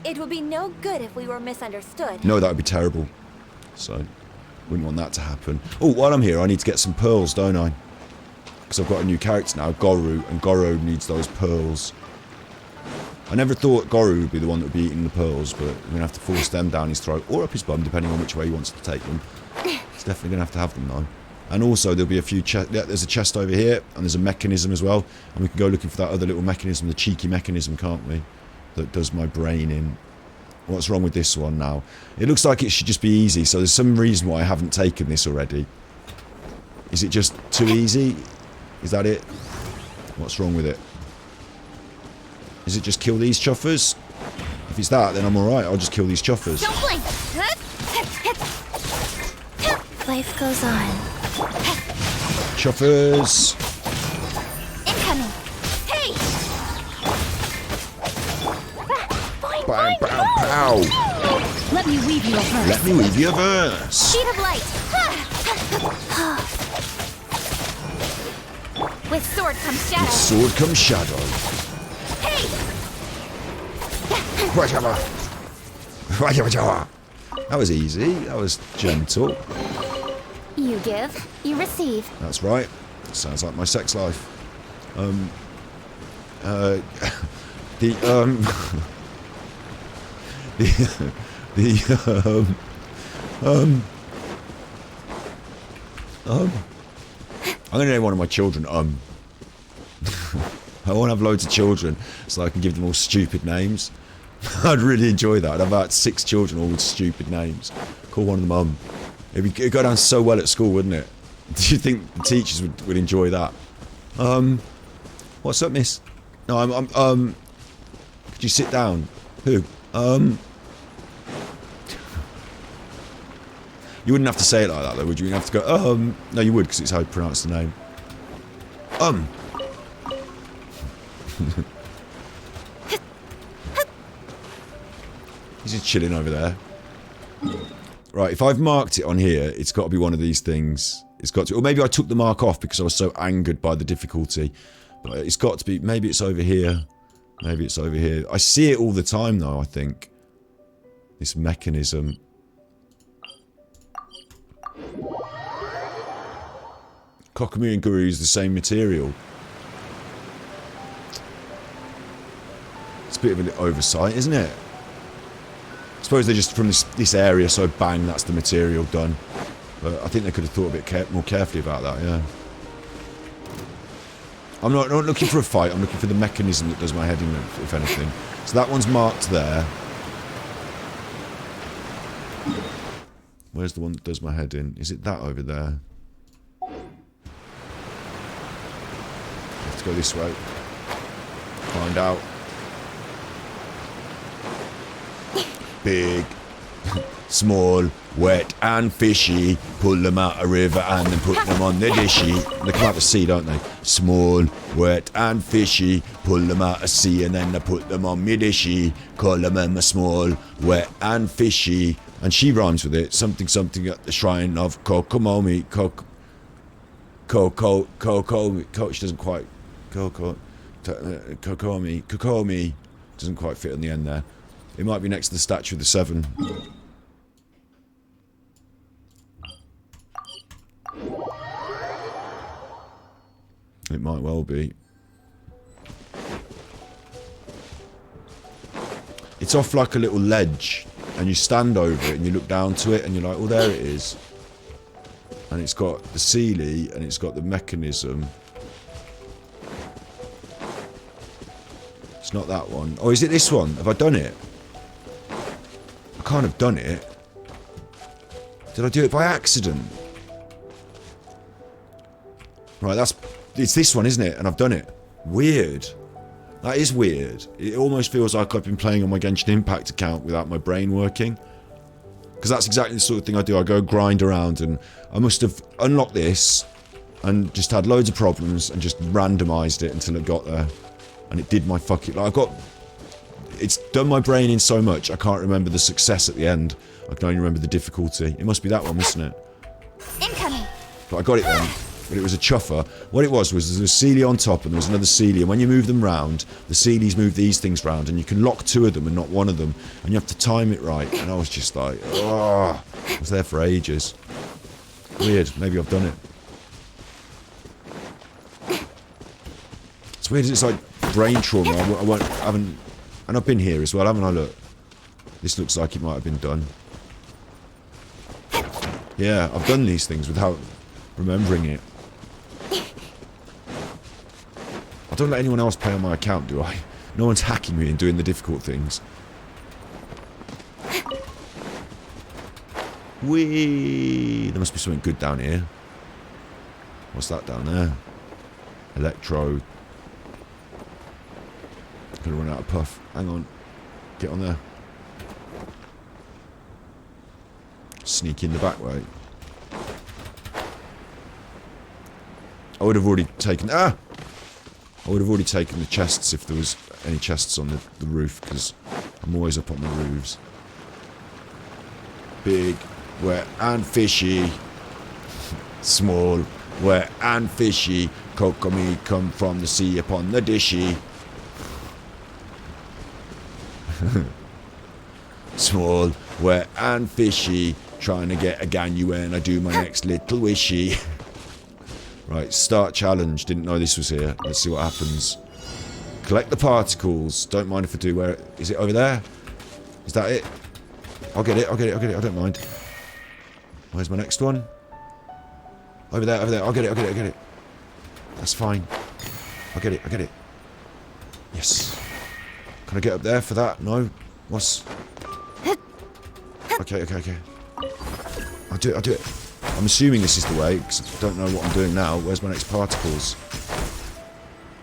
it would be no good if we were misunderstood. No, that would be terrible. So, wouldn't want that to happen. Oh, while I'm here, I need to get some pearls, don't I? Because I've got a new character now, Goru, and Goru needs those pearls. I never thought Goru would be the one that would be eating the pearls, but we're going to have to force them down his throat, or up his bum, depending on which way he wants to take them. He's definitely going to have them, though. And also, there'll be a few chests. Yeah, there's a chest over here, and there's a mechanism as well. And we can go looking for that other little mechanism, the cheeky mechanism, can't we? That does my brain in. What's wrong with this one now? It looks like it should just be easy, so there's some reason why I haven't taken this already. Is it just too easy? Is that it? What's wrong with it? Is it just kill these chuffers? If it's that, then I'm alright. I'll just kill these chuffers. Don't blink. Life goes on. Chuffers. Incoming. Hey! Pow, pow, pow. Let me weave you a verse. Let me weave you a verse. Sheet of light. With sword comes shadow. With sword comes shadow. Hey! That was easy. That was gentle. You give, you receive. That's right. Sounds like my sex life. I'm gonna name one of my children I want to have loads of children so I can give them all stupid names. I'd really enjoy that. I'd have about 6 children all with stupid names. Call one of them It'd go down so well at school, wouldn't it? Do you think the teachers would enjoy that? What's up, miss? No, could you sit down? Who? You wouldn't have to say it like that, though, would you? You'd have to go, no, you would, because it's how you pronounce the name. He's just chilling over there. Right, if I've marked it on here, it's got to be one of these things. It's got to, or maybe I took the mark off because I was so angered by the difficulty. But it's got to be, maybe it's over here. Maybe it's over here. I see it all the time, though, I think. This mechanism. Kokomi and Guru is the same material. It's a bit of an oversight, isn't it? I suppose they're just from this area, so bang, that's the material done. But I think they could have thought a bit more carefully about that, yeah. I'm not looking for a fight, I'm looking for the mechanism that does my head in, if anything. So that one's marked there. Where's the one that does my head in? Is it that over there? Let's go this way. Find out. Big, small, wet and fishy. Pull them out a river and then put them on the dishy. They come out the sea, don't they? Small, wet and fishy. Pull them out of sea and then they put them on me dishy. Call them a small, wet and fishy. And she rhymes with it. Something, something at the shrine of Kokomomi. She doesn't quite. Kokomi. Doesn't quite fit on the end there. It might be next to the statue of the 7. It might well be. It's off like a little ledge, and you stand over it and you look down to it and you're like, oh, there it is. And it's got the Sealy and it's got the mechanism. It's not that one. Oh, is it this one? Have I done it? I can't have done it. Did I do it by accident? Right, it's this one, isn't it? And I've done it. Weird. That is weird. It almost feels like I've been playing on my Genshin Impact account without my brain working. Because that's exactly the sort of thing I do. I go grind around, and I must have unlocked this and just had loads of problems and just randomized it until it got there. And it did my fucking... Like, it's done my brain in so much, I can't remember the success at the end. I can only remember the difficulty. It must be that one, mustn't it? Incoming. But I got it then. But it was a chuffer. What it was there was a Sealy on top and there was another Sealy. And when you move them round, the Sealies move these things round. And you can lock 2 of them and not one of them. And you have to time it right. And I was just like, oh. I was there for ages. Weird. Maybe I've done it. It's weird. It's like brain trauma. I haven't... And I've been here as well, haven't I? Look. This looks like it might have been done. Yeah, I've done these things without remembering it. I don't let anyone else pay on my account, do I? No one's hacking me and doing the difficult things. Whee! There must be something good down here. What's that down there? Electro. Gonna run out of puff. Hang on. Get on there. Sneak in the back way. I would have already taken... I would have already taken the chests if there was any chests on the roof, because I'm always up on the roofs. Big, wet and fishy. Small, wet and fishy. Kokomi come from the sea upon the dishy. Small, wet and fishy. Trying to get a ganyu when I do my next little wishy. Right, start challenge. Didn't know this was here. Let's see what happens. Collect the particles. Don't mind if I do. Where is it? Over there? Is that it? I'll get it. I'll get it. I'll get it. I don't mind. Where's my next one? Over there. Over there. I'll get it. I'll get it. I'll get it. That's fine. I'll get it. I'll get it. Yes. Can I get up there for that? No. What's... Okay. Okay. Okay. I'll do it. I'll do it. I'm assuming this is the way, because I don't know what I'm doing now. Where's my next particles?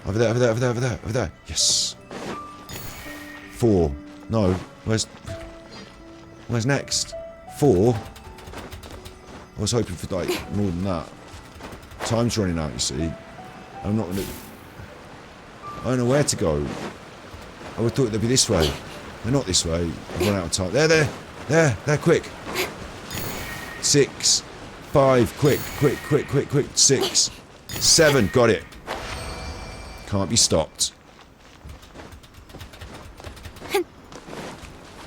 Over there, over there, over there, over there, over there. Yes. 4. No. Where's next? 4? I was hoping for, like, more than that. Time's running out, you see. I'm not gonna... I don't know where to go. I would have thought they'd be this way. They're not this way. I've run out of time. There, quick. 6. 5, quick. 6. 7, got it. Can't be stopped.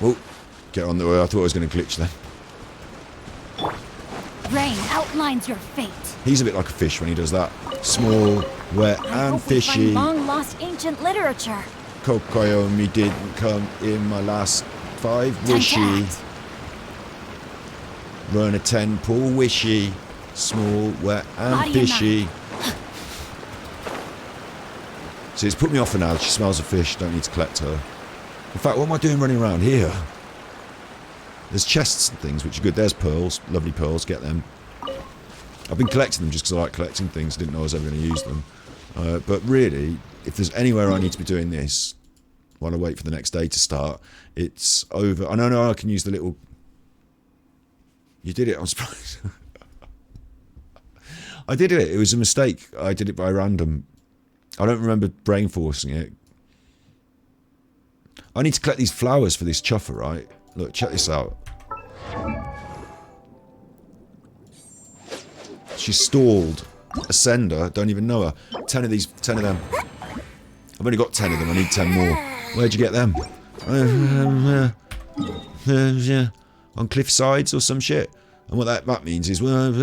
Oh, get on the way. I thought I was going to glitch then. Rain outlines your fate. He's a bit like a fish when he does that. Small, wet, and fishy. Long lost ancient literature. Kokoyomi didn't come in my last 5 wishy. Run a 10 pool wishy. Small, wet, and fishy. See, it's put me off for now. She smells of fish. Don't need to collect her. In fact, what am I doing running around here? There's chests and things, which are good. There's pearls. Lovely pearls. Get them. I've been collecting them just because I like collecting things. I didn't know I was ever going to use them. But really, if there's anywhere I need to be doing this while I wait for the next day to start, it's over. I know I can use the little... You did it. I'm surprised. I did it. It was a mistake. I did it by random. I don't remember brain forcing it. I need to collect these flowers for this chuffer, right? Look, check this out. She's stalled. A sender. Don't even know her. 10 of these. 10 of them. I've only got 10 of them. I need 10 more. Where'd you get them? On cliff sides or some shit. And what that means is, well,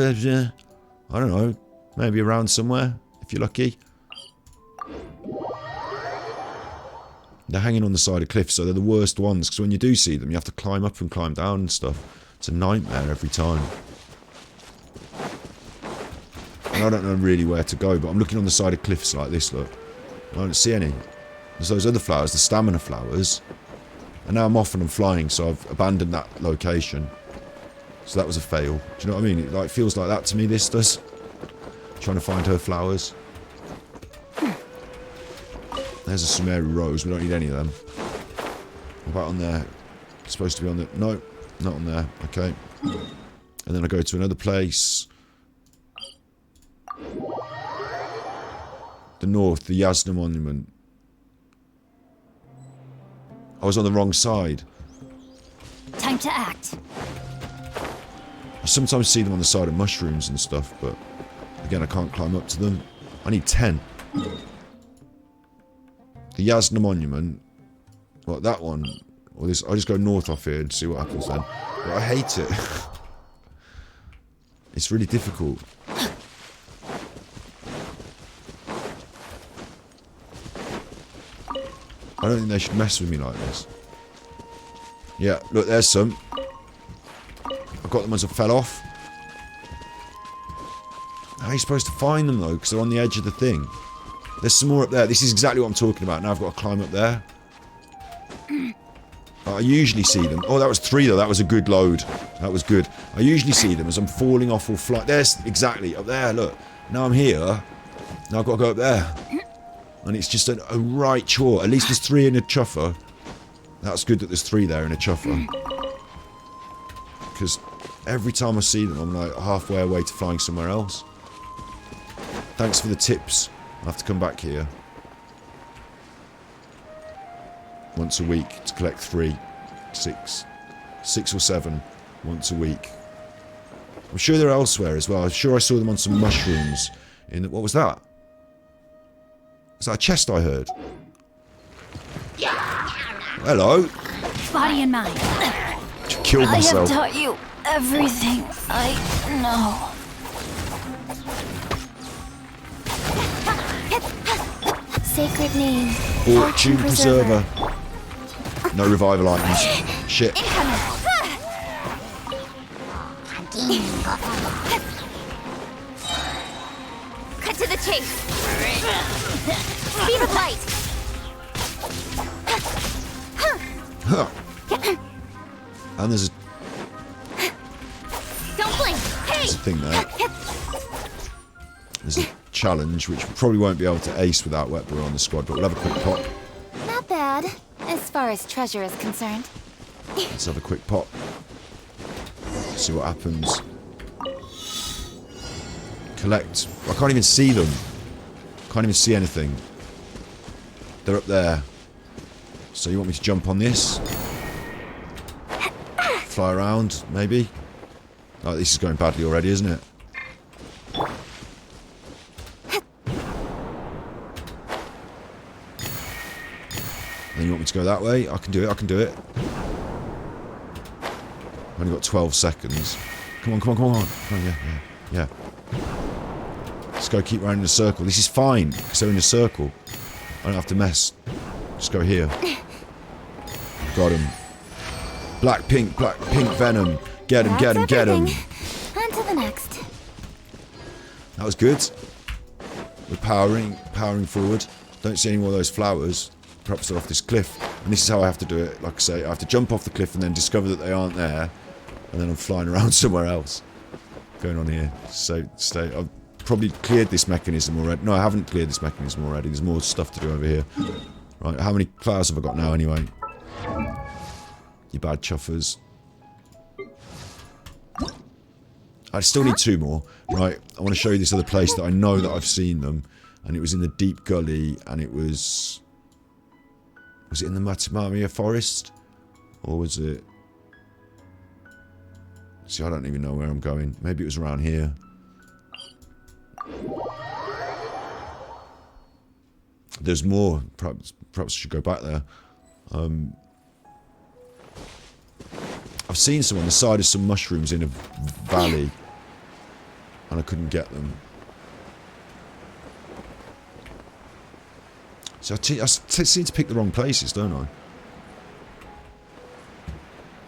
I don't know, maybe around somewhere, if you're lucky. They're hanging on the side of cliffs, so they're the worst ones, because when you do see them, you have to climb up and climb down and stuff. It's a nightmare every time. And I don't know really where to go, but I'm looking on the side of cliffs like this, look. I don't see any. There's those other flowers, the stamina flowers. And now I'm off and I'm flying, so I've abandoned that location. So that was a fail. Do you know what I mean? It like feels like that to me, this does. Trying to find her flowers. There's a Sumeru rose. We don't need any of them. What about on there? It's supposed to be on the... No. Not on there. Okay. And then I go to another place. The north, the Yasna Monument. I was on the wrong side. Time to act. I sometimes see them on the side of mushrooms and stuff, but again, I can't climb up to them. I need 10. The Yasna Monument. What, that one? Or this? I'll just go north off here and see what happens then. But I hate it. It's really difficult. I don't think they should mess with me like this. Yeah, look, there's some. I got them as I fell off. How are you supposed to find them though? Because they're on the edge of the thing. There's some more up there. This is exactly what I'm talking about. Now I've got to climb up there. I usually see them. Oh, that was 3 though. That was a good load. That was good. I usually see them as I'm falling off or flying. There's exactly up there. Look. Now I'm here. Now I've got to go up there. And it's just a right chore. At least there's 3 in a chuffer. That's good that there's 3 there in a chuffer. Because every time I see them, I'm like halfway away to flying somewhere else. Thanks for the tips. I'll have to come back here once a week to collect 3, 6 or 7 once a week. I'm sure they're elsewhere as well. I'm sure I saw them on some mushrooms. What was that? Is that a chest I heard? Hello. Body and mind. Killed myself. I have taught you everything I know. Sacred name. Fortune Preserver. No revival items. Shit. Cut to the chase. Speed of light. And there's a Don't blink. Hey. There's a thing there. There's a challenge which we probably won't be able to ace without Wetborough on the squad, but we'll have a quick pop. Not bad, as far as treasure is concerned. Let's have a quick pop. See what happens. Collect. I can't even see them. Can't even see anything. They're up there. So you want me to jump on this? Fly around, maybe? Oh, this is going badly already, isn't it? Then you want me to go that way? I can do it, I can do it. I've only got 12 seconds. Come on, come on, come on. Come on, yeah. Let's go keep running in a circle. This is fine, because they're in a circle. I don't have to mess. Just go here. Got him. Black, pink venom. Get him, get him, get him. On to the next. That was good. We're powering forward. Don't see any more of those flowers. Perhaps they're off this cliff. And this is how I have to do it. Like I say, I have to jump off the cliff and then discover that they aren't there. And then I'm flying around somewhere else. Going on here. So, stay. I've probably cleared this mechanism already. No, I haven't cleared this mechanism already. There's more stuff to do over here. Right, how many flowers have I got now anyway? You bad chuffers. I still need 2 more. Right, I want to show you this other place that I know that I've seen them. And it was in the deep gully, and it was... Was it in the Watasumi forest? Or was it... See, I don't even know where I'm going. Maybe it was around here. There's more. Perhaps I should go back there. I've seen some on the side of some mushrooms in a valley. And I couldn't get them. So I seem to pick the wrong places, don't I?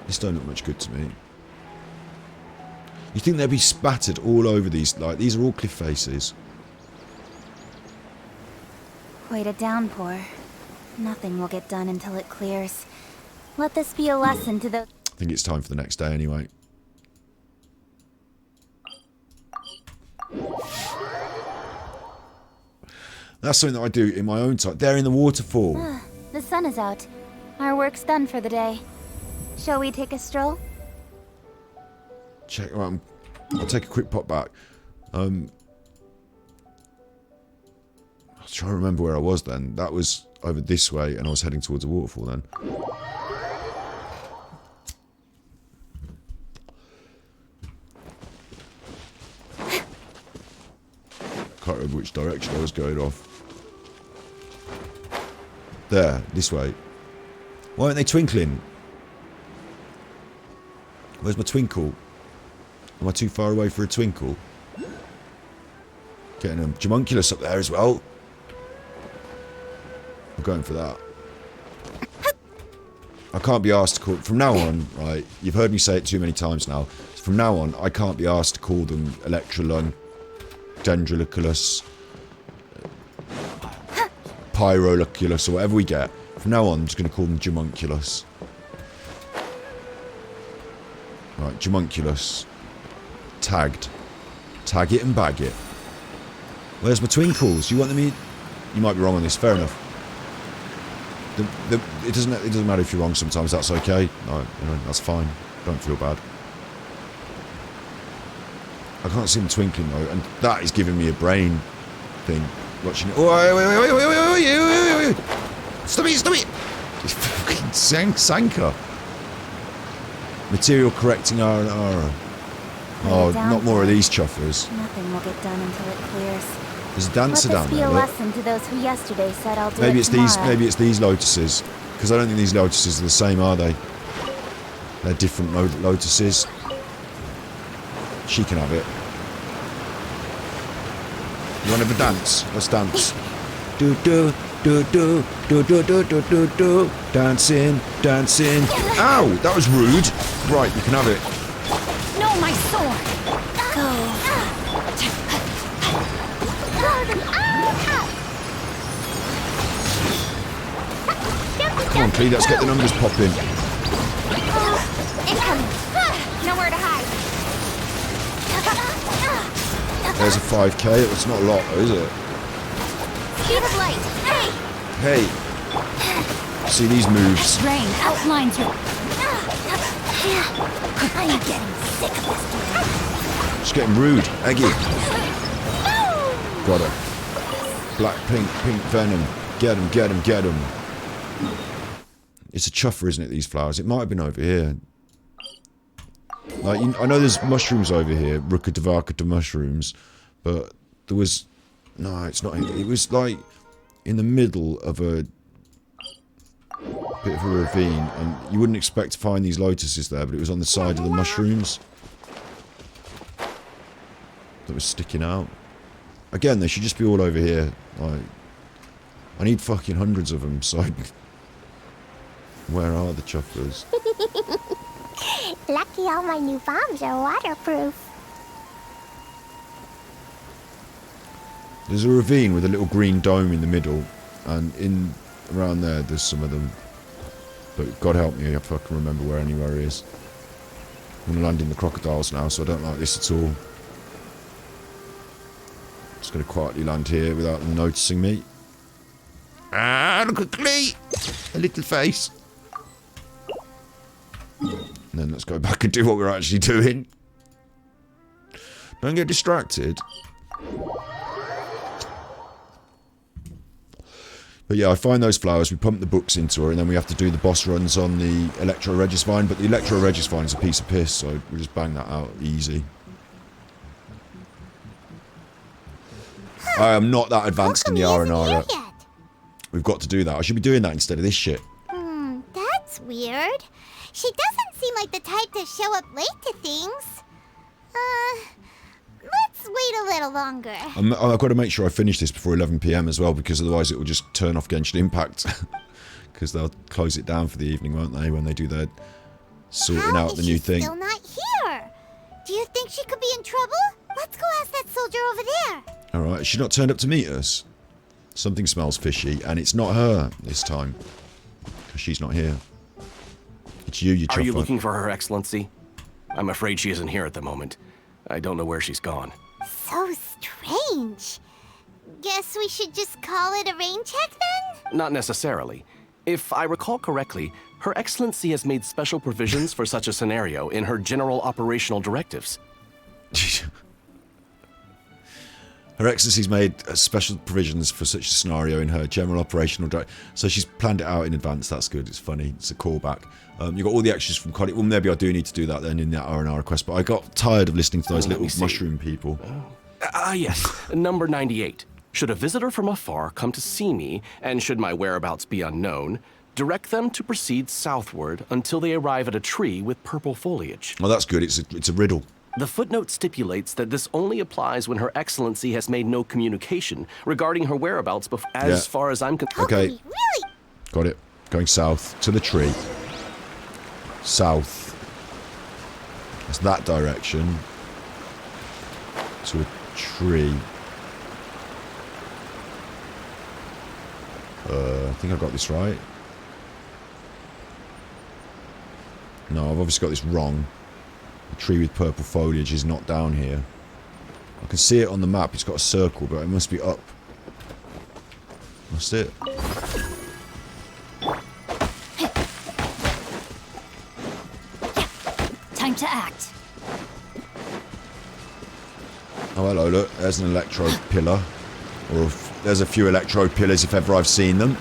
This don't look much good to me. You think they'd be spattered all over these, like, these are all cliff faces. Quite a downpour. Nothing will get done until it clears. Let this be a lesson to the... I think it's time for the next day anyway. That's something that I do in my own time. They're in the waterfall. The sun is out. Our work's done for the day. Shall we take a stroll? check. Right, I'll take a quick pop back. I was trying to remember where I was then. That was over this way, and I was heading towards a waterfall then. Can't remember which direction I was going off. There, this way. Why aren't they twinkling? Where's my twinkle? Am I too far away for a twinkle? Getting a homunculus up there as well. I'm going for that. I can't be asked to call... From now on, right, you've heard me say it too many times now. From now on, I can't be asked to call them Electrolung, Dendroloculus, Pyroloculus, or whatever we get. From now on, I'm just going to call them homunculus. Right, homunculus. Tagged. Tag it and bag it. Where's my twinkles? You want them? You might be wrong on this. Fair enough. It doesn't matter if you're wrong sometimes. That's okay. No, that's fine. Don't feel bad. I can't see them twinkling though, and that is giving me a brain thing. Watching it. Oh, wait. Stop it! It's fucking Sanka. Material correcting R&R. Oh, not more of these chuffers. Nothing will get done until it clears. There's a dancer down there. Let this be a lesson to those who yesterday said I'll do maybe it it's tomorrow. maybe it's these lotuses, because I don't think these lotuses are the same, are they? They're different lotuses. She can have it. You want to have a dance? Let's dance. Do. Dancing. Ow, that was rude. Right, you can have it. No, my sword. Go. Come on, Clee, let's get the numbers popping. Incoming. Nowhere to hide. There's a 5k. It's not a lot, though, is it? Speed of light. Hey. See these moves. Rain outlines your... I'm getting sick of this. Just getting rude. Eggy. Got her. Black, pink venom. Get him. It's a chuffer, isn't it, these flowers? It might have been over here. Like, I know there's mushrooms over here. Rukadavakata mushrooms. But there was... No, it's not... It was, like, in the middle of a bit of a ravine. And you wouldn't expect to find these lotuses there, but it was on the side of the mushrooms that was sticking out. Again, they should just be all over here. Like, I need fucking hundreds of them, so... Where are the chuffers? Lucky all my new bombs are waterproof. There's a ravine with a little green dome in the middle, and around there's some of them. But God help me if I can remember where anywhere is. I'm going to land in the crocodiles now, so I don't like this at all. Just going to quietly land here without them noticing me. Ah, look at Clee! A little face. And then let's go back and do what we're actually doing. Don't get distracted. But yeah, I find those flowers, we pump the books into her, and then we have to do the boss runs on the Electro Regisvine. But the Electro Regisvine is a piece of piss, so we just bang that out easy. I am not that advanced in the R&R. We've got to do that. I should be doing that instead of this shit. That's weird. She doesn't seem like the type to show up late to things. Let's wait a little longer. I've got to make sure I finish this before 11 PM as well, because otherwise it will just turn off Genshin Impact. Because they'll close it down for the evening, won't they, when they do their sorting out the new thing. Still not here. Do you think she could be in trouble? Let's go ask that soldier over there. Alright, she not turned up to meet us? Something smells fishy, and it's not her this time. Because she's not here. It's you chuffer. Are you looking for Her Excellency? I'm afraid she isn't here at the moment. I don't know where she's gone. So strange. Guess we should just call it a rain check then? Not necessarily. If I recall correctly, Her Excellency has made special provisions for such a scenario in her general operational directives. Her Excellency's made special provisions for such a scenario in her general operational directive. So she's planned it out in advance. That's good. It's funny. It's a callback. You've got all the extras from Coddick. Well, maybe I do need to do that then in that R&R request. But I got tired of listening to those little mushroom people. Yes. Number 98. Should a visitor from afar come to see me, and should my whereabouts be unknown, direct them to proceed southward until they arrive at a tree with purple foliage. Oh, that's good. It's a riddle. The footnote stipulates that this only applies when Her Excellency has made no communication regarding her whereabouts as far as I'm concerned. Okay. Really? Got it. Going south to the tree. South. That's that direction. To a tree. I think I got this right. No, I've obviously got this wrong. The tree with purple foliage is not down here. I can see it on the map. It's got a circle, but it must be up. That's it. Time to act. Oh, hello, look. There's an electrode pillar. Or there's a few electrode pillars if ever I've seen them.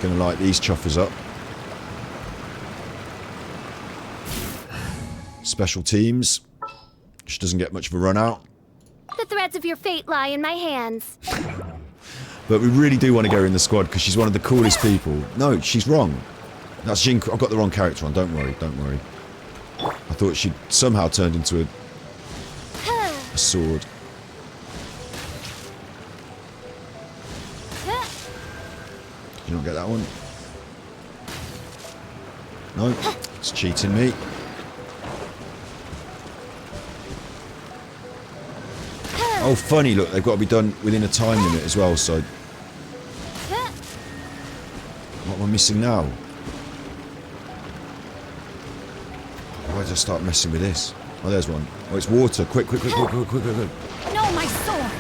Gonna light these chuffers up. Special teams. She doesn't get much of a run out. The threads of your fate lie in my hands. But we really do want to get her in the squad because she's one of the coolest people. No, she's wrong. That's Jin. I've got the wrong character on. Don't worry, don't worry. I thought she'd somehow turned into a sword. Did you not get that one? No, it's cheating me. Oh, funny, look, they've got to be done within a time limit as well, so... What am I missing now? Why did I start messing with this? Oh, there's one. Oh, it's water. Quick, quick, quick, quick, quick, quick, quick, quick. No, my sword!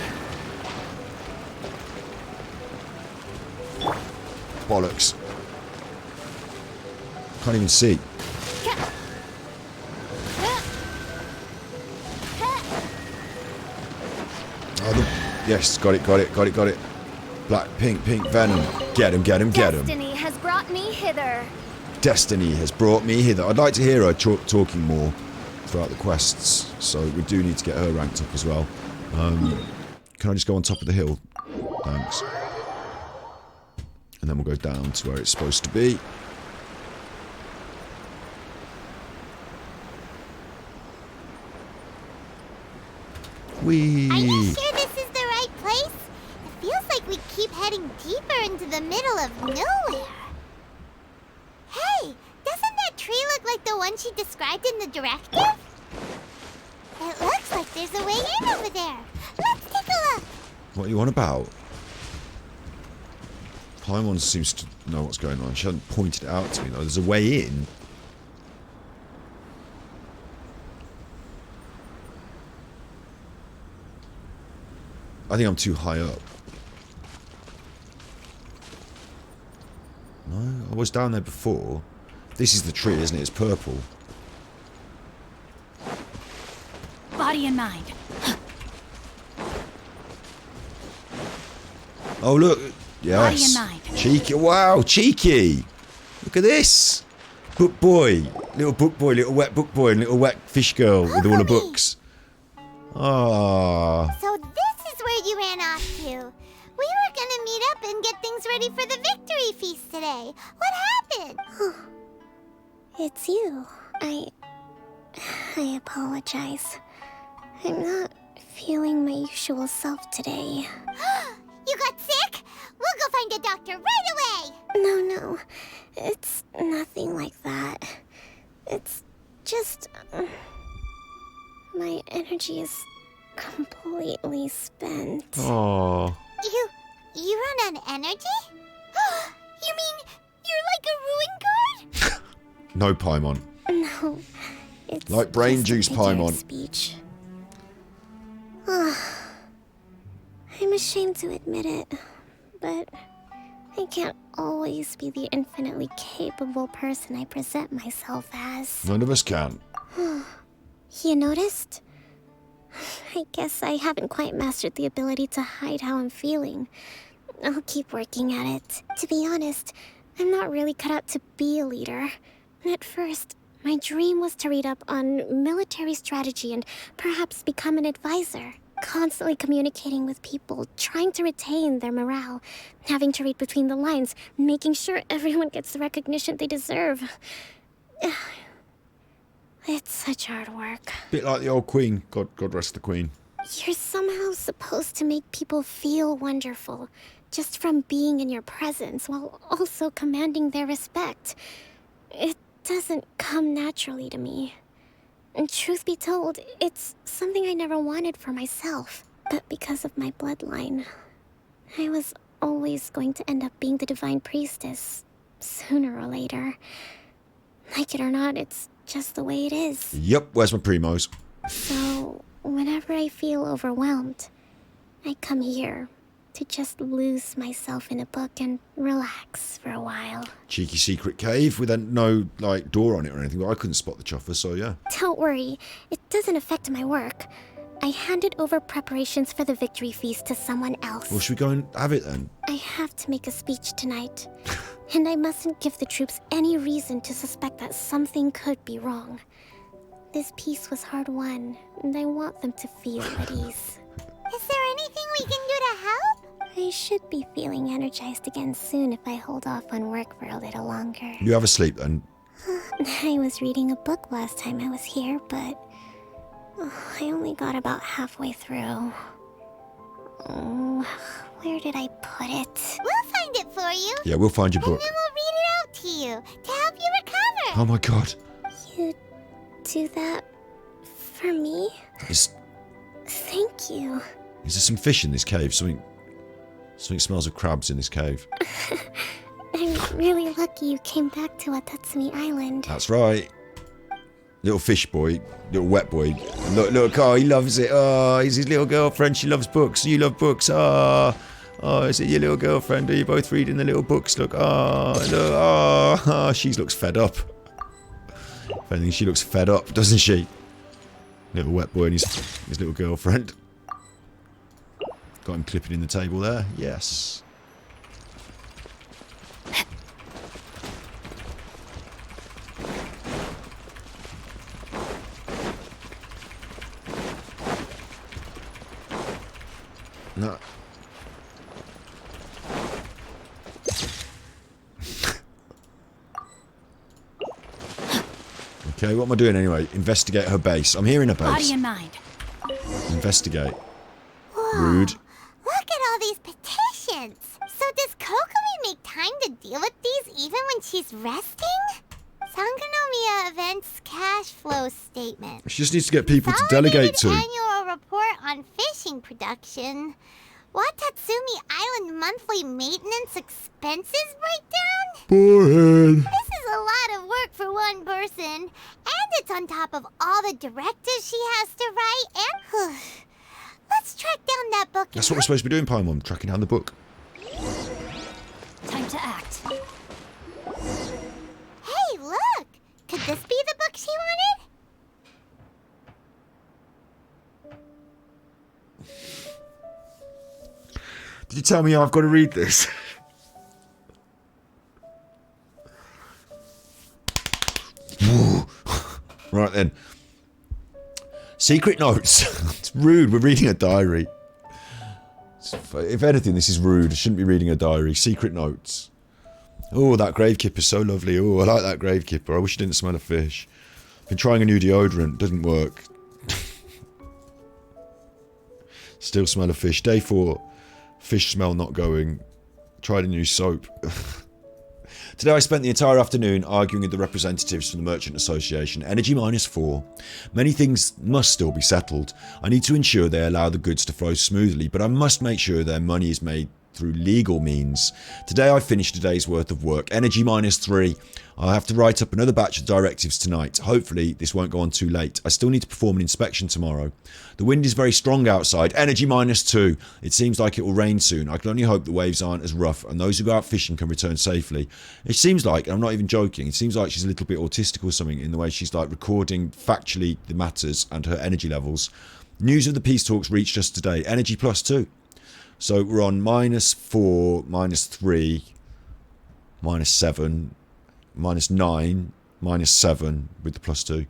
Bollocks. Can't even see. Yes, got it, got it, got it, got it. Black, pink, pink, venom. Get him, get him, get him. Destiny has brought me hither. Destiny has brought me hither. I'd like to hear her talking more throughout the quests, so we do need to get her ranked up as well. Can I just go on top of the hill? Thanks. And then we'll go down to where it's supposed to be. Whee! Are you sure this is the right place? It feels like we keep heading deeper into the middle of nowhere. Hey, doesn't that tree look like the one she described in the directive? It looks like there's a way in over there. Let's take a look. What are you on about? Paimon seems to know what's going on. She hasn't pointed it out to me though. There's a way in. I think I'm too high up. No, I was down there before. This is the tree, isn't it? It's purple. Body and mind. Oh, look. Yes. Body and mind. Cheeky. Wow, cheeky. Look at this. Book boy. Little book boy, little wet book boy, and little wet fish girl with all the books. Ah. So this is where you ran off to. We were gonna meet up and get things ready for the victory feast today. What happened? It's you. I apologize. I'm not feeling my usual self today. You got sick? We'll go find a doctor right away. No. It's nothing like that. It's just... my energy is completely spent. Aww. You run on energy? You mean you're like a ruin guard? No, Paimon. No, it's like brain just juice, a figure of Paimon. Speech. I'm ashamed to admit it, but I can't always be the infinitely capable person I present myself as. None of us can. You noticed? I guess I haven't quite mastered the ability to hide how I'm feeling. I'll keep working at it. To be honest, I'm not really cut out to be a leader. At first, my dream was to read up on military strategy and perhaps become an advisor. Constantly communicating with people, trying to retain their morale, having to read between the lines, making sure everyone gets the recognition they deserve. It's such hard work. Bit like the old Queen. God rest the Queen. You're somehow supposed to make people feel wonderful, just from being in your presence, while also commanding their respect. It doesn't come naturally to me. And truth be told, it's something I never wanted for myself. But because of my bloodline, I was always going to end up being the divine priestess, sooner or later. Like it or not, it's just the way it is. Yep, where's my primos? So, whenever I feel overwhelmed, I come here to just lose myself in a book and relax for a while. Cheeky secret cave with no, like, door on it or anything, but I couldn't spot the chuffer, so yeah. Don't worry, it doesn't affect my work. I handed over preparations for the victory feast to someone else. Well, should we go and have it then? I have to make a speech tonight, and I mustn't give the troops any reason to suspect that something could be wrong. This peace was hard-won, and I want them to feel at ease. Is there anything we can do to help? I should be feeling energized again soon if I hold off on work for a little longer. You have a sleep then? I was reading a book last time I was here, but I only got about halfway through. Where did I put it? We'll find it for you. Yeah, we'll find your book. And then we'll read it out to you to help you recover. Oh my god. You do that for me? Is Thank you. there some fish in this cave? Something smells of crabs in this cave. I'm really lucky you came back to Watasumi Island. That's right. Little fish boy, little wet boy. Look, oh, he loves it. Oh, he's his little girlfriend. She loves books. You love books. Oh, is it your little girlfriend? Are you both reading the little books? Look, she looks fed up. If anything, she looks fed up, doesn't she? Little wet boy and his little girlfriend. Got him clipping in the table there. Yes. No. Okay, what am I doing anyway? Investigate her base. I'm hearing a base. Body and mind. Investigate. Whoa. Rude. Look at all these petitions. So does Kokomi make time to deal with these even when she's resting? Sangonomiya events cash flow statement. She just needs to get people to delegate to. Annual report on fishing production. Watasumi Island monthly maintenance expenses breakdown? Boring. This is a lot of work for one person. And it's on top of all the directives she has to write and... Let's track down that book. That's what we're supposed to be doing, Paimon. Tracking down the book. Time to act. Hey, look! Could this be the book she wanted? Did you tell me I've got to read this? Right then. Secret notes. It's rude. We're reading a diary. If anything, this is rude. I shouldn't be reading a diary. Secret notes. Oh, that Gravekipper's so lovely. Oh, I like that Gravekipper. I wish it didn't smell of fish. Been trying a new deodorant. Doesn't work. Still smell of fish. Day 4. Fish smell not going. Tried a new soap. Today I spent the entire afternoon arguing with the representatives from the Merchant Association. Energy -4. Many things must still be settled. I need to ensure they allow the goods to flow smoothly, but I must make sure their money is made through legal means. Today I finished a day's worth of work. Energy -3. I'll have to write up another batch of directives tonight. Hopefully this won't go on too late. I still need to perform an inspection tomorrow. The wind is very strong outside. Energy -2. It seems like it will rain soon. I can only hope the waves aren't as rough and those who go out fishing can return safely. It seems like, and I'm not even joking, it seems like she's a little bit autistic or something in the way she's like recording factually the matters and her energy levels. News of the peace talks reached us today. Energy +2. So we're on -4, -3, -7, -9, -7 with the +2.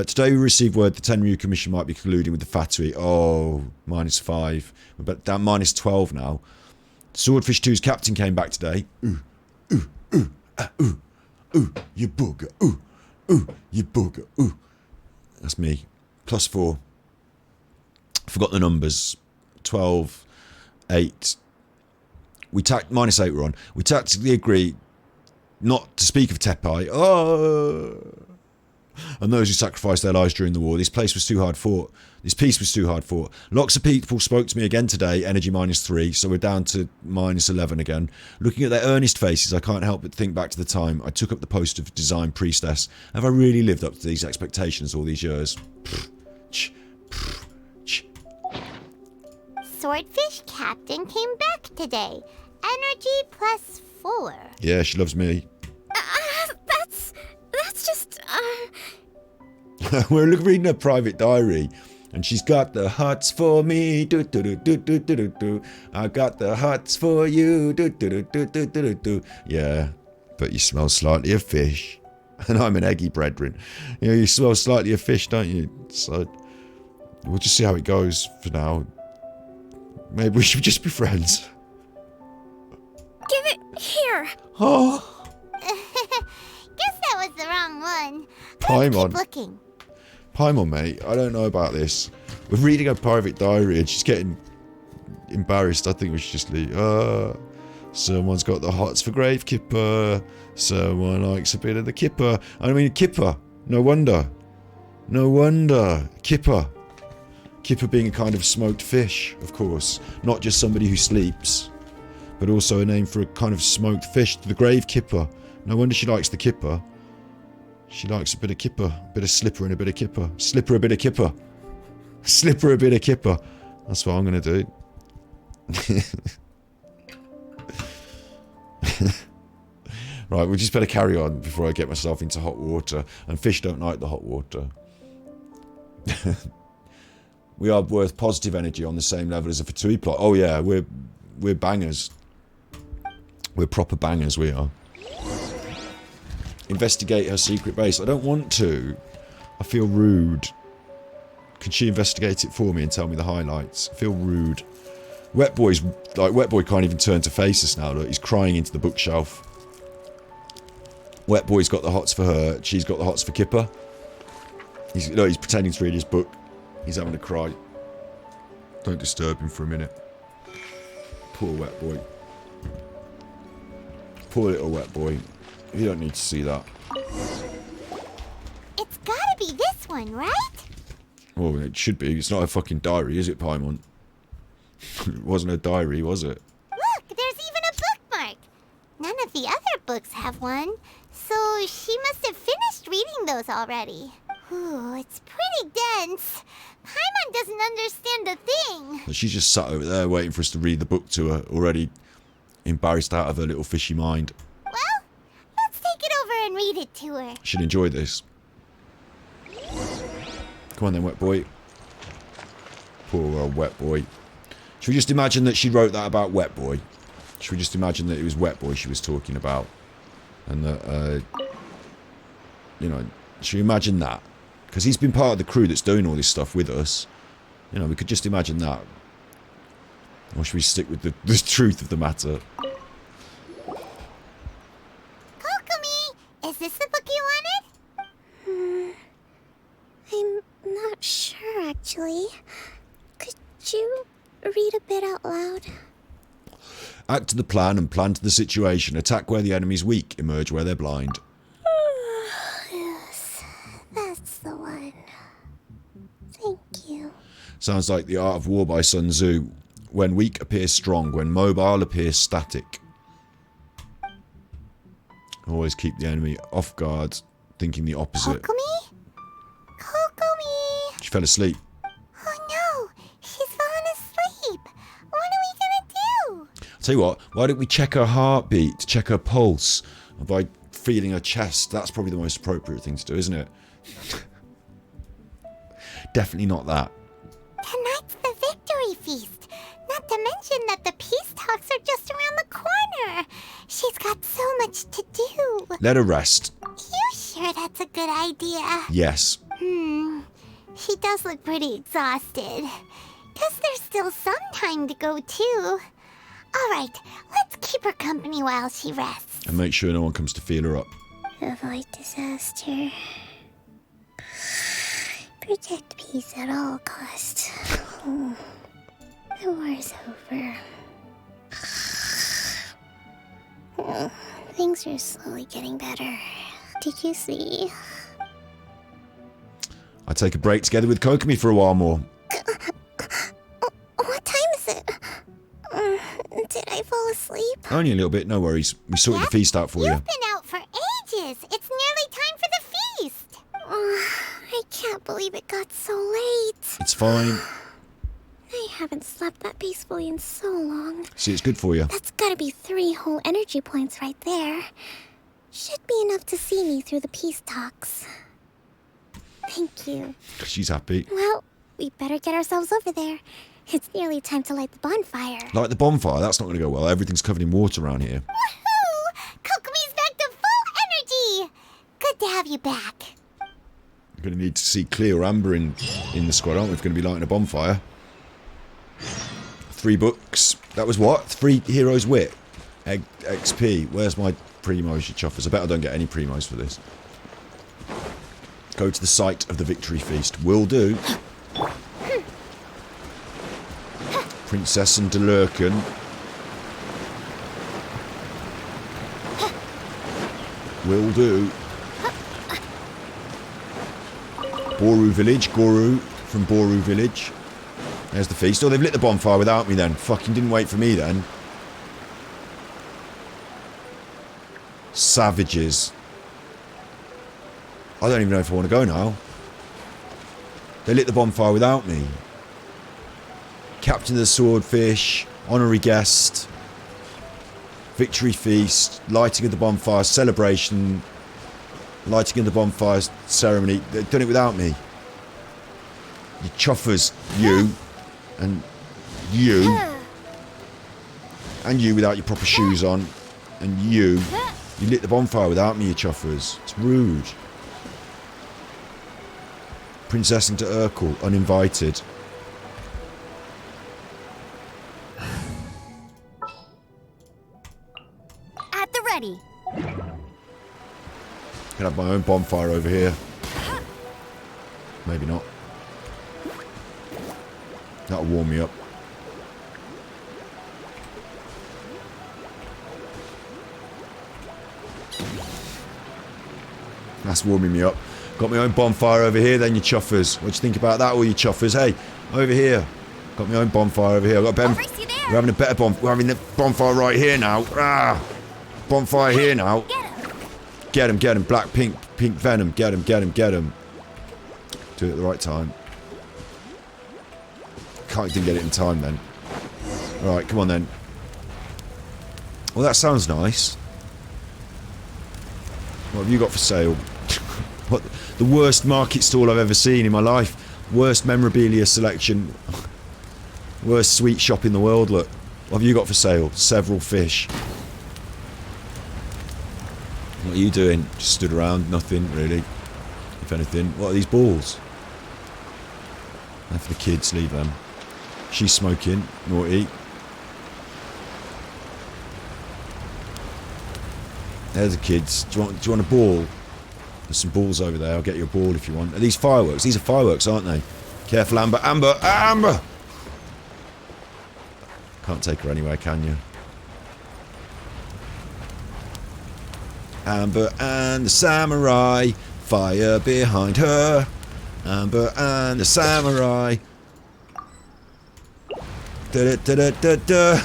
Today we received word the Tenryu Commission might be colluding with the Fatui. Oh, -5. We're down -12 now. Swordfish 2's captain came back today. Ooh, you booger. Ooh, you booger. Ooh. That's me. +4. Forgot the numbers. 12, 8. -8 we're on. We tactically agreed not to speak of Tepai. Oh, and those who sacrificed their lives during the war. This place was too hard fought. This peace was too hard fought. Lots of people spoke to me again today. Energy -3, so we're down to -11 again. Looking at their earnest faces, I can't help but think back to the time I took up the post of design priestess. Have I really lived up to these expectations all these years? Swordfish Captain came back today. Energy +4. Yeah, she loves me. That's just, We're reading her private diary, and she's got the hots for me. Do, do, do, do, do, do, do, do. I got the hots for you. Do, do, do, do, do, do, do. Yeah, but you smell slightly of fish, and I'm an eggy brethren. You know, you smell slightly of fish, don't you? So we'll just see how it goes for now. Maybe we should just be friends. Give it here. Oh. Guess that was the wrong one. Paimon. Keep looking. Paimon, mate, I don't know about this. We're reading her private diary and she's getting embarrassed. I think we should just leave. Someone's got the hots for Grave Kipper. Someone likes a bit of the kipper. I mean, kipper. No wonder. No wonder. Kipper. Kipper being a kind of smoked fish, of course. Not just somebody who sleeps, but also a name for a kind of smoked fish. The Grave Kipper. No wonder she likes the kipper. She likes a bit of kipper, a bit of slipper and a bit of kipper. Slipper, a bit of kipper. Slipper, a bit of kipper. That's what I'm going to do. Right, we just better carry on before I get myself into hot water. And fish don't like the hot water. We are worth positive energy on the same level as a Fatui plot. Oh yeah, we're bangers. We're proper bangers, we are. Investigate her secret base. I don't want to. I feel rude. Can she investigate it for me and tell me the highlights? I feel rude. Wet Boy can't even turn to face us now. Look, he's crying into the bookshelf. Wet Boy's got the hots for her. She's got the hots for Kipper. He's pretending to read his book. He's having a cry. Don't disturb him for a minute. Poor Wet Boy. Poor little Wet Boy. You don't need to see that. It's gotta be this one, right? Well, it should be. It's not a fucking diary, is it, Paimon? It wasn't a diary, was it? Look, there's even a bookmark. None of the other books have one, so she must have finished reading those already. Ooh, it's pretty dense. Paimon doesn't understand a thing. She's just sat over there waiting for us to read the book to her, already embarrassed out of her little fishy mind. Well, let's take it over and read it to her. She'll enjoy this. Come on then, Wet Boy. Poor old Wet Boy. Should we just imagine that she wrote that about Wet Boy? Should we just imagine that it was Wet Boy she was talking about? And that, you know, should we imagine that? Because he's been part of the crew that's doing all this stuff with us. You know, we could just imagine that. Or should we stick with the truth of the matter? Kokomi, is this the book you wanted? I'm not sure, actually. Could you read a bit out loud? Act to the plan and plan to the situation. Attack where the enemy's weak. Emerge where they're blind. Yes, that's the one. Thank you. Sounds like The Art of War by Sun Tzu. when weak appears strong. When mobile appears static. Always keep the enemy off guard, thinking the opposite. Kokomi? Kokomi! She fell asleep. Oh no! She's fallen asleep! What are we gonna do? I'll tell you what, why don't we check her heartbeat, check her pulse, by feeling her chest? That's probably the most appropriate thing to do, isn't it? Definitely not that. Tonight's the victory feast. Not to mention that the peace talks are just around the corner. She's got so much to do. Let her rest. You sure that's a good idea? Yes. She does look pretty exhausted. Guess there's still some time to go too. Alright, let's keep her company while she rests. And make sure no one comes to feel her up. Avoid disaster. Protect peace at all costs. The war's over. Things are slowly getting better. Did you see? I'd take a break together with Kokomi for a while more. What time is it? Did I fall asleep? Only a little bit, no worries. We sorted the feast out for you. You've been out for ages. It's nearly time for the feast. I can't believe it got so late. It's fine. I haven't slept that peacefully in so long. See, it's good for you. That's gotta be 3 whole energy points right there. Should be enough to see me through the peace talks. Thank you. She's happy. Well, we better get ourselves over there. It's nearly time to light the bonfire. Like the bonfire, that's not going to go well. Everything's covered in water around here. Woohoo! Kokomi's back to full energy. Good to have you back. We're going to need to see Cleo or Amber in the squad, aren't we? If we're going to be lighting a bonfire. 3 books. That was what? 3 Heroes Wit. XP. Where's my primos, you chuffers? I bet I don't get any primos for this. Go to the site of the victory feast. Will do. Princess and Delurkin. Will do. Boru Village. Goru from Boru Village. There's the feast. Oh, they've lit the bonfire without me then. Fucking didn't wait for me then. Savages. I don't even know if I want to go now. They lit the bonfire without me. Captain of the Swordfish, honorary guest, victory feast, lighting of the bonfire, celebration, lighting of the bonfire ceremony. They've done it without me. You chuffers, you, and you without your proper shoes on, and you lit the bonfire without me, you chuffers. It's rude. Princess into Urkel, uninvited. At the ready. Can have my own bonfire over here. Maybe not. That'll warm me up. That's warming me up. Got my own bonfire over here then, you chuffers. What do you think about that, all you chuffers? Hey, over here. Got my own bonfire over here. We're having a better bonfire. We're having a bonfire right here now. Ah! Bonfire here now. Get him, get him. Black, pink venom. Get him, get him, get him. Do it at the right time. Didn't get it in time then. Alright, come on then. Well, that sounds nice. What have you got for sale? What, the worst market stall I've ever seen in my life. Worst memorabilia selection. Worst sweet shop in the world, look. What have you got for sale? Several fish. What are you doing? Just stood around, nothing really. If anything. What are these balls? They're for the kids, leave them. She's smoking, naughty. There's the kids. Do you want a ball? There's some balls over there. I'll get you a ball if you want. Are these fireworks? These are fireworks, aren't they? Careful, Amber. Amber! Amber! Can't take her anywhere, can you? Amber and the samurai. Fire behind her. Amber and the samurai. Da-da-da-da-da-da.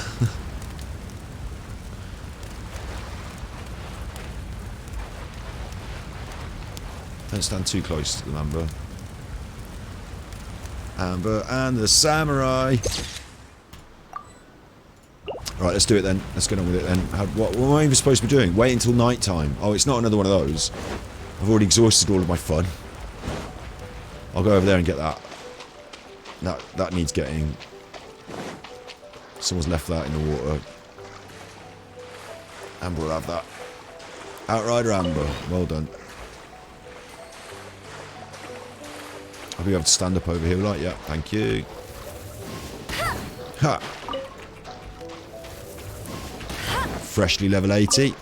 Don't stand too close to them, Amber. Amber and the samurai. Right, let's do it then. Let's get on with it then. What am I even supposed to be doing? Wait until night time. Oh, it's not another one of those. I've already exhausted all of my fun. I'll go over there and get that. That needs getting. Someone's left that in the water. Amber will have that. Outrider Amber. Well done. I'll be able to stand up over here, like, yeah, thank you. Ha! Freshly level 80.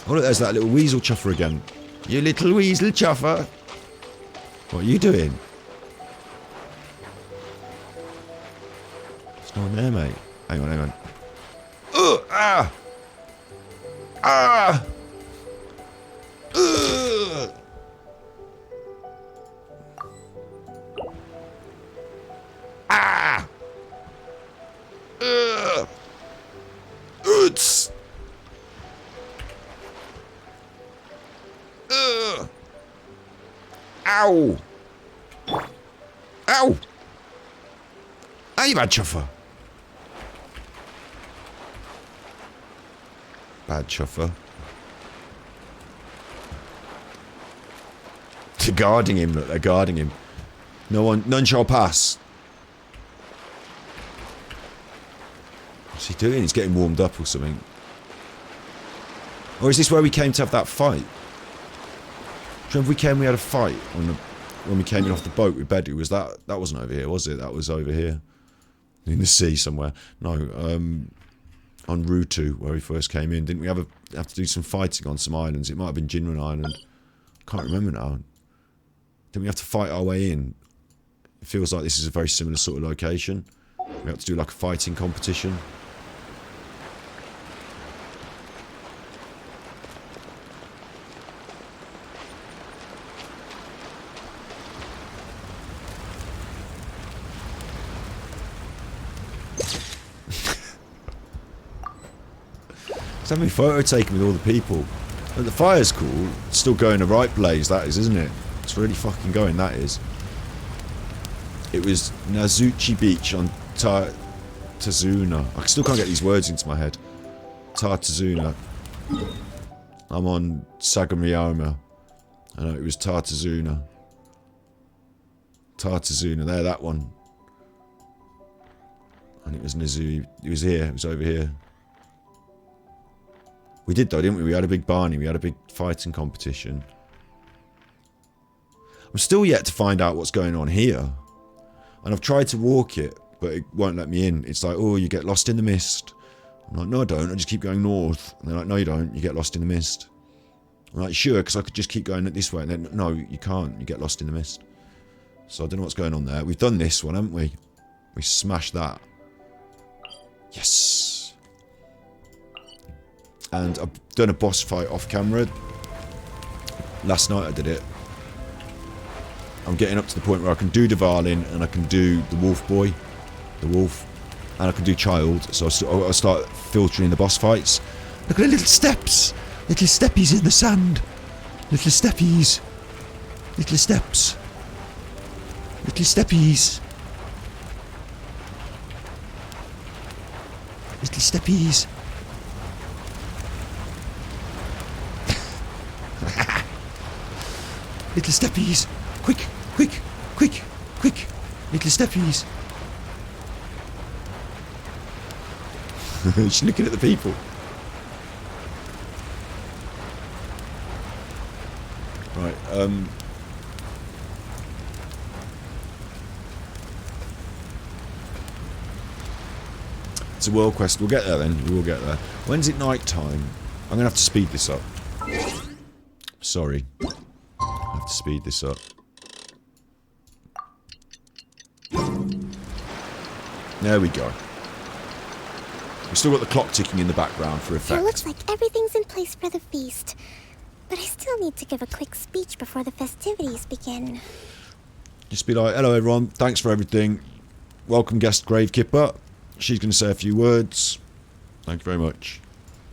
Oh, look, there's that little weasel chuffer again. You little weasel chuffer. What are you doing? There's no one there, mate. Hang on, hang on. Ah! Ah! Ah! Oots! Ow! Ow! How you bad chuffer? Bad chuffer. They're guarding him, look, they're guarding him. None shall pass. What's he doing? He's getting warmed up or something. Or is this where we came to have that fight? Do you remember we had a fight when we came in off the boat with Bedu? Was that wasn't over here, was it? That was over here. In the sea somewhere. No, on Rutu, where we first came in. Didn't we have to do some fighting on some islands? It might have been Jinran Island. I can't remember now. Didn't we have to fight our way in? It feels like this is a very similar sort of location. We have to do like a fighting competition. Let's have a photo taken with all the people. But the fire's cool. It's still going a right blaze, that is, isn't it? It's really fucking going, that is. It was Nazuchi Beach on Tartazuna. I still can't get these words into my head. Tartazuna. I'm on Sagamiyama. I know it was Tartazuna. Tartazuna, there, that one. And it was Nizu. It was here, it was over here. We did though, didn't we? We had a big Barney, we had a big fighting competition. I'm still yet to find out what's going on here. And I've tried to walk it, but it won't let me in. It's like, oh, you get lost in the mist. I'm like, no I don't, I just keep going north. And they're like, no you don't, you get lost in the mist. I'm like, sure, because I could just keep going this way. And then, no, you can't, you get lost in the mist. So I don't know what's going on there. We've done this one, haven't we? We smashed that. Yes! And I've done a boss fight off camera. Last night I did it. I'm getting up to the point where I can do Dvalin and I can do the wolf boy, the wolf, and I can do child. So I'll start filtering the boss fights. Look at the little steps, little steppies in the sand, little steppies, little steps, little steppies, little steppies. Little steppies! Quick! Quick! Quick! Quick! Little steppies! She's looking at the people. Right, it's a world quest. We'll get there then. We will get there. When's it night time? I'm gonna have to speed this up. Sorry. I have to speed this up. There we go. We've still got the clock ticking in the background for effect. It looks like everything's in place for the feast. But I still need to give a quick speech before the festivities begin. Just be like, hello everyone, thanks for everything. welcome guest Gravekipper. She's going to say a few words. Thank you very much.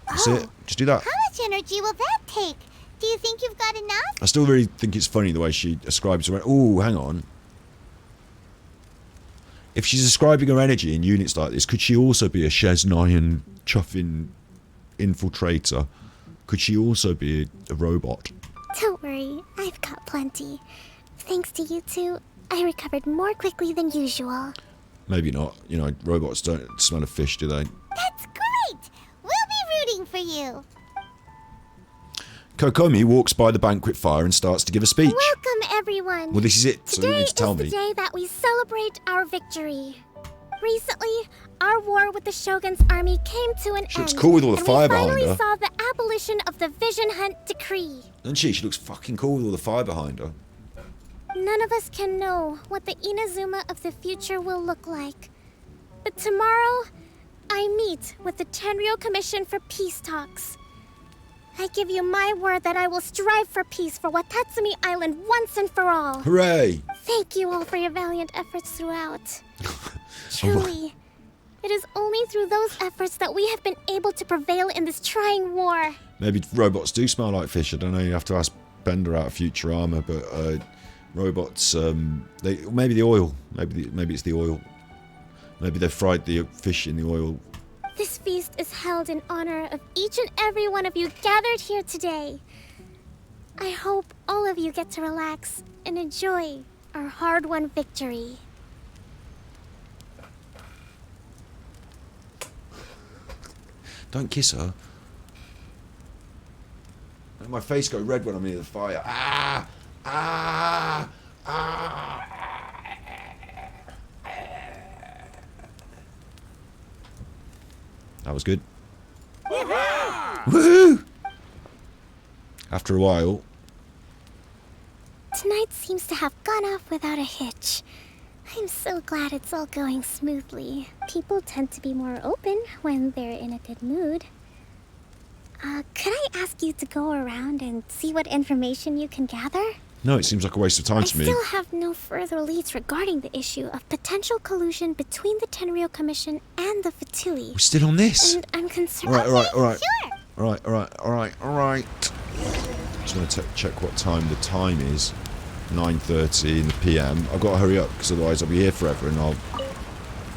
That's it. Just do that. How much energy will that take? Do you think you've got enough? I still really think it's funny the way she ascribes her... Oh, hang on. If she's ascribing her energy in units like this, could she also be a Chesnyan Chuffing infiltrator? Could she also be a robot? Don't worry, I've got plenty. Thanks to you two, I recovered more quickly than usual. Maybe not. You know, robots don't smell of fish, do they? That's great! We'll be rooting for you. Kokomi walks by the banquet fire and starts to give a speech. Welcome, everyone. Well, this is it, so you need to tell me. Today is the day that we celebrate our victory. Recently, our war with the Shogun's army came to an end. She looks cool with all the fire behind her. We finally saw the abolition of the Vision Hunt Decree. Doesn't she? She looks fucking cool with all the fire behind her. None of us can know what the Inazuma of the future will look like. But tomorrow, I meet with the Tenryo Commission for peace talks. I give you my word that I will strive for peace for Watasumi Island once and for all. Hooray! Thank you all for your valiant efforts throughout. Truly, it is only through those efforts that we have been able to prevail in this trying war. Maybe robots do smell like fish. I don't know. You have to ask Bender out of Futurama, but robots, maybe the oil. Maybe it's the oil. Maybe they fried the fish in the oil. This feast is held in honor of each and every one of you gathered here today. I hope all of you get to relax and enjoy our hard-won victory. Don't kiss her. Make my face go red when I'm near the fire. Ah! Ah! Ah! That was good. Woohoo! After a while. Tonight seems to have gone off without a hitch. I'm so glad it's all going smoothly. People tend to be more open when they're in a good mood. Could I ask you to go around and see what information you can gather? No, it seems like a waste of time to me. I still have no further leads regarding the issue of potential collusion between the Tenryo Commission and the Fatui. We're still on this. And I'm concerned. All right. Sure. All right. Just want to check what time the time is. 9:30 in the PM. I've got to hurry up because otherwise I'll be here forever and I'll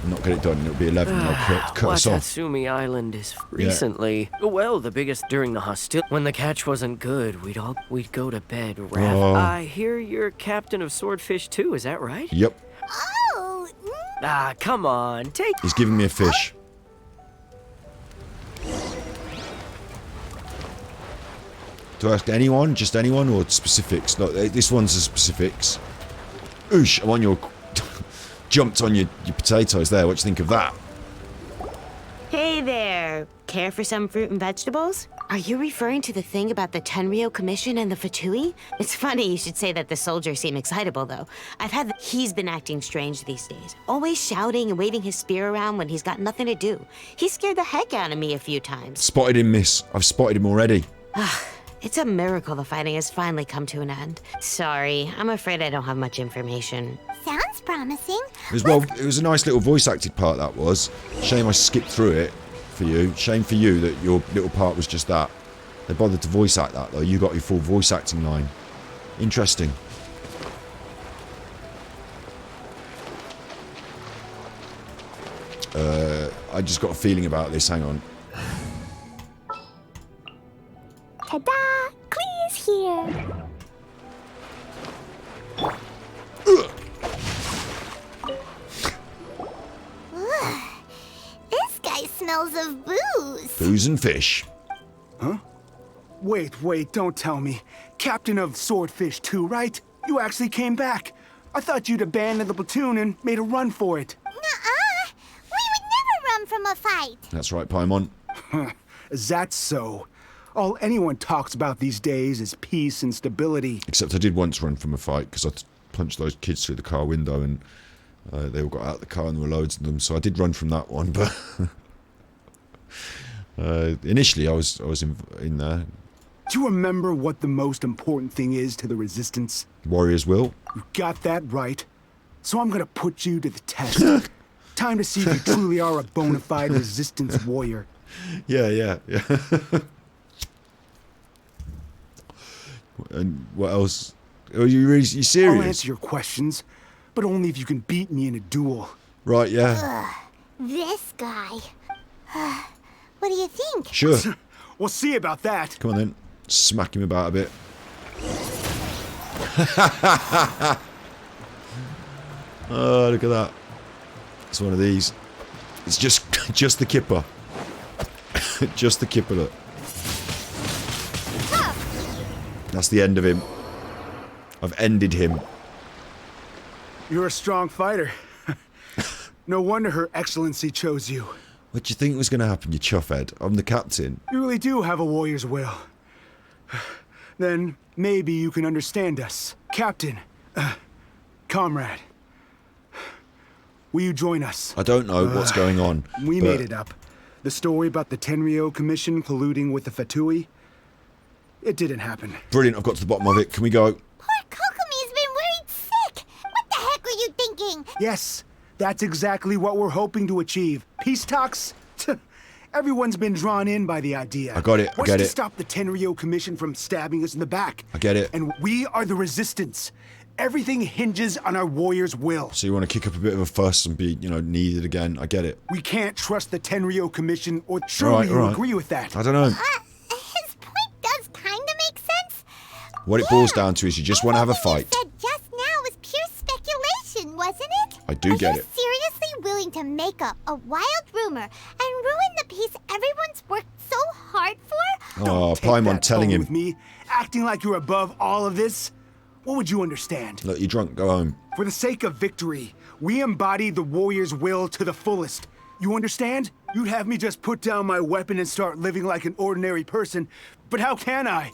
not get it done. And it'll be 11 and I'll cut us off. Watasumi Island is recently, well, the biggest during the hostility. When the catch wasn't good, we'd go to bed. I hear you're captain of Swordfish too. Is that right? Yep. Oh. Come on, take. He's giving me a fish. Do I ask anyone? Just anyone or specifics? Look, this one's the specifics. Oosh, I'm on your... jumped on your potatoes there. What do you think of that? Hey there. Care for some fruit and vegetables? Are you referring to the thing about the Tenryo Commission and the Fatui? It's funny you should say that the soldiers seem excitable, though. He's been acting strange these days. Always shouting and waving his spear around when he's got nothing to do. He scared the heck out of me a few times. Spotted him, miss. I've spotted him already. It's a miracle the fighting has finally come to an end. Sorry, I'm afraid I don't have much information. Sounds promising. It was a nice little voice acted part, that was. Shame I skipped through it for you. Shame for you that your little part was just that. They bothered to voice act that, though. You got your full voice acting line. Interesting. I just got a feeling about this. Hang on. Ta-da! Clee's here! This guy smells of booze. Booze and fish. Huh? Wait, don't tell me. Captain of Swordfish 2, right? You actually came back. I thought you'd abandoned the platoon and made a run for it. Nuh-uh. We would never run from a fight. That's right, Paimon. Is that so? All anyone talks about these days is peace and stability. Except I did once run from a fight because I punched those kids through the car window and they all got out of the car and there were loads of them. So I did run from that one, but initially I was in there. Do you remember what the most important thing is to the Resistance? Warrior's will. You got that right. So I'm gonna put you to the test. Time to see if you truly are a bona fide resistance warrior. Yeah. And what else? Are you serious? I'll answer your questions, but only if you can beat me in a duel. Right, yeah. This guy. What do you think? Sure. We'll see about that. Come on then. Smack him about a bit. Oh, look at that. It's one of these. It's just the kipper. Just the kipper, look. That's the end of him. I've ended him. You're a strong fighter. No wonder Her Excellency chose you. What do you think was going to happen, you chuffhead? I'm the captain. You really do have a warrior's will. Then maybe you can understand us. Captain, comrade, will you join us? I don't know what's going on. We made it up. The story about the Tenryou Commission colluding with the Fatui, it didn't happen. Brilliant, I've got to the bottom of it. Can we go? Poor Kokomi's been worried sick. What the heck were you thinking? Yes, that's exactly what we're hoping to achieve. Peace talks? Everyone's been drawn in by the idea. I got it, I get What's to it. stop the Tenryou Commission from stabbing us in the back? I get it. And we are the resistance. Everything hinges on our warrior's will. So you want to kick up a bit of a fuss and be, needed again. I get it. We can't trust the Tenryou Commission, or surely you agree with that? I don't know. His point does kind of make sense. What it boils down to is you just want to have a fight. Said just now was pure speculation, wasn't it? I do get it. Seriously willing to make up a wild rumor and ruin the peace everyone's worked so hard for? Oh, Paimon telling him. With me, acting like you're above all of this? What would you understand? Look, you're drunk. Go home. For the sake of victory, we embody the warrior's will to the fullest. You understand? You'd have me just put down my weapon and start living like an ordinary person. But how can I?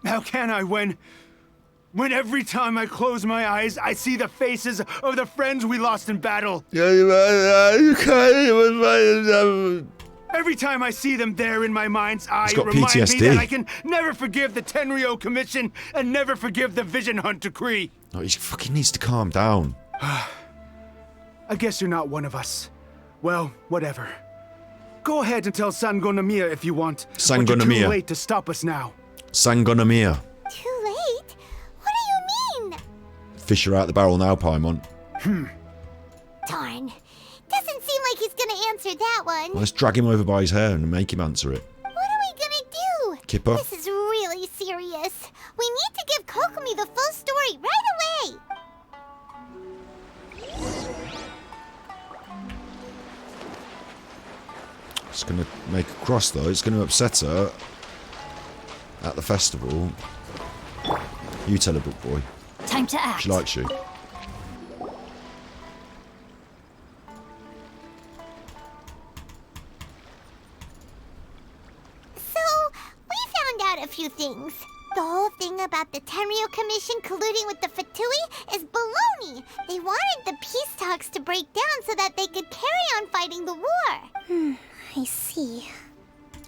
How can I when every time I close my eyes, I see the faces of the friends we lost in battle? Every time I see them there in my mind's eye, it reminds me that I can never forgive the Tenryou Commission and never forgive the Vision Hunt decree. No, he fucking needs to calm down. I guess you're not one of us. Well, whatever. Go ahead and tell Sangonomiya if you want. But you're too late to stop us now. Sangonomiya. Too late? What do you mean? Fish her out the barrel now, Paimon. Darn. Doesn't seem like he's gonna answer that one. Well, let's drag him over by his hair and make him answer it. What are we gonna do? Kipper? This is really serious. We need to give Kokomi the full story right away. It's going to make a cross, though. It's going to upset her at the festival. You tell her, book boy. Time to act. She likes you. A few things. The whole thing about the Tenryou Commission colluding with the Fatui is baloney. They wanted the peace talks to break down so that they could carry on fighting the war. I see.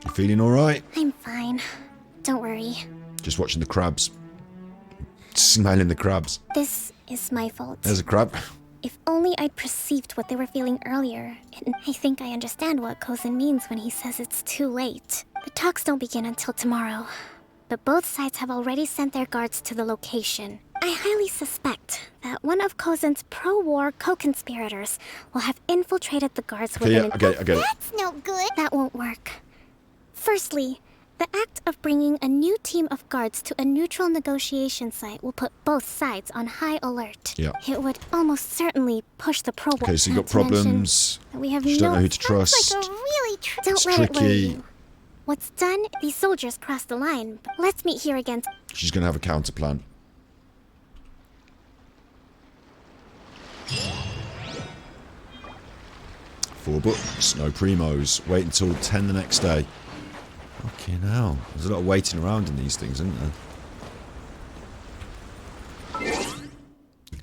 You feeling alright? I'm fine. Don't worry. Just watching the crabs. Smiling the crabs. This is my fault. There's a crab. If only I'd perceived what they were feeling earlier. And I think I understand what Kozin means when he says it's too late. The talks don't begin until tomorrow. But both sides have already sent their guards to the location. I highly suspect that one of Kozin's pro-war co-conspirators will have infiltrated the guards within I get it. That's no good. That won't work. Firstly, the act of bringing a new team of guards to a neutral negotiation site will put both sides on high alert. Yeah. It would almost certainly push the pro-war. Okay, so you got problems. We have You don't know who to trust. Like a really Don't let it worry tricky. you. What's done, these soldiers crossed the line, but let's meet here again. She's going to have a counter plan. Four books, no primos. Wait until 10 the next day. Okay, now there's a lot of waiting around in these things, isn't there?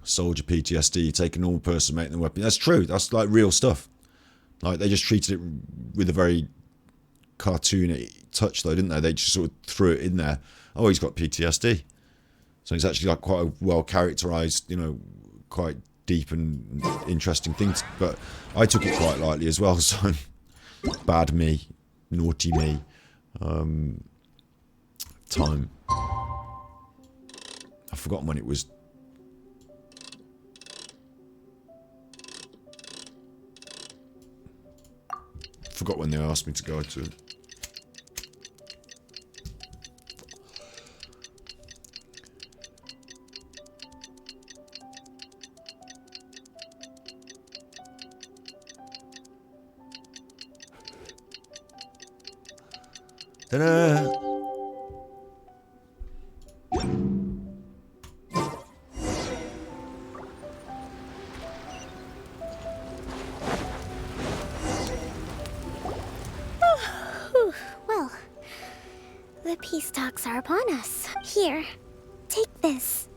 Soldier PTSD, take a normal person, make them a weapon. That's true. That's like real stuff. Like they just treated it with a very cartoony touch, though, didn't they? They just sort of threw it in there. Oh, he's got PTSD. So he's actually like quite a well characterized, quite deep and interesting thing, but I took it quite lightly as well, so bad me, naughty me. Time. I've forgotten when it was. Forgot when they asked me to go to. Ta-da! Well, the peace talks are upon us. Here, take this.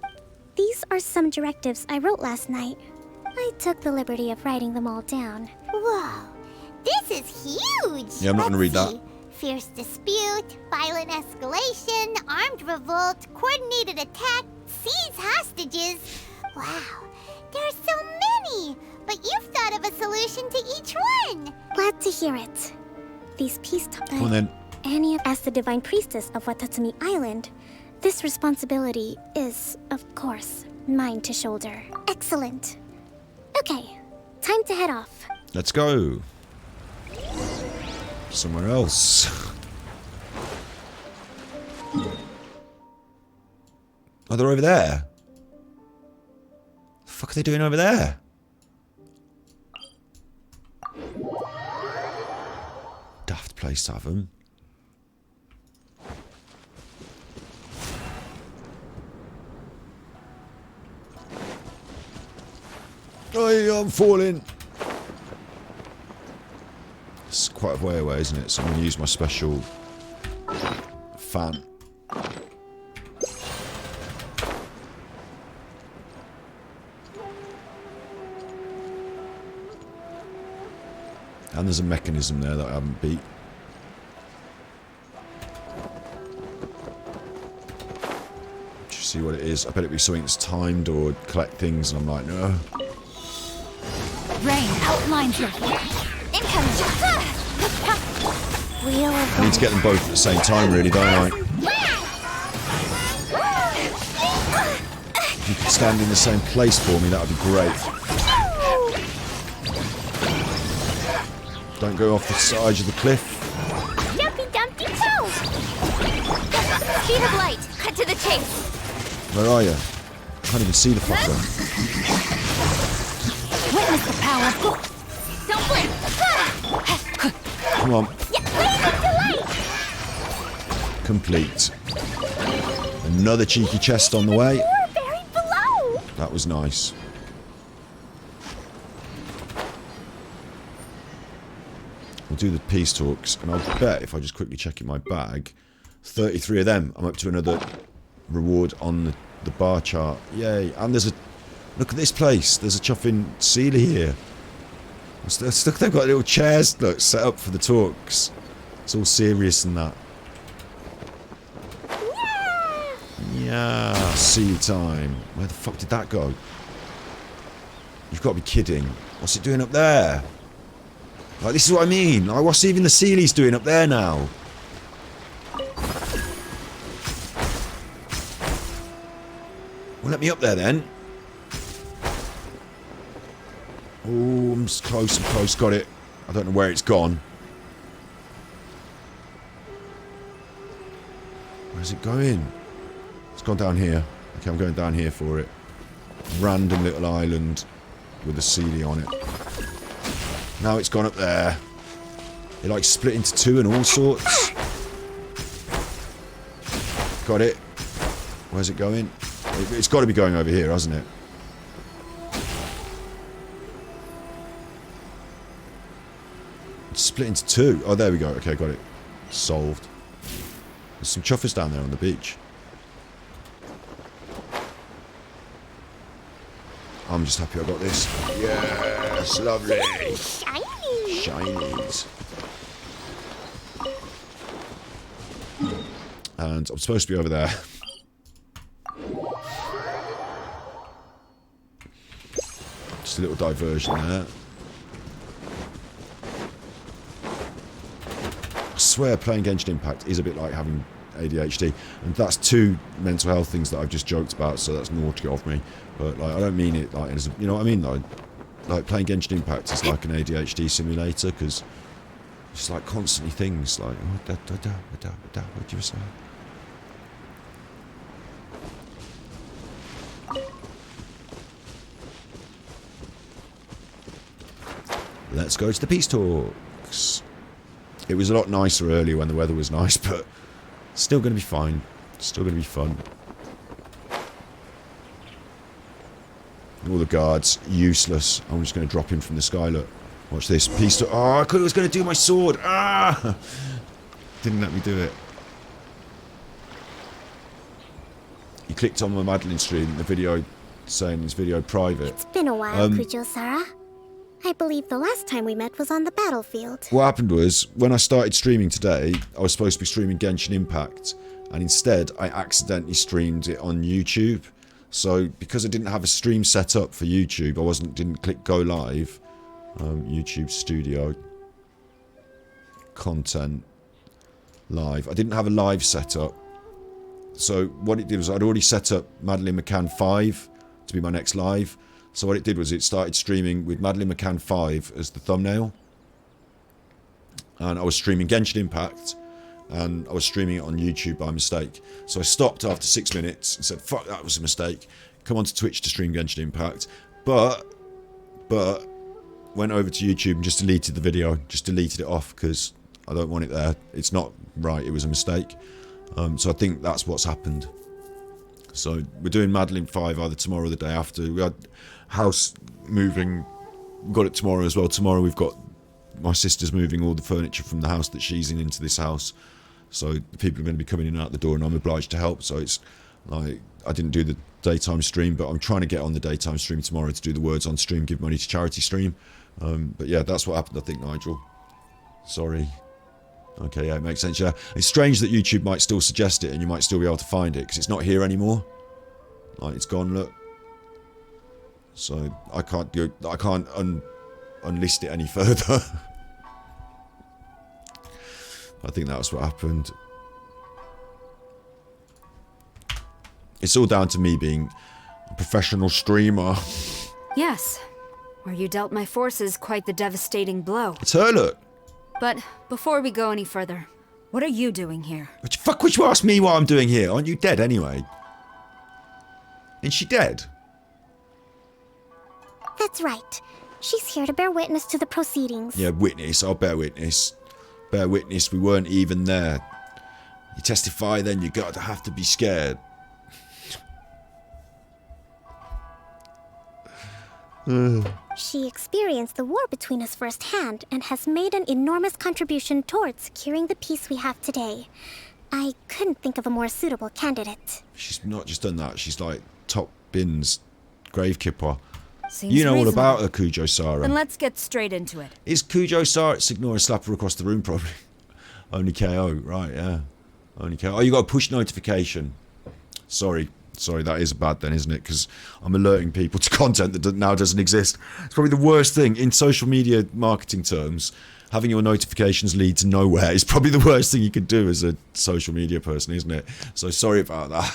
These are some directives I wrote last night. I took the liberty of writing them all down. Whoa, this is huge! Yeah, I'm not going to read that. Fierce dispute, violent escalation, armed revolt, coordinated attack, seize hostages. Wow, there are so many! But you've thought of a solution to each one! Glad to hear it. These peace talks... Come on then. Annie, as the divine priestess of Watasumi Island, this responsibility is, of course, mine to shoulder. Excellent. Okay, time to head off. Let's go. Somewhere else. Oh, they're over there. The fuck are they doing over there? Daft place to have them. Oh, I'm falling. It's quite a way away, isn't it? So I'm going to use my special fan. And there's a mechanism there that I haven't beat. Just see what it is. I bet it'd be something that's timed or collect things, and I'm like, no. Rain outlines your incoming. Wheel I need to get them both at the same time, really, don't I? If you could stand in the same place for me, that would be great. Don't go off the side of the cliff. Dumpy Dumpty Toe! Speed of light, cut to the chase. Where are you? I can't even see the fucker. Witness the power. Don't blink. Come on. Delight. Complete. Another cheeky chest on the way. You're buried below. That was nice. We'll do the peace talks, and I'll bet if I just quickly check in my bag, 33 of them. I'm up to another reward on the bar chart. Yay. And there's a... Look at this place. There's a chuffing Sealy here. Look, they've got little chairs, look, set up for the talks. It's all serious and that. Yeah, sea time. Where the fuck did that go? You've got to be kidding. What's it doing up there? Like, this is what I mean. Like, what's even the Sealy's doing up there now? Well, let me up there then. Oh, I'm close, got it. I don't know where it's gone. Where's it going? It's gone down here. Okay, I'm going down here for it. Random little island with a Sealy on it. Now it's gone up there. It like split into two and all sorts. Got it. Where's it going? It's got to be going over here, hasn't it? It's split into two. Oh, there we go. Okay, got it. Solved. There's some chuffers down there on the beach. I'm just happy I got this. Yes, lovely. Shiny. Shinies. And I'm supposed to be over there. Just a little diversion there. I swear playing Genshin Impact is a bit like having ADHD, and that's two mental health things that I've just joked about, so that's naughty of me. But like, I don't mean it like as a, you know what I mean though. Like playing Genshin Impact is like an ADHD simulator because it's like constantly things like what do you say? Let's go to the peace talks. It was a lot nicer earlier when the weather was nice, but still going to be fine. Still going to be fun. All the guards, useless. I'm just going to drop him from the sky, look. Watch this. Peace talk. Oh, I could have was going to do my sword. Ah! Didn't let me do it. He clicked on my Madeline stream, the video saying his video private. It's been a while, Kujo-Sara. I believe the last time we met was on the battlefield. What happened was, when I started streaming today, I was supposed to be streaming Genshin Impact, and instead I accidentally streamed it on YouTube. So, because I didn't have a stream set up for YouTube, didn't click go live. YouTube Studio. Content. Live. I didn't have a live setup. So, what it did was I'd already set up Madeline McCann 5 to be my next live. So what it did was it started streaming with Madeline McCann 5 as the thumbnail. And I was streaming Genshin Impact. And I was streaming it on YouTube by mistake. So I stopped after 6 minutes and said, fuck, that was a mistake. Come on to Twitch to stream Genshin Impact. But, went over to YouTube and just deleted the video. Just deleted it off because I don't want it there. It's not right, it was a mistake. So I think that's what's happened. So we're doing Madeline 5 either tomorrow or the day after. We had house moving. We've got it tomorrow as well. Tomorrow we've got my sister's moving all the furniture from the house that she's in into this house. So the people are going to be coming in and out the door and I'm obliged to help. So it's like, I didn't do the daytime stream, but I'm trying to get on the daytime stream tomorrow to do the words on stream, give money to charity stream. But yeah, that's what happened, I think, Nigel. Sorry. Okay, yeah, it makes sense, yeah. It's strange that YouTube might still suggest it and you might still be able to find it because it's not here anymore. Like, it's gone, look. So I can't unlist it any further. I think that's what happened. It's all down to me being a professional streamer. Yes, where you dealt my forces quite the devastating blow. It's her, look. But before we go any further, what are you doing here? Fuck would you ask me what I'm doing here? Aren't you dead anyway? Isn't she dead? That's right. She's here to bear witness to the proceedings. Yeah, witness. I'll bear witness. Bear witness, we weren't even there. You testify then, you gotta have to be scared. She experienced the war between us firsthand and has made an enormous contribution towards securing the peace we have today. I couldn't think of a more suitable candidate. She's not just done that, she's like top bins gravekipper. Seems you know reasonable. all about her, Kujo-Sara. Then let's get straight into it. Is Kujo-Sara? Ignore a slapper across the room, probably. Only KO, right, yeah. Only KO. Oh, you got a push notification. Sorry, that is bad then, isn't it? Because I'm alerting people to content that now doesn't exist. It's probably the worst thing in social media marketing terms. Having your notifications lead to nowhere is probably the worst thing you could do as a social media person, isn't it? So sorry about that.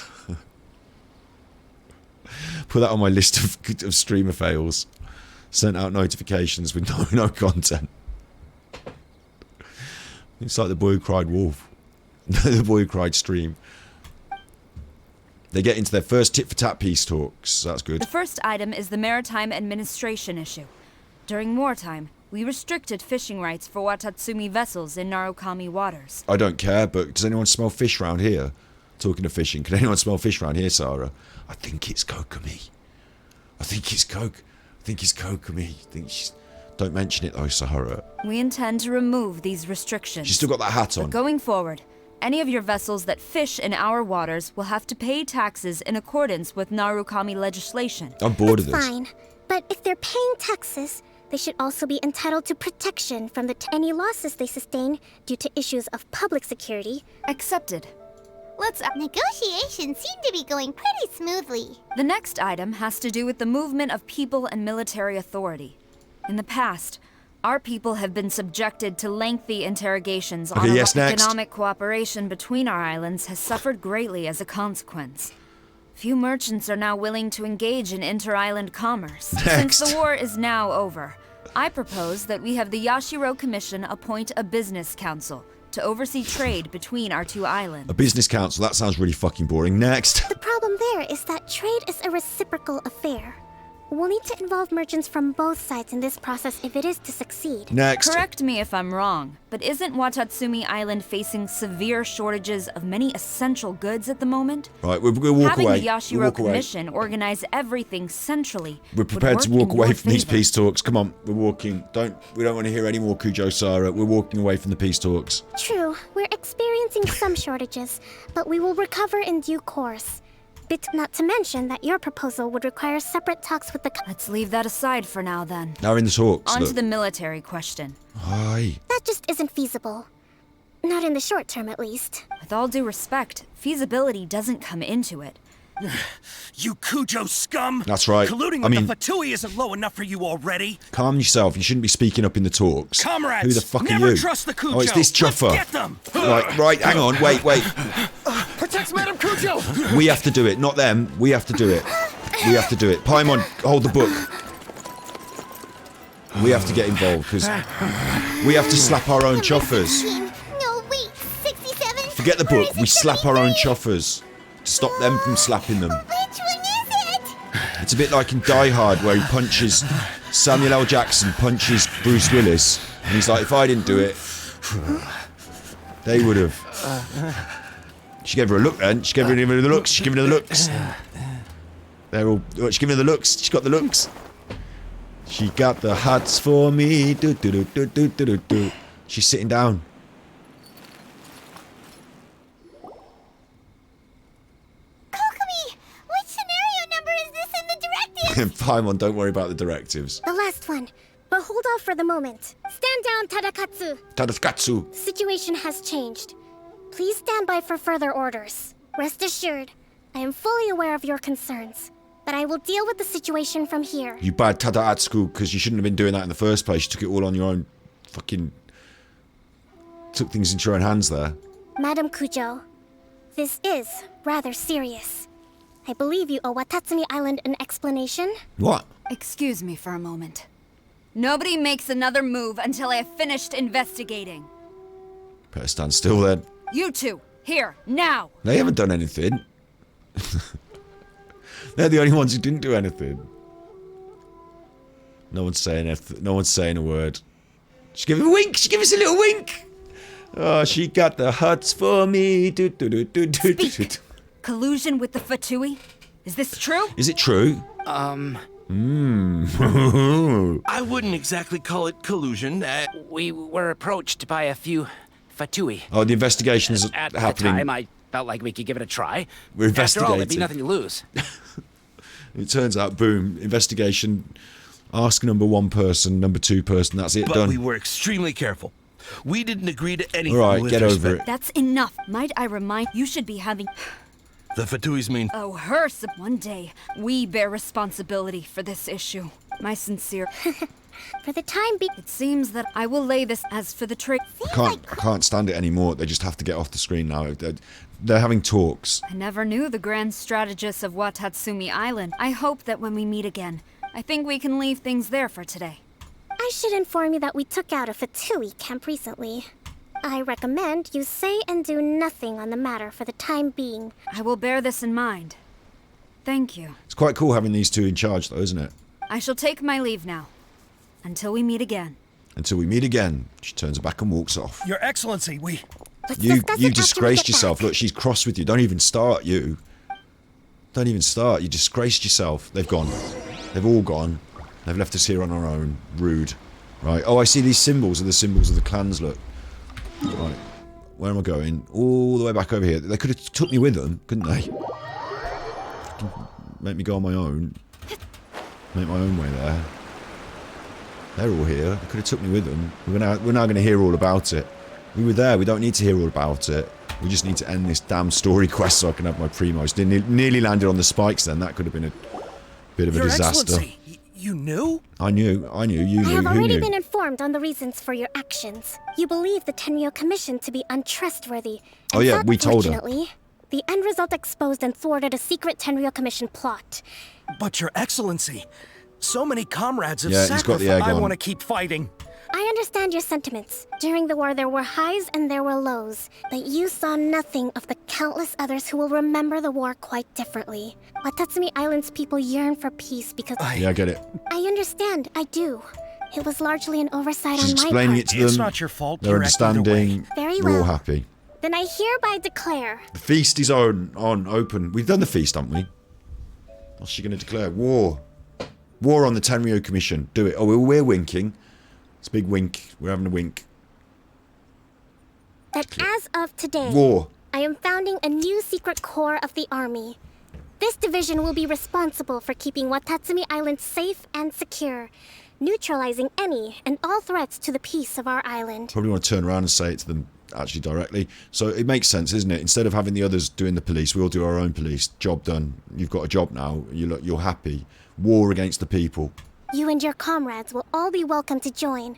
Put that on my list of streamer fails. Sent out notifications with no content. It's like the boy who cried wolf. The boy who cried stream. They get into their first tit-for-tat peace talks. That's good. The first item is the Maritime Administration issue. During wartime, we restricted fishing rights for Watasumi vessels in Narukami waters. I don't care, but does anyone smell fish round here? Talking of fishing, can anyone smell fish round here, Sarah? I think it's Kokomi. I think it's Kokomi. Don't mention it though, Sahara. We intend to remove these restrictions. She's still got that hat on. But going forward, any of your vessels that fish in our waters will have to pay taxes in accordance with Narukami legislation. I'm bored of this. Fine, but if they're paying taxes, they should also be entitled to protection from any losses they sustain due to issues of public security. Accepted. Negotiations seem to be going pretty smoothly. The next item has to do with the movement of people and military authority. In the past, our people have been subjected to lengthy interrogations on economic cooperation between our islands has suffered greatly as a consequence. Few merchants are now willing to engage in inter-island commerce. Since the war is now over, I propose that we have the Yashiro Commission appoint a business council to oversee trade between our two islands. A business council? That sounds really fucking boring. Next. The problem there is that trade is a reciprocal affair. We'll need to involve merchants from both sides in this process if it is to succeed. Next. Correct me if I'm wrong, but isn't Watatsumi Island facing severe shortages of many essential goods at the moment? Right, we'll walk Having away. the Yashiro Commission organize everything centrally. We're prepared to walk away from these peace talks. Come on, we're walking. We don't want to hear any more Kujo-Sara. We're walking away from the peace talks. True, we're experiencing some shortages, but we will recover in due course. Not to mention that your proposal would require separate talks with the... Let's leave that aside for now, then. Now we're in the talks. On to the military question. Aye. That just isn't feasible. Not in the short term, at least. With all due respect, feasibility doesn't come into it. You Kujo scum! That's right. Colluding with the Fatui isn't low enough for you already. Calm yourself. You shouldn't be speaking up in the talks. Comrades, who the fuck never are you? Trust the Kujo. Oh, it's this Chuffer. Let's get them. Right, hang on. Wait. Protects Madame Kujo. We have to do it, not them. We have to do it. Paimon, hold the book. We have to get involved, because we have to slap our own chuffers. No, wait, 67? Forget the book. We slap our own chuffers to stop them from slapping them. Which one is it? It's a bit like in Die Hard, where he punches... Samuel L. Jackson punches Bruce Willis, and he's like, if I didn't do it, they would have... She gave her a look then. She gave her the looks. They're all... She's giving her the looks. She's got the looks. She got the huts for me. Do. She's sitting down. Kokomi, which scenario number is this in the directive? Paimon, don't worry about the directives. The last one. But hold off for the moment. Stand down, Tadakatsu. Tadakatsu. Situation has changed. Please stand by for further orders. Rest assured, I am fully aware of your concerns, but I will deal with the situation from here. You bad Tadaatsuku, because you shouldn't have been doing that in the first place. You took it all on your own. Fucking... Took things into your own hands there. Madam Kujo, this is rather serious. I believe you owe Watatsumi Island an explanation. What? Excuse me for a moment. Nobody makes another move until I have finished investigating. Better stand still then. You two, here, now! They haven't done anything. They're the only ones who didn't do anything. No one's saying anything. No one's saying a word. She gave him a wink. She gave us a little wink. Oh, she got the huts for me. Collusion with the Fatui? Is this true? Is it true? I wouldn't exactly call it collusion. We were approached by a few Fatui. Oh, the investigation's At happening. the time, I felt like we could give it a try. We're After all, there'd be investigating. nothing to lose. It turns out, boom, investigation. Ask number one person, number two person. That's it. But Done. we were extremely careful. We didn't agree to anything. All right, with get over respect. it. That's enough. Might I remind you should be having... The Fatuis mean... Oh, one day, we bear responsibility for this issue. My sincere... For the time being... It seems that I will lay this as for the trade. I can't stand it anymore. They just have to get off the screen now. They're having talks. I never knew the grand strategist of Watatsumi Island. I hope that when we meet again, I think we can leave things there for today. I should inform you that we took out a Fatui camp recently. I recommend you say and do nothing on the matter for the time being. I will bear this in mind. Thank you. It's quite cool having these two in charge, though, isn't it? I shall take my leave now. Until we meet again. Until we meet again. She turns her back and walks off. Your Excellency, we... You disgraced yourself. Look, she's cross with you. Don't even start, you. Don't even start. You disgraced yourself. They've gone. They've all gone. They've left us here on our own. Rude. Right. Oh, I see these symbols are the symbols of the clans, look. Right. Where am I going? All the way back over here. They could have took me with them, couldn't they? Make me go on my own. Make my own way there. They're all here. They could have took me with them. We're now going to hear all about it. We were there. We don't need to hear all about it. We just need to end this damn story quest so I can have my primos. Nearly landed on the spikes then. That could have been a bit of a disaster. Excellency, you knew? I knew, you knew, I have who already knew? been informed on the reasons for your actions. You believe the Tenryo Commission to be untrustworthy. Oh and yeah, we told her. unfortunately, the end result exposed and thwarted a secret Tenryo Commission plot. But your excellency, so many comrades have Yeah, he's got the egg I on. want to keep fighting. I understand your sentiments. During the war, there were highs and there were lows. But you saw nothing of the countless others who will remember the war quite differently. Watatsumi Island's people yearn for peace because... Yeah, I get it. I understand, I do. It was largely an oversight She's on my explaining part. it to them. It's not your fault. They're understanding. Very We're all well. happy. Then I hereby declare... The feast is on, open. We've done the feast, haven't we? What's she going to declare? War. War on the Tenryo Commission. Do it. Oh, we're winking. It's a big wink. We're having a wink. That as of today, War. I am founding a new secret corps of the army. This division will be responsible for keeping Watatsumi Island safe and secure, neutralizing any and all threats to the peace of our island. Probably want to turn around and say it to them actually directly. So it makes sense, isn't it? Instead of having the others doing the police, we'll do our own police. Job done. You've got a job now. You're happy. War against the people. You and your comrades will all be welcome to join.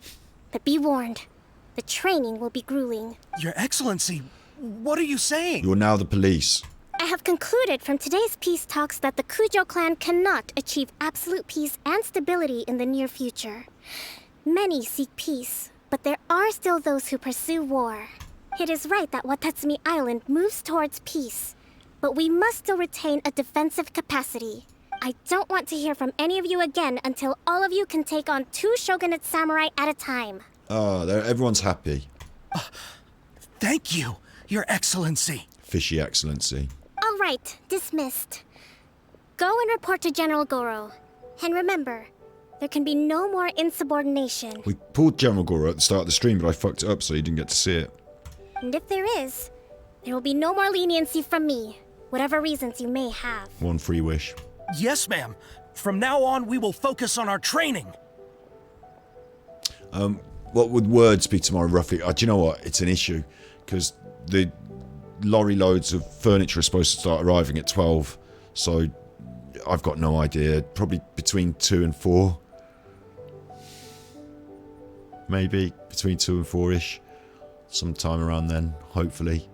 But be warned, the training will be grueling. Your excellency, what are you saying? You're now the police. I have concluded from today's peace talks that the Kujo clan cannot achieve absolute peace and stability in the near future. Many seek peace, but there are still those who pursue war. It is right that Watatsumi Island moves towards peace, but we must still retain a defensive capacity. I don't want to hear from any of you again until all of you can take on 2 shogunate samurai at a time. Oh, everyone's happy. Thank you, your excellency. Fishy excellency. All right, dismissed. Go and report to General Goro. And remember, there can be no more insubordination. We pulled General Goro at the start of the stream, but I fucked it up so you didn't get to see it. And if there is, there will be no more leniency from me, whatever reasons you may have. One free wish. Yes, ma'am. From now on, we will focus on our training. What would words be tomorrow, roughly? Do you know what? It's an issue, because the lorry loads of furniture are supposed to start arriving at 12, so I've got no idea. Probably between 2 and 4. Maybe between 2 and 4-ish. Sometime around then, hopefully.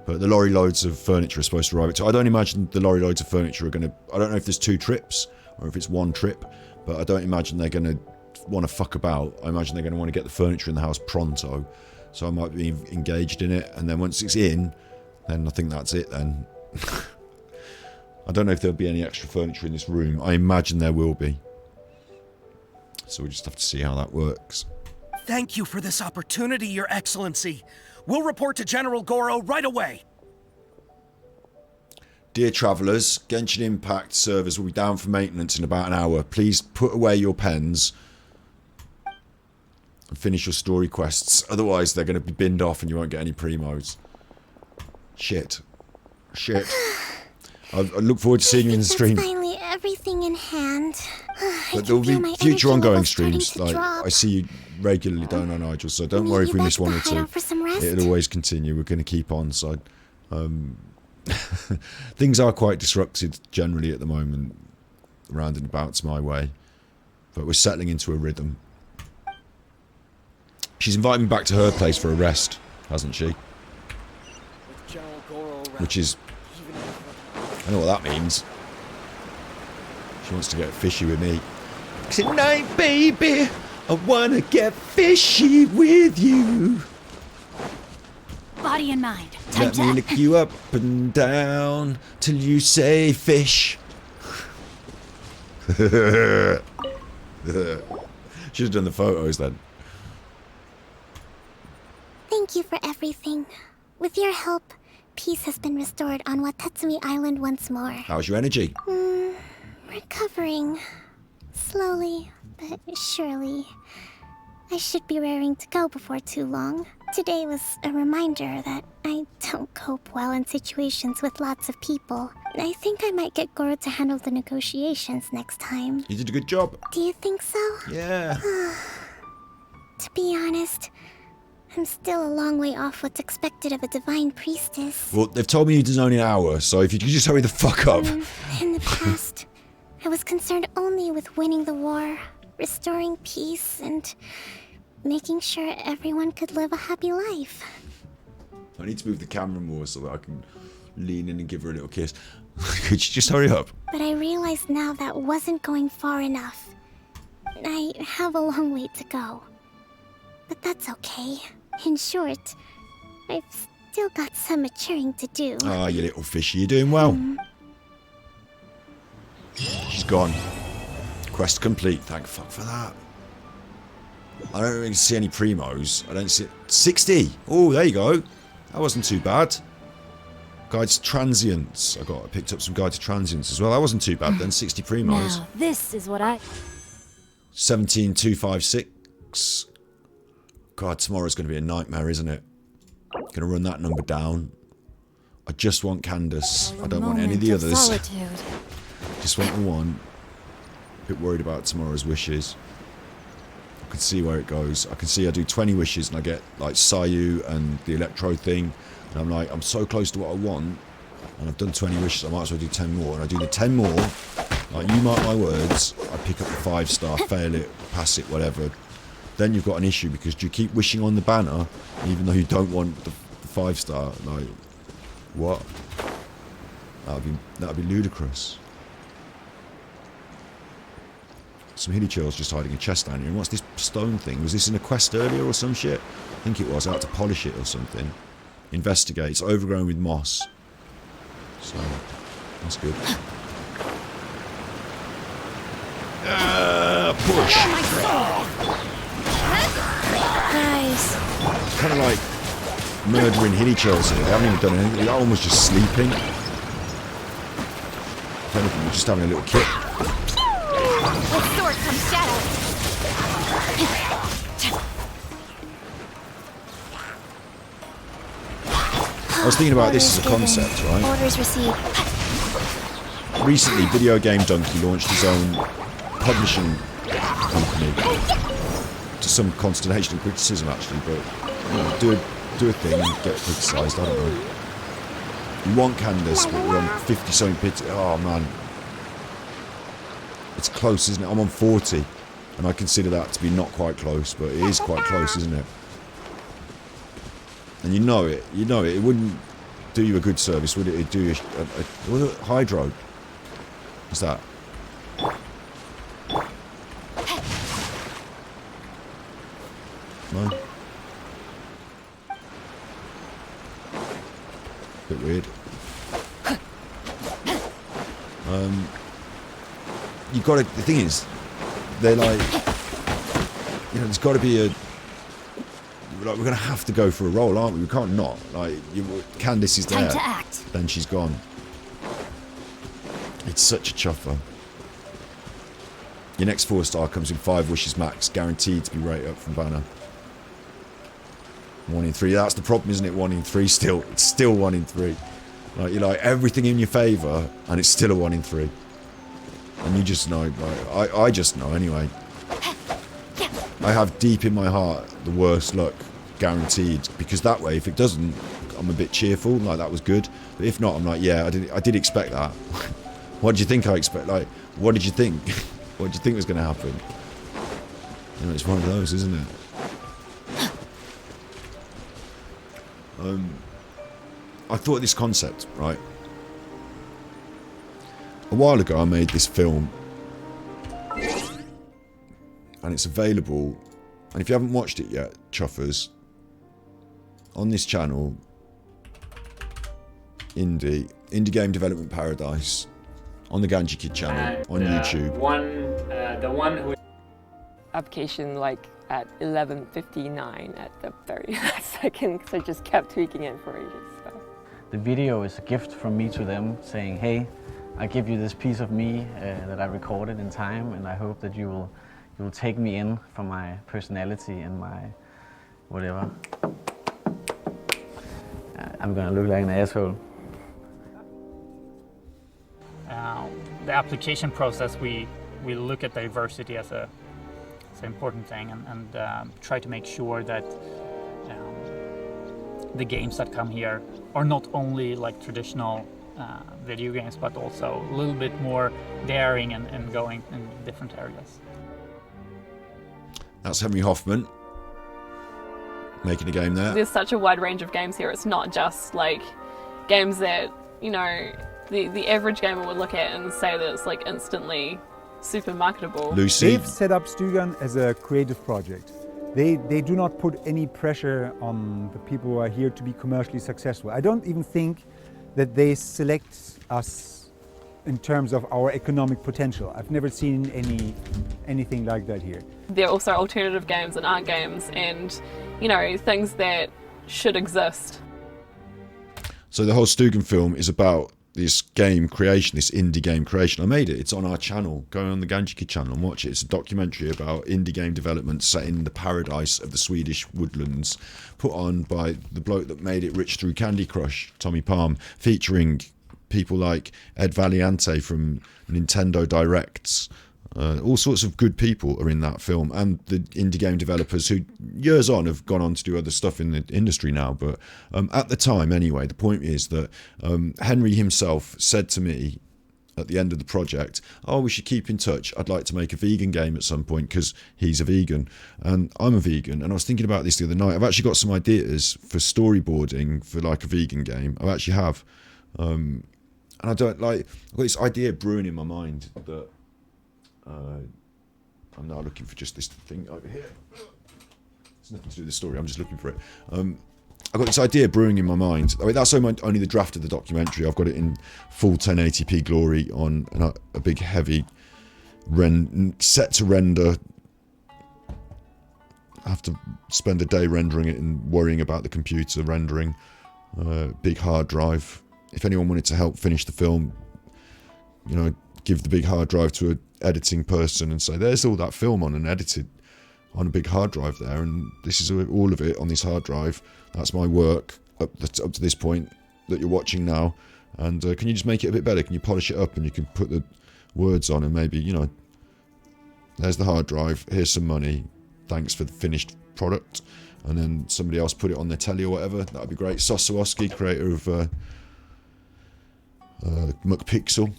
But the lorry loads of furniture are supposed to arrive at 2. I don't imagine the lorry loads of furniture are going to... I don't know if there's 2 trips, or if it's 1 trip, but I don't imagine they're going to want to fuck about. I imagine they're going to want to get the furniture in the house pronto. So I might be engaged in it, and then once it's in, then I think that's it then. I don't know if there'll be any extra furniture in this room. I imagine there will be. So we just have to see how that works. Thank you for this opportunity, your excellency. We'll report to General Goro right away. Dear travellers, Genshin Impact servers will be down for maintenance in about an hour. Please put away your pens and finish your story quests. Otherwise, they're going to be binned off and you won't get any primos. Shit. I look forward to seeing you in the stream. Finally, everything in hand. But there will be future ongoing streams. Like I see you regularly, don't I, Nigel? So don't worry if we miss 1 or 2. It'll always continue. We're going to keep on. So things are quite disrupted generally at the moment, round and abouts my way. But we're settling into a rhythm. She's invited me back to her place for a rest, hasn't she? Which is... I know what that means. She wants to get fishy with me. Tonight, baby, I wanna get fishy with you. Body and mind. Let me lick you up and down till you say fish. Should have done the photos then. Thank you for everything. With your help, peace has been restored on Watatsumi Island once more. How's your energy? Recovering. Slowly, but surely. I should be raring to go before too long. Today was a reminder that I don't cope well in situations with lots of people. I think I might get Goro to handle the negotiations next time. You did a good job. Do you think so? Yeah. To be honest, I'm still a long way off what's expected of a divine priestess. Well, they've told me it's only an hour, so if you could just hurry the fuck up. In the past, I was concerned only with winning the war, restoring peace, and making sure everyone could live a happy life. I need to move the camera more so that I can lean in and give her a little kiss. Could you just hurry up? But I realized now that wasn't going far enough. I have a long way to go. But that's okay. In short, I've still got some maturing to do. Ah, you little fishy, you're doing well. She's gone. Quest complete, thank fuck for that. I don't really see any primos. I don't see... 60! Oh, there you go. That wasn't too bad. Guide to Transients. I picked up some Guide to Transients as well. That wasn't too bad then, 60 primos. Now, this is what I... 17256. God, tomorrow's going to be a nightmare, isn't it? Going to run that number down. I just want Candace. I don't want any of the others. Solitude. Just want the one. A bit worried about tomorrow's wishes. I can see where it goes. I can see I do 20 wishes and I get like Sayu and the Electro thing. And I'm like, I'm so close to what I want. And I've done 20 wishes, I might as well do 10 more. And I do the 10 more. Like, you mark my words, I pick up the 5-star, fail it, pass it, whatever. Then you've got an issue because do you keep wishing on the banner even though you don't want the 5-star? Like, what? That'd be ludicrous. Some hilly chills just hiding a chest down here. And what's this stone thing? Was this in a quest earlier or some shit? I think it was. I had to polish it or something. Investigate. It's overgrown with moss. So, that's good. Push! Nice. Kind of like murdering hilly chills here. They haven't even done anything. They're almost just sleeping. If anything, we're just having a little kick. With sword comes shadow. I was thinking about this as a concept, right? Orders received. Recently, Video Game Donkey launched his own publishing company. To some consternation and criticism, actually, but you know, do a thing and get criticised. I don't know. You want Candace, but we're on 50-something bits. Oh man, it's close, isn't it? I'm on 40, and I consider that to be not quite close, but it is quite close, isn't it? And you know it. You know it. It wouldn't do you a good service, would it? It'd do you a hydro. What's that? No. Bit weird. You gotta. The thing is, they're like, you know, there's got to be a. Like, we're gonna have to go for a roll, aren't we? We can't not. Like, Candace is there. Time to act. Then she's gone. It's such a chuffer. Your next 4-star comes in 5 wishes max, guaranteed to be rated up from banner. 1 in 3. That's the problem, isn't it? 1 in 3 still. It's still 1 in 3. Like, you're like everything in your favour, and it's still a 1 in 3. And you just know. Like, I just know anyway. I have deep in my heart the worst luck, guaranteed. Because that way, if it doesn't, I'm a bit cheerful. Like, that was good. But if not, I'm like, yeah, I did expect that. What did you think I expect? Like, what did you think? What did you think was going to happen? You know, it's one of those, isn't it? I thought this concept, right? A while ago, I made this film. And it's available. And if you haven't watched it yet, chuffers, on this channel, Indie Game Development Paradise, on the Ganji Kid channel, on YouTube. The one who... Application like at 11:59 at the very last second, because I just kept tweaking it for ages. So. The video is a gift from me to them, saying, hey, I give you this piece of me that I recorded in time, and I hope that you will take me in for my personality and my whatever. I'm gonna look like an asshole. The application process, we look at diversity as an important thing, and try to make sure that the games that come here are not only like traditional video games, but also a little bit more daring and going in different areas. That's Henry Hoffman making a game there. There's such a wide range of games here. It's not just like games that, you know, the average gamer would look at and say that it's like instantly super marketable. Lucy. They've set up Stugan as a creative project. They do not put any pressure on the people who are here to be commercially successful. I don't even think that they select us in terms of our economic potential. I've never seen anything like that here. There are also alternative games and art games and, you know, things that should exist. So the whole Stugan film is about this game creation, this indie game creation. I made it. It's on our channel. Go on the Ganjiki channel and watch it. It's a documentary about indie game development set in the paradise of the Swedish woodlands, put on by the bloke that made it rich through Candy Crush, Tommy Palm, featuring people like Ed Valiante from Nintendo Directs. All sorts of good people are in that film, and the indie game developers who years on have gone on to do other stuff in the industry now, but at the time anyway, the point is that Henry himself said to me at the end of the project, oh, we should keep in touch, I'd like to make a vegan game at some point, because he's a vegan and I'm a vegan, and I was thinking about this the other night. I've actually got some ideas for storyboarding for like a vegan game. I actually have, and I don't like, I've got this idea brewing in my mind that I'm now looking for just this thing over here. It's nothing to do with the story, I'm just looking for it. I've got this idea brewing in my mind. I mean, that's only the draft of the documentary. I've got it in full 1080p glory on a big heavy set to render. I have to spend a day rendering it and worrying about the computer rendering. Big hard drive. If anyone wanted to help finish the film, you know, give the big hard drive to an editing person and say, there's all that film on and edited on a big hard drive there, and this is all of it on this hard drive. That's my work up to this point that you're watching now, and can you just make it a bit better? Can you polish it up and you can put the words on, and maybe, you know, there's the hard drive, here's some money, thanks for the finished product, and then somebody else put it on their telly or whatever. That'd be great. Sosowski, creator of McPixel.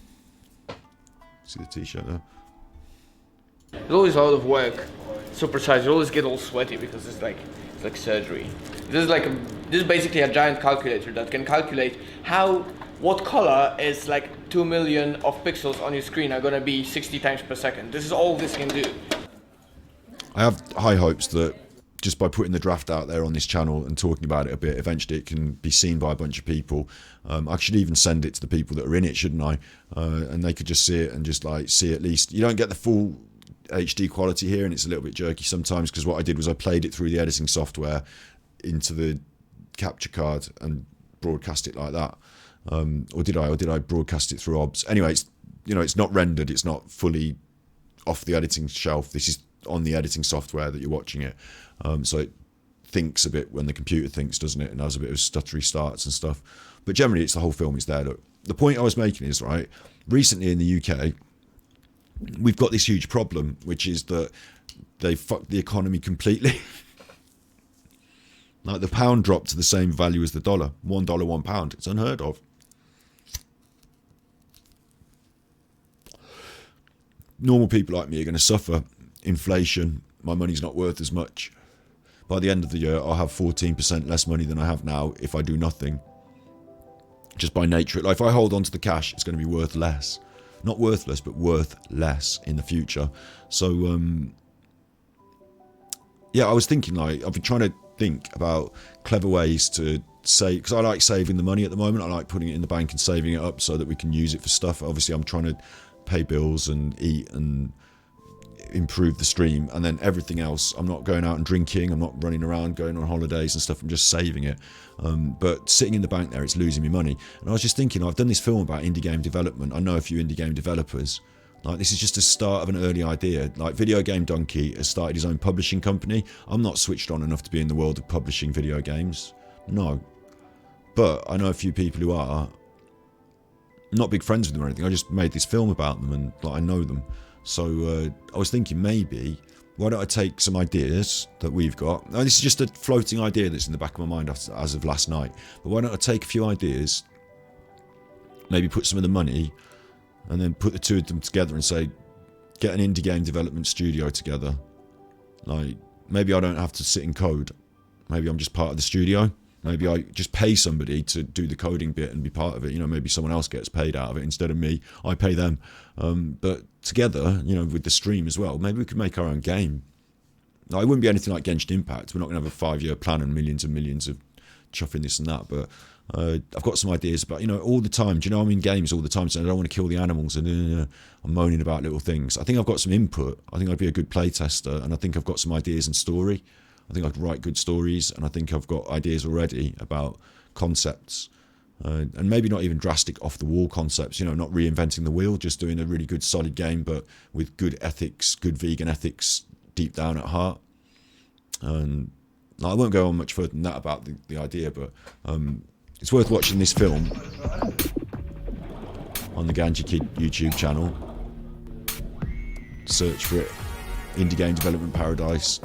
See the t-shirt there? It's always out of work, supersized. You always get all sweaty because it's like surgery. This is basically a giant calculator that can calculate what color is like 2 million of pixels on your screen are gonna be 60 times per second. This is all this can do. I have high hopes that just by putting the draft out there on this channel and talking about it a bit, eventually it can be seen by a bunch of people. I should even send it to the people that are in it, shouldn't I? And they could just see it and just like see at least. You don't get the full HD quality here, and it's a little bit jerky sometimes, because what I did was I played it through the editing software into the capture card and broadcast it like that. Or did I broadcast it through OBS? Anyway, it's not rendered, it's not fully off the editing shelf. This is on the editing software that you're watching it. So it thinks a bit when the computer thinks, doesn't it? And has a bit of stuttery starts and stuff. But generally, it's the whole film is there. Look, the point I was making is, right, recently in the UK, we've got this huge problem, which is that they fucked the economy completely. Like the pound dropped to the same value as the dollar. $1, £1. It's unheard of. Normal people like me are going to suffer inflation. My money's not worth as much. By the end of the year, I'll have 14% less money than I have now if I do nothing. Just by nature. Like if I hold on to the cash, it's going to be worth less. Not worthless, but worth less in the future. So, yeah, I was thinking, like, I've been trying to think about clever ways to save, because I like saving the money at the moment. I like putting it in the bank and saving it up so that we can use it for stuff. Obviously, I'm trying to pay bills and eat and improve the stream, and then everything else, I'm not going out and drinking, I'm not running around going on holidays and stuff, I'm just saving it. But sitting in the bank there, it's losing me money. And I was just thinking, I've done this film about indie game development. I know a few indie game developers. Like, this is just a start of an early idea. Like, Video Game Donkey has started his own publishing company. I'm not switched on enough to be in the world of publishing video games. No. But I know a few people who are. I'm not big friends with them or anything. I just made this film about them and, like, I know them. So I was thinking maybe why don't I take some ideas that we've got? Now, this is just a floating idea that's in the back of my mind as of last night. But why don't I take a few ideas, maybe put some of the money, and then put the two of them together and say, get an indie game development studio together. Like, maybe I don't have to sit in code. Maybe I'm just part of the studio. Maybe I just pay somebody to do the coding bit and be part of it. You know, maybe someone else gets paid out of it instead of me. I pay them. But together, you know, with the stream as well, maybe we could make our own game. Now, it wouldn't be anything like Genshin Impact. We're not going to have a 5-year plan and millions of chuffing this and that. But I've got some ideas about, you know, all the time. Do you know, I'm in games all the time, so I don't want to kill the animals and I'm moaning about little things. I think I've got some input. I think I'd be a good playtester, and I think I've got some ideas and story. I think I could write good stories, and I think I've got ideas already about concepts, and maybe not even drastic off-the-wall concepts, you know, not reinventing the wheel, just doing a really good solid game, but with good ethics, good vegan ethics deep down at heart. And I won't go on much further than that about the idea, but it's worth watching this film on the Ganji Kid YouTube channel. Search for it, Indie Game Development Paradise.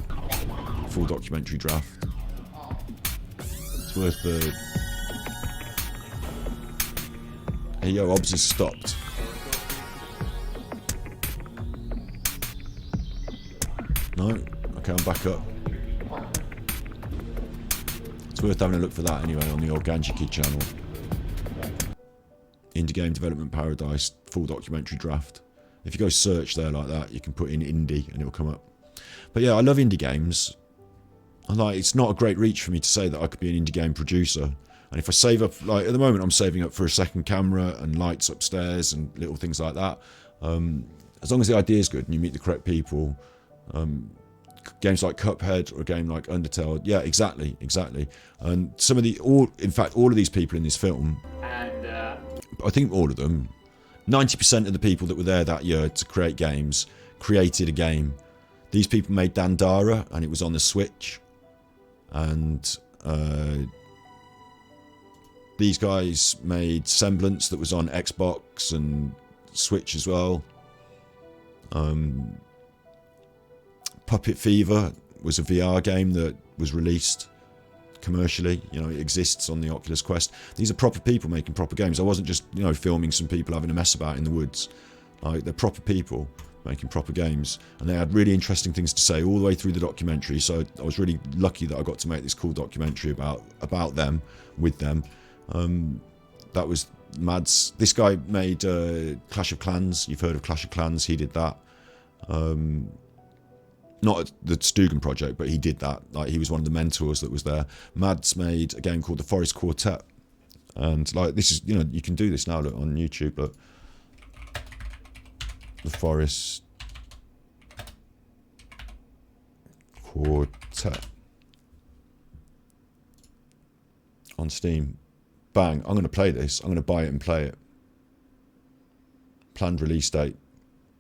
Full documentary draft. It's worth the... Hey yo, Obs has stopped. No? Okay, I'm back up. It's worth having a look for that anyway on the old Ganji Kid channel. Indie Game Development Paradise, full documentary draft. If you go search there like that, you can put in indie and it'll come up. But yeah, I love indie games. Like, it's not a great reach for me to say that I could be an indie game producer. And if I save up, like at the moment I'm saving up for a second camera and lights upstairs and little things like that. As long as the idea is good and you meet the correct people, games like Cuphead or a game like Undertale, yeah, exactly. And some of in fact, all of these people in this film, and I think all of them, 90% of the people that were there that year to create games created a game. These people made Dandara, and it was on the Switch. And these guys made Semblance, that was on Xbox and Switch as well. Puppet Fever was a VR game that was released commercially. You know, it exists on the Oculus Quest. These are proper people making proper games. I wasn't just, you know, filming some people having a mess about in the woods. Like, they're proper people making proper games, and they had really interesting things to say all the way through the documentary. So I was really lucky that I got to make this cool documentary about them, with them. That was Mads. This guy made Clash of Clans. You've heard of Clash of Clans? He did that. Not the Stugan project, but he did that. Like, he was one of the mentors that was there. Mads made a game called The Forest Quartet, and like, this is, you know, you can do this now. Look on YouTube. Look. The Forest Quartet on Steam. Bang, I'm going to play this. I'm going to buy it and play it. Planned release date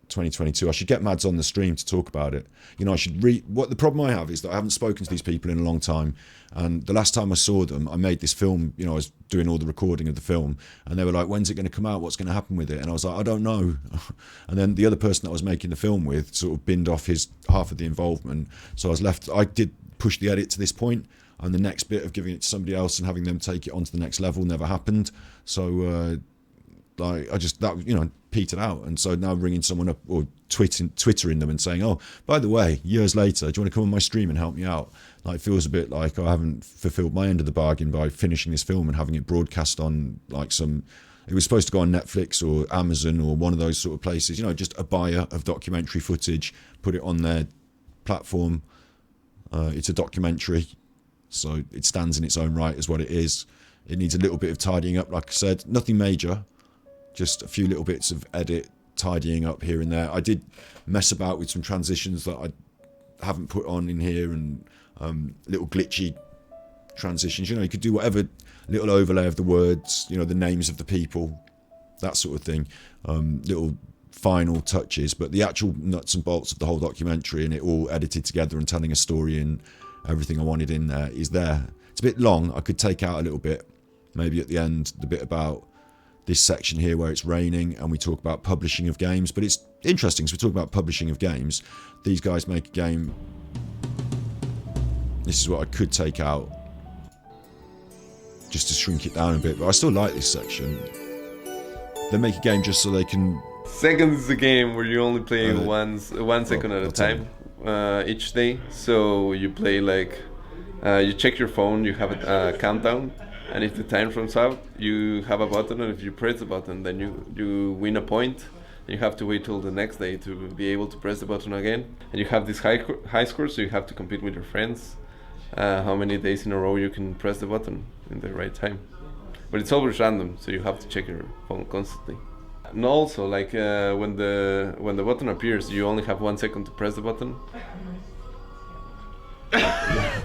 2022. I should get Mads on the stream to talk about it. You know, I should what the problem I have is that I haven't spoken to these people in a long time, and the last time I saw them, I made this film. You know, I was doing all the recording of the film, and they were like, when's it going to come out? What's going to happen with it? And I was like, I don't know. And then the other person that I was making the film with sort of binned off his half of the involvement, so I was left. I did push the edit to this point, and the next bit of giving it to somebody else and having them take it on to the next level never happened. So like, I just, that, you know, petered out. And so now ringing someone up or twittering them and saying, oh, by the way, years later, do you want to come on my stream and help me out? Like, it feels a bit like I haven't fulfilled my end of the bargain by finishing this film and having it broadcast on like some, it was supposed to go on Netflix or Amazon or one of those sort of places, you know, just a buyer of documentary footage, put it on their platform. It's a documentary, so it stands in its own right as what it is. It needs a little bit of tidying up, like I said, nothing major. Just a few little bits of edit, tidying up here and there. I did mess about with some transitions that I haven't put on in here, and little glitchy transitions. You know, you could do whatever little overlay of the words, you know, the names of the people, that sort of thing. Little final touches, but the actual nuts and bolts of the whole documentary and it all edited together and telling a story and everything I wanted in there is there. It's a bit long. I could take out a little bit, maybe at the end, the bit about this section here where it's raining and we talk about publishing of games. But it's interesting, so we talk about publishing of games. These guys make a game. This is what I could take out just to shrink it down a bit, but I still like this section. They make a game just so they can... Seconds is a game where you only play 1 second at a time each day. So you play like... you check your phone, you have a countdown, and if the time runs out, you have a button, and if you press the button, then you win a point. And you have to wait till the next day to be able to press the button again. And you have this high score, so you have to compete with your friends. How many days in a row you can press the button in the right time. But it's always random, so you have to check your phone constantly. And also, like when the button appears, you only have 1 second to press the button.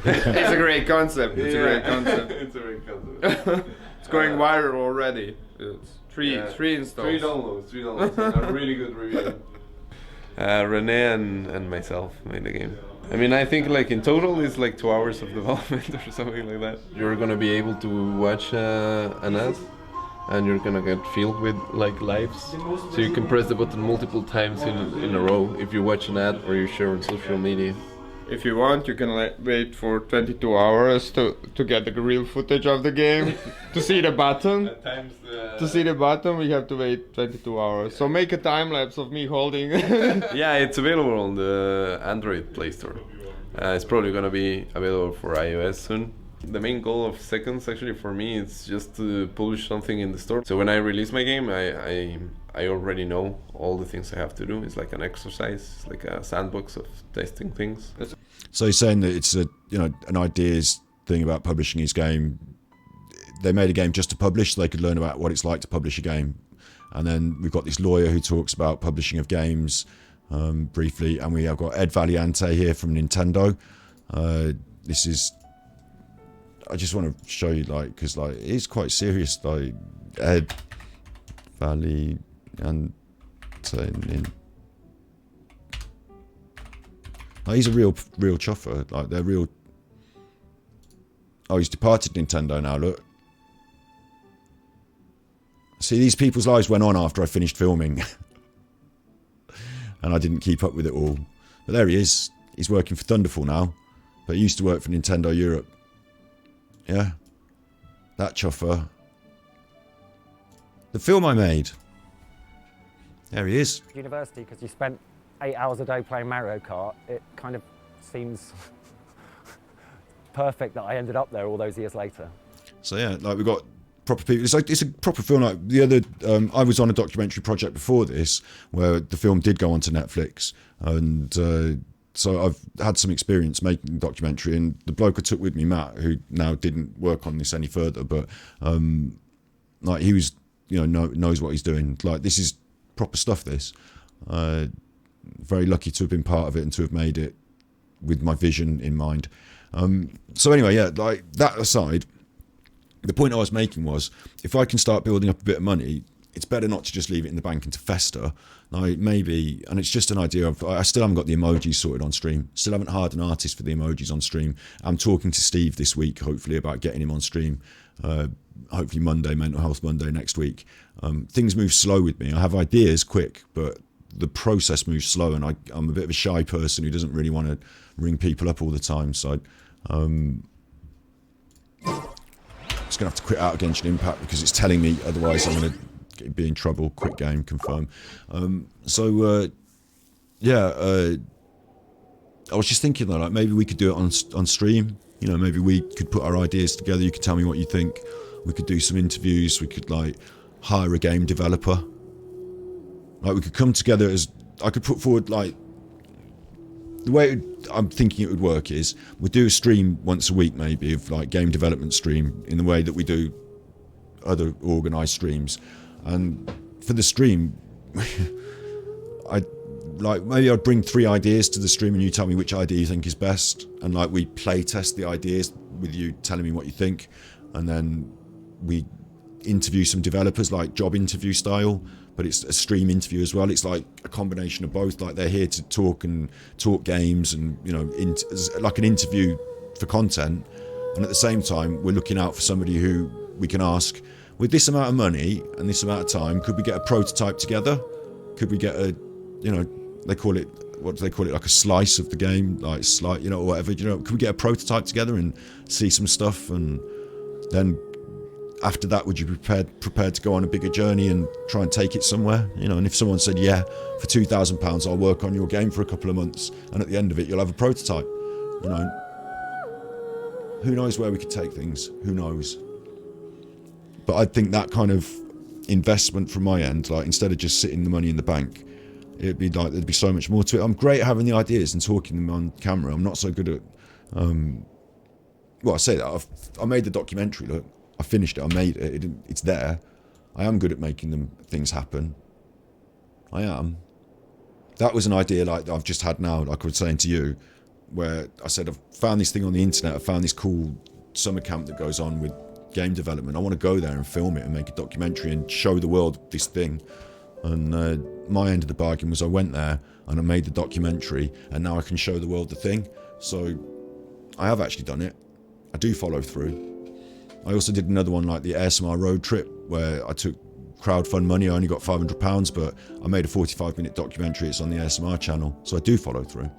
It's a great concept. It's Yeah. a great concept. It's a great concept. It's going viral already. It's three installs. 3 downloads. A really good review. Renee and myself made the game. I mean, I think like in total it's like 2 hours of development or something like that. You're gonna be able to watch an ad, and you're gonna get filled with like lives. So you can press the button multiple times in a row if you watch an ad or you share on social media. If you want, you can wait for 22 hours to get the real footage of the game. To see the button. To see the button, we have to wait 22 hours. So make a time lapse of me holding. Yeah, it's available on the Android Play Store. It's probably gonna be available for iOS soon. The main goal of Seconds actually for me is just to publish something in the store. So when I release my game, I already know all the things I have to do. It's like an exercise, like a sandbox of testing things. So he's saying that it's an ideas thing about publishing his game. They made a game just to publish so they could learn about what it's like to publish a game. And then we've got this lawyer who talks about publishing of games briefly, and we have got Ed Valiente here from Nintendo. This is... I just want to show you, like, because like it's quite serious. Like Ed Valiente, like, he's a real chuffer. Like they're real. Oh, he's departed Nintendo now. Look, see, these people's lives went on after I finished filming, and I didn't keep up with it all. But there he is. He's working for Thunderful now, but he used to work for Nintendo Europe. Yeah, that chuffer. The film I made. There he is. University, because you spent 8 hours a day playing Mario Kart, it kind of seems perfect that I ended up there all those years later. So yeah, like we've got proper people. It's a proper film. Like the other, I was on a documentary project before this where the film did go onto Netflix, and so I've had some experience making the documentary. And the bloke I took with me, Matt, who now didn't work on this any further, but like he was, knows what he's doing. Like this is proper stuff. This, very lucky to have been part of it and to have made it with my vision in mind. So anyway, yeah, like that aside, the point I was making was if I can start building up a bit of money, it's better not to just leave it in the bank and to fester. Like maybe, and it's just an idea of, I still haven't got the emojis sorted on stream. Still haven't hired an artist for the emojis on stream. I'm talking to Steve this week, hopefully, about getting him on stream. Hopefully Monday, Mental Health Monday next week. Things move slow with me. I have ideas quick, but the process moves slow, and I'm a bit of a shy person who doesn't really want to ring people up all the time. So I'm just going to have to quit out Genshin Impact because it's telling me otherwise I'm going to be in trouble. Quit game, confirm. I was just thinking though, like maybe we could do it on stream. Maybe we could put our ideas together. You could tell me what you think. We could do some interviews. We could like hire a game developer. Like we could come together as I could put forward like the way I'm thinking it would work is we'd do a stream once a week maybe of like game development stream in the way that we do other organised streams. And for the stream, maybe I'd bring 3 ideas to the stream and you tell me which idea you think is best, and like we play test the ideas with you telling me what you think, and then we interview some developers like job interview style, but it's a stream interview as well. It's like a combination of both. Like they're here to talk games and like an interview for content, and at the same time we're looking out for somebody who we can ask with this amount of money and this amount of time, could we get a prototype together? Could we get a, you know, they call it, what do they call it, like a slice of the game, like slight, you know, or whatever, you know, could we get a prototype together and see some stuff, and then after that, would you be prepared to go on a bigger journey and try and take it somewhere? You know, and if someone said, yeah, for £2,000, I'll work on your game for a couple of months, and at the end of it, you'll have a prototype, you know, who knows where we could take things? Who knows? But I think that kind of investment from my end, like instead of just sitting the money in the bank, it'd be like there'd be so much more to it. I'm great at having the ideas and talking them on camera. I'm not so good at, well, I say that I made the documentary. Look, I finished it. I made it. It's there. I am good at making things happen. I am. That was an idea like that I've just had now, like I was saying to you, where I said I've found this thing on the internet. I found this cool summer camp that goes on with game development. I want to go there and film it and make a documentary and show the world this thing. And my end of the bargain was I went there and I made the documentary, and now I can show the world the thing. So I have actually done it. I do follow through. I also did another one like the ASMR road trip, where I took crowdfund money. I only got £500, but I made a 45-minute documentary. It's on the ASMR channel, so I do follow through.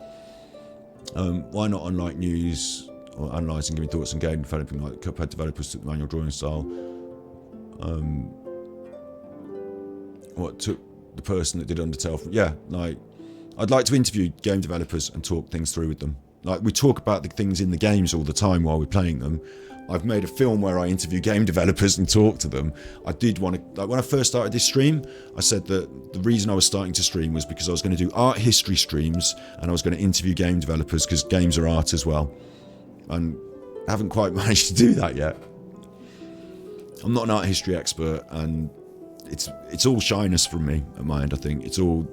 Why not on like news or analysing, giving thoughts on game developing, like Cuphead developers took the manual drawing style. What took the person that did Undertale from, yeah, like I'd like to interview game developers and talk things through with them. Like we talk about the things in the games all the time while we're playing them. I've made a film where I interview game developers and talk to them. I did want to, like when I first started this stream, I said that the reason I was starting to stream was because I was going to do art history streams and I was going to interview game developers because games are art as well. And I haven't quite managed to do that yet. I'm not an art history expert, and it's all shyness from me at my end, I think. It's all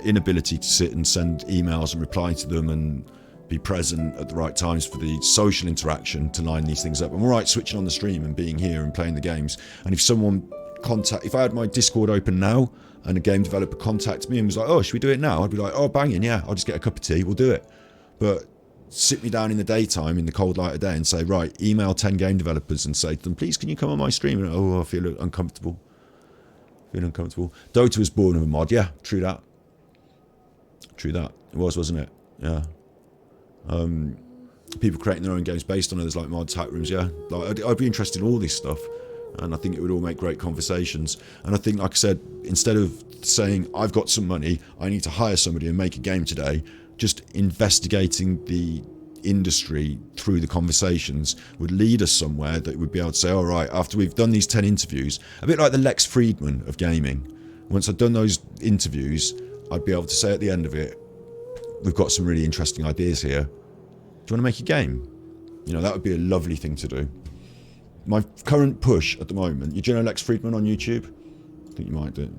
inability to sit and send emails and reply to them and be present at the right times for the social interaction to line these things up. I'm all right switching on the stream and being here and playing the games. And if someone if I had my Discord open now and a game developer contacted me and was like, oh, should we do it now? I'd be like, oh, banging, yeah, I'll just get a cup of tea, we'll do it. But sit me down in the daytime, in the cold light of day, and say, right, email 10 game developers and say to them, please, can you come on my stream? And, oh, I feel uncomfortable. Dota was born of a mod. Yeah, true that. It was, wasn't it? Yeah. People creating their own games based on others, like mods, hack rooms. Yeah, like I'd be interested in all this stuff, and I think it would all make great conversations. And I think, like I said, instead of saying I've got some money, I need to hire somebody and make a game today, just investigating the industry through the conversations would lead us somewhere that would be able to say, all right, after we've done these 10 interviews, a bit like the Lex Friedman of gaming, once I'd done those interviews, I'd be able to say at the end of it, we've got some really interesting ideas here. Do you want to make a game? You know, that would be a lovely thing to do. My current push at the moment, you know Lex Friedman on YouTube? I think you might do.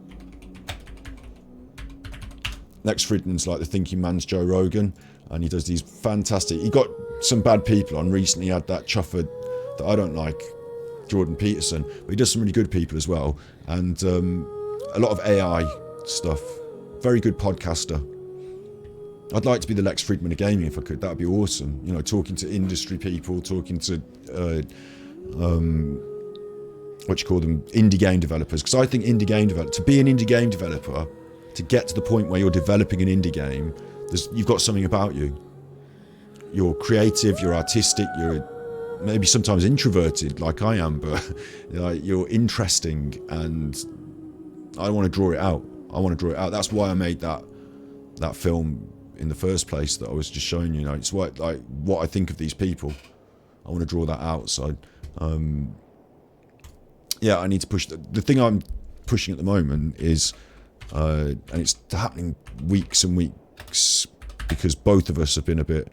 Lex Friedman's like the thinking man's Joe Rogan, and he does these fantastic, he got some bad people on recently. He had that chuffer that I don't like, Jordan Peterson, but he does some really good people as well, and a lot of AI stuff. Very good podcaster. I'd like to be the Lex Friedman of gaming if I could. That would be awesome. You know, talking to industry people, talking to what you call them, indie game developers. Because I think to be an indie game developer, to get to the point where you're developing an indie game, you've got something about you. You're creative, you're artistic, you're maybe sometimes introverted like I am, but you're interesting, and I want to draw it out. That's why I made that film in the first place that I was just showing you. It's what I think of these people. I want to draw that out. So yeah, I need to push. The thing I'm pushing at the moment is, and it's happening weeks and weeks, because both of us have been a bit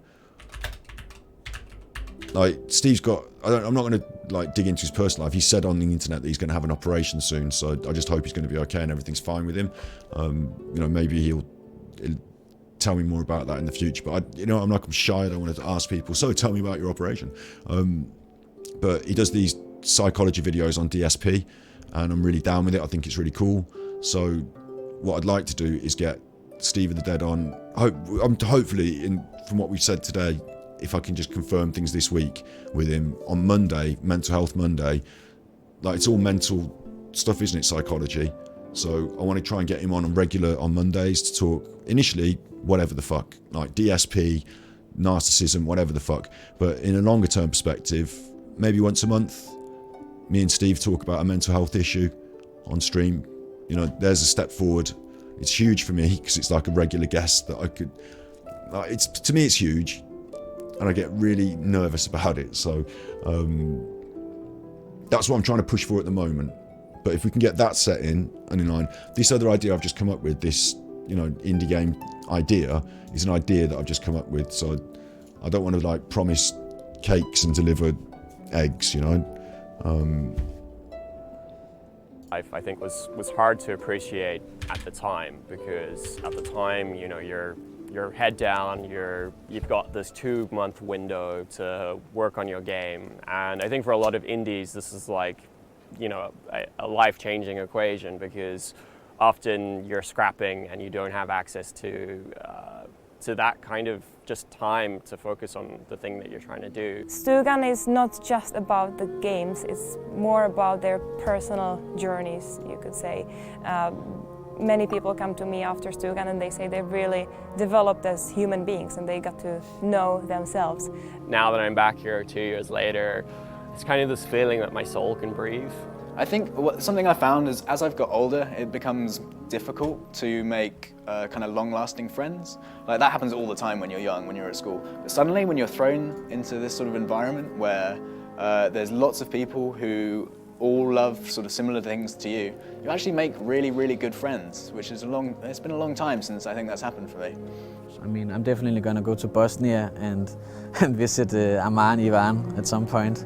like, Steve's got, I'm not going to dig into his personal life. He said on the internet that he's going to have an operation soon, so I just hope he's going to be okay and everything's fine with him. Maybe he'll tell me more about that in the future, but I'm shy. I don't want to ask people, so tell me about your operation. But he does these psychology videos on DSP, and I'm really down with it. I think it's really cool. So what I'd like to do is get Steve of the Dead on. Hopefully, from what we've said today, if I can just confirm things this week with him on Monday, Mental Health Monday, like it's all mental stuff, isn't it? Psychology. So I want to try and get him on regular on Mondays to talk initially whatever the fuck, like DSP, narcissism, whatever the fuck. But in a longer term perspective, maybe once a month, me and Steve talk about a mental health issue on stream. You know, there's a step forward. It's huge for me because it's like a regular guest that I could. It's to me, it's huge, and I get really nervous about it. So that's what I'm trying to push for at the moment. But if we can get that set in and in line, this other idea I've just come up with, this indie game idea, is an idea that I've just come up with. So I don't want to like promise cakes and deliver eggs, I think was hard to appreciate at the time, because at the time, you're head down, you've got this 2-month window to work on your game, and I think for a lot of indies this is like a life-changing equation, because often you're scrapping and you don't have access to that kind of just time to focus on the thing that you're trying to do. Stugan is not just about the games, it's more about their personal journeys, you could say. Many people come to me after Stugan and they say they really developed as human beings and they got to know themselves. Now that I'm back here 2 years later, it's kind of this feeling that my soul can breathe. I think something I found is as I've got older, it becomes difficult to make kind of long-lasting friends. Like that happens all the time when you're young, when you're at school. But suddenly when you're thrown into this sort of environment where there's lots of people who all love sort of similar things to you, you actually make really, really good friends, which is it's been a long time since I think that's happened for me. I mean, I'm definitely gonna go to Bosnia and visit Aman Ivan at some point.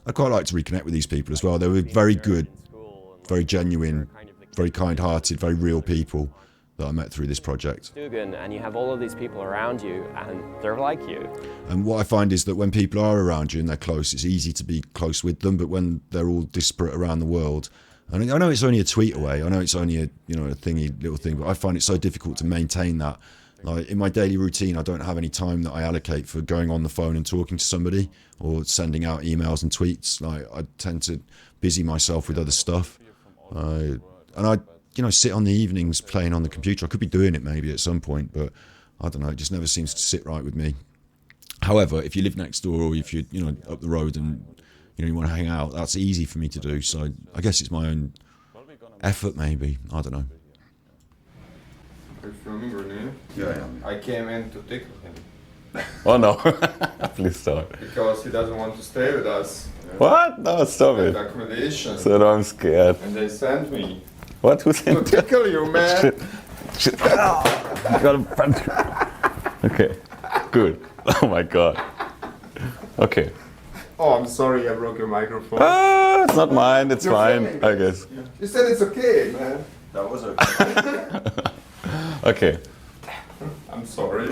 I'd quite like to reconnect with these people as well. They were very good, very genuine, very kind-hearted, very real people that I met through this project. And you have all of these people around you and they're like you. And what I find is that when people are around you and they're close, it's easy to be close with them, but when they're all disparate around the world, and I know it's only a tweet away, I know it's only a little thing, but I find it so difficult to maintain that. Like in my daily routine, I don't have any time that I allocate for going on the phone and talking to somebody or sending out emails and tweets. Like I tend to busy myself with other stuff, and I sit on the evenings playing on the computer. I could be doing it maybe at some point, but I don't know. It just never seems to sit right with me. However, if you live next door or if you're up the road and you want to hang out, that's easy for me to do. So I guess it's my own effort, maybe. I don't know. Are you filming Renee? Yeah. I came in to tickle him. Oh no, please stop. Because he doesn't want to stay with us. What? No, stop it. Accommodation. So I'm scared. And they sent me. What? Who sent you? To tickle you, man. Shit. I got him punch. Okay, good. Oh my god. Okay. Oh, I'm sorry I broke your microphone. Ah, it's not mine, it's You're fine, filming. I guess. You said it's okay, man. That was okay. Okay. I'm sorry.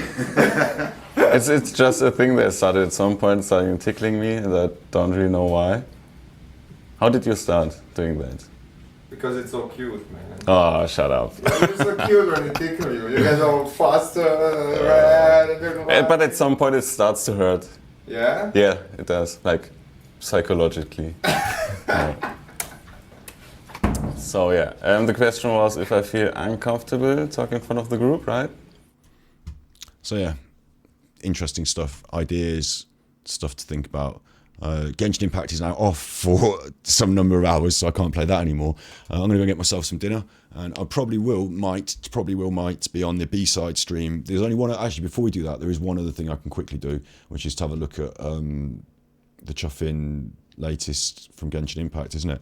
It's just a thing that started at some point, starting tickling me, and I don't really know why. How did you start doing that? Because it's so cute, man. Oh, shut up. You're so cute when they tickle you. You get all faster, red. But at some point it starts to hurt. Yeah? Yeah, it does, like psychologically. Yeah. So yeah, the question was if I feel uncomfortable talking in front of the group, right? So yeah, interesting stuff, ideas, stuff to think about. Genshin Impact is now off for some number of hours, so I can't play that anymore. I'm going to go get myself some dinner, and I probably might be on the B-side stream. There's only one, actually before we do that, there is one other thing I can quickly do, which is to have a look at the Chuffing latest from Genshin Impact, isn't it?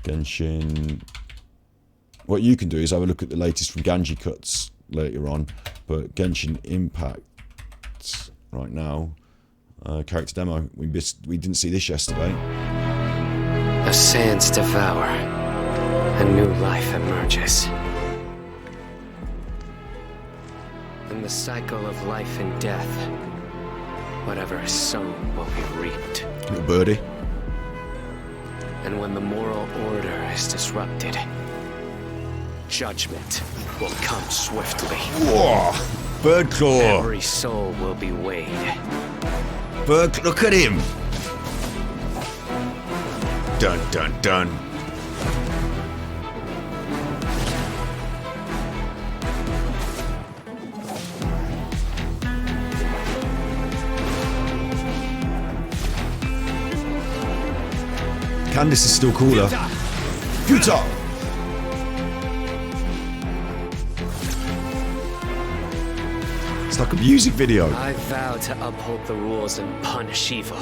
Genshin... What you can do is have a look at the latest from Ganji Cuts later on, but Genshin Impact right now, character demo, we didn't see this yesterday. The sands devour, a new life emerges. In the cycle of life and death, whatever is sown will be reaped. Little birdie. And when the moral order is disrupted, judgment will come swiftly. Whoa! Bird claw! Every soul will be weighed. Bird, look at him! Dun, dun, dun. Candace is still cooler. Futa! It's like a music video. I vow to uphold the rules and punish evil.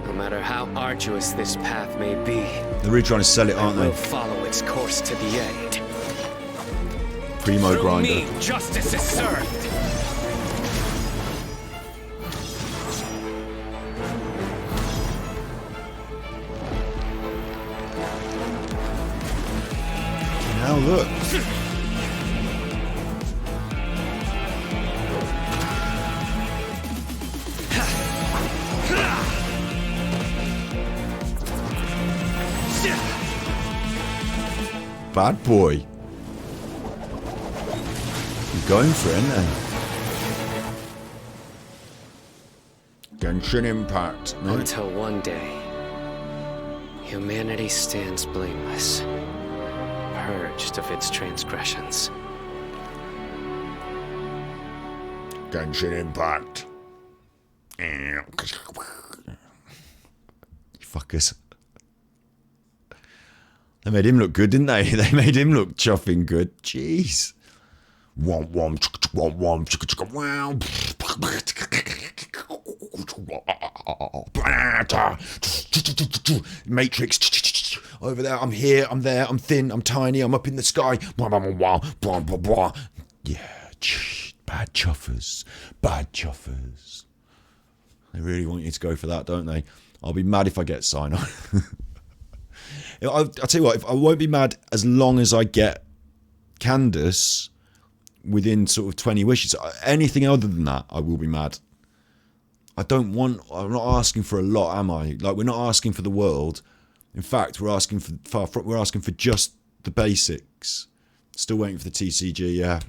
No matter how arduous this path may be, They're really trying to sell it, aren't I will they? follow its course to the end. Primo Through grinder. me, justice is served. Now look. Bad boy. You're going for it, ain't they? Genshin Impact. No. Until one day, humanity stands blameless, purged of its transgressions. Genshin Impact. You fuckers. They made him look good, didn't they? They made him look chuffing good. Jeez. Womp womp womp womp wow. Matrix over there. I'm here. I'm there. I'm thin. I'm tiny. I'm up in the sky. Yeah. Bad chuffers. Bad chuffers. They really want you to go for that, don't they? I'll be mad if I get Cyno. I'll tell you what, I won't be mad as long as I get Candace within sort of 20 wishes. Anything other than that, I will be mad. I'm not asking for a lot, am I? Like, we're not asking for the world. In fact, we're asking for just the basics. Still waiting for the TCG, yeah,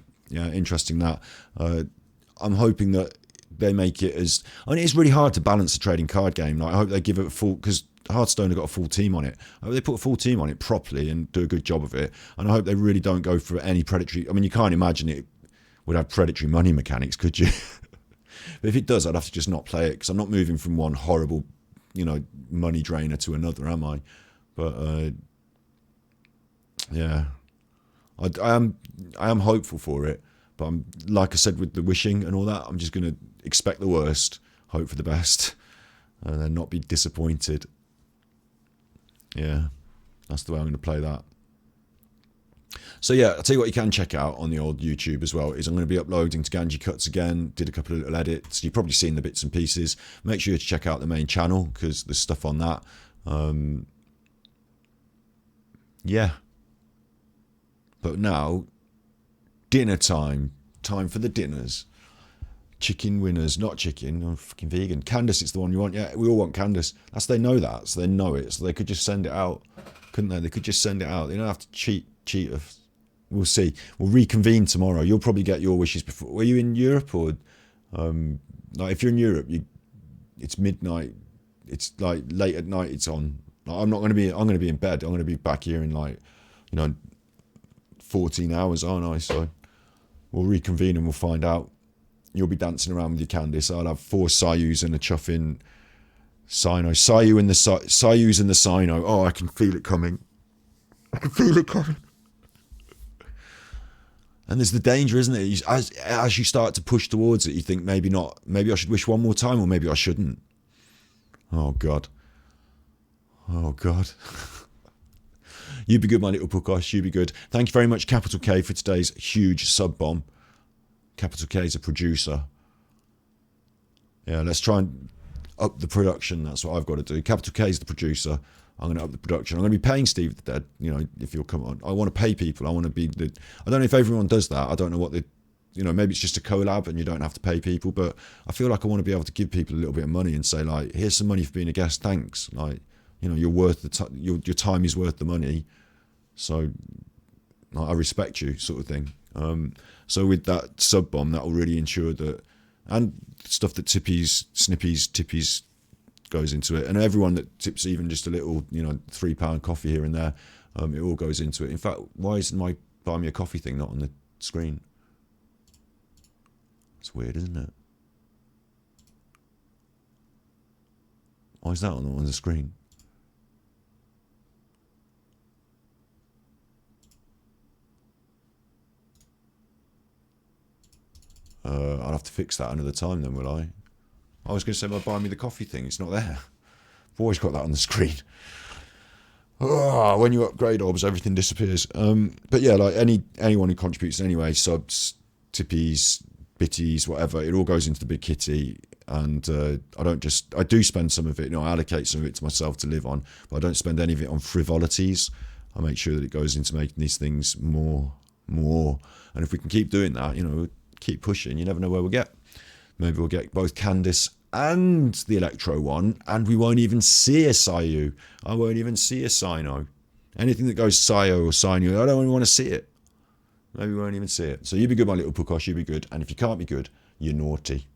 interesting that. I'm hoping that they make it as... I mean, it's really hard to balance a trading card game. Like, I hope they give it a full... Because Hearthstone have got a full team on it. I hope they put a full team on it properly and do a good job of it. And I hope they really don't go for any predatory... I mean, you can't imagine it would have predatory money mechanics, could you? But if it does, I'd have to just not play it, because I'm not moving from one horrible, money drainer to another, am I? But, yeah. I am hopeful for it. But I'm, like I said, with the wishing and all that, I'm just going to expect the worst, hope for the best, and then not be disappointed. Yeah, that's the way I'm going to play that. So yeah, I'll tell you what you can check out on the old YouTube as well, is I'm going to be uploading to Ganji Cuts again, did a couple of little edits. You've probably seen the bits and pieces. Make sure to check out the main channel, because there's stuff on that. Yeah. But now, dinner time. Time for the dinners. Chicken winners, not chicken. I'm fucking vegan. Candace, it's the one you want. Yeah, we all want Candace. They know that, so they know it. So they could just send it out, couldn't they? They could just send it out. They don't have to cheat us. We'll see. We'll reconvene tomorrow. You'll probably get your wishes before. Were you in Europe, or like if you're in Europe, it's midnight. It's like late at night. It's on. Like, I'm going to be in bed. I'm going to be back here in 14 hours, aren't I? So we'll reconvene and we'll find out. You'll be dancing around with your Candice. I'll have 4 Sayus and a Chuffing Cyno. Sayus and the Cyno. Oh, I can feel it coming. I can feel it coming. And there's the danger, isn't it? As you start to push towards it, you think maybe not. Maybe I should wish one more time, or maybe I shouldn't. Oh, God. Oh, God. You be good, my little Pukosh. You be good. Thank you very much, Capital K, for today's huge sub bomb. Capital K is a producer. Yeah, let's try and up the production. That's what I've got to do. Capital K is the producer. I'm going to up the production. I'm going to be paying Steve the Dead, if you'll come on. I want to pay people. I want to be I don't know if everyone does that. I don't know what maybe it's just a collab and you don't have to pay people, but I feel like I want to be able to give people a little bit of money and say, like, here's some money for being a guest. Thanks. Like, you're worth your time is worth the money. So I respect you, sort of thing. So with that sub bomb, that will really ensure that, and stuff that Tippies goes into it, and everyone that tips even just a little, you know, £3 coffee here and there, it all goes into it. In fact, why isn't my buy me a coffee thing not on the screen? It's weird, isn't it? Why is that on the screen? I'll have to fix that another time then, will I? I was going to say, buy me the coffee thing. It's not there. I've always got that on the screen. Oh, when you upgrade orbs, everything disappears. But yeah, like anyone who contributes in any way, subs, tippies, bitties, whatever, it all goes into the big kitty. And I do spend some of it, you know, I allocate some of it to myself to live on, but I don't spend any of it on frivolities. I make sure that it goes into making these things more. And if we can keep doing that, you know, keep pushing, you never know where we'll get. Maybe we'll get both Candice and the Electro one, and we won't even see a Sayu. I won't even see a Cyno. Anything that goes Sayo or Cyno, I don't even want to see it. Maybe we won't even see it. So you be good, my little Pukosh, you be good. And if you can't be good, you're naughty.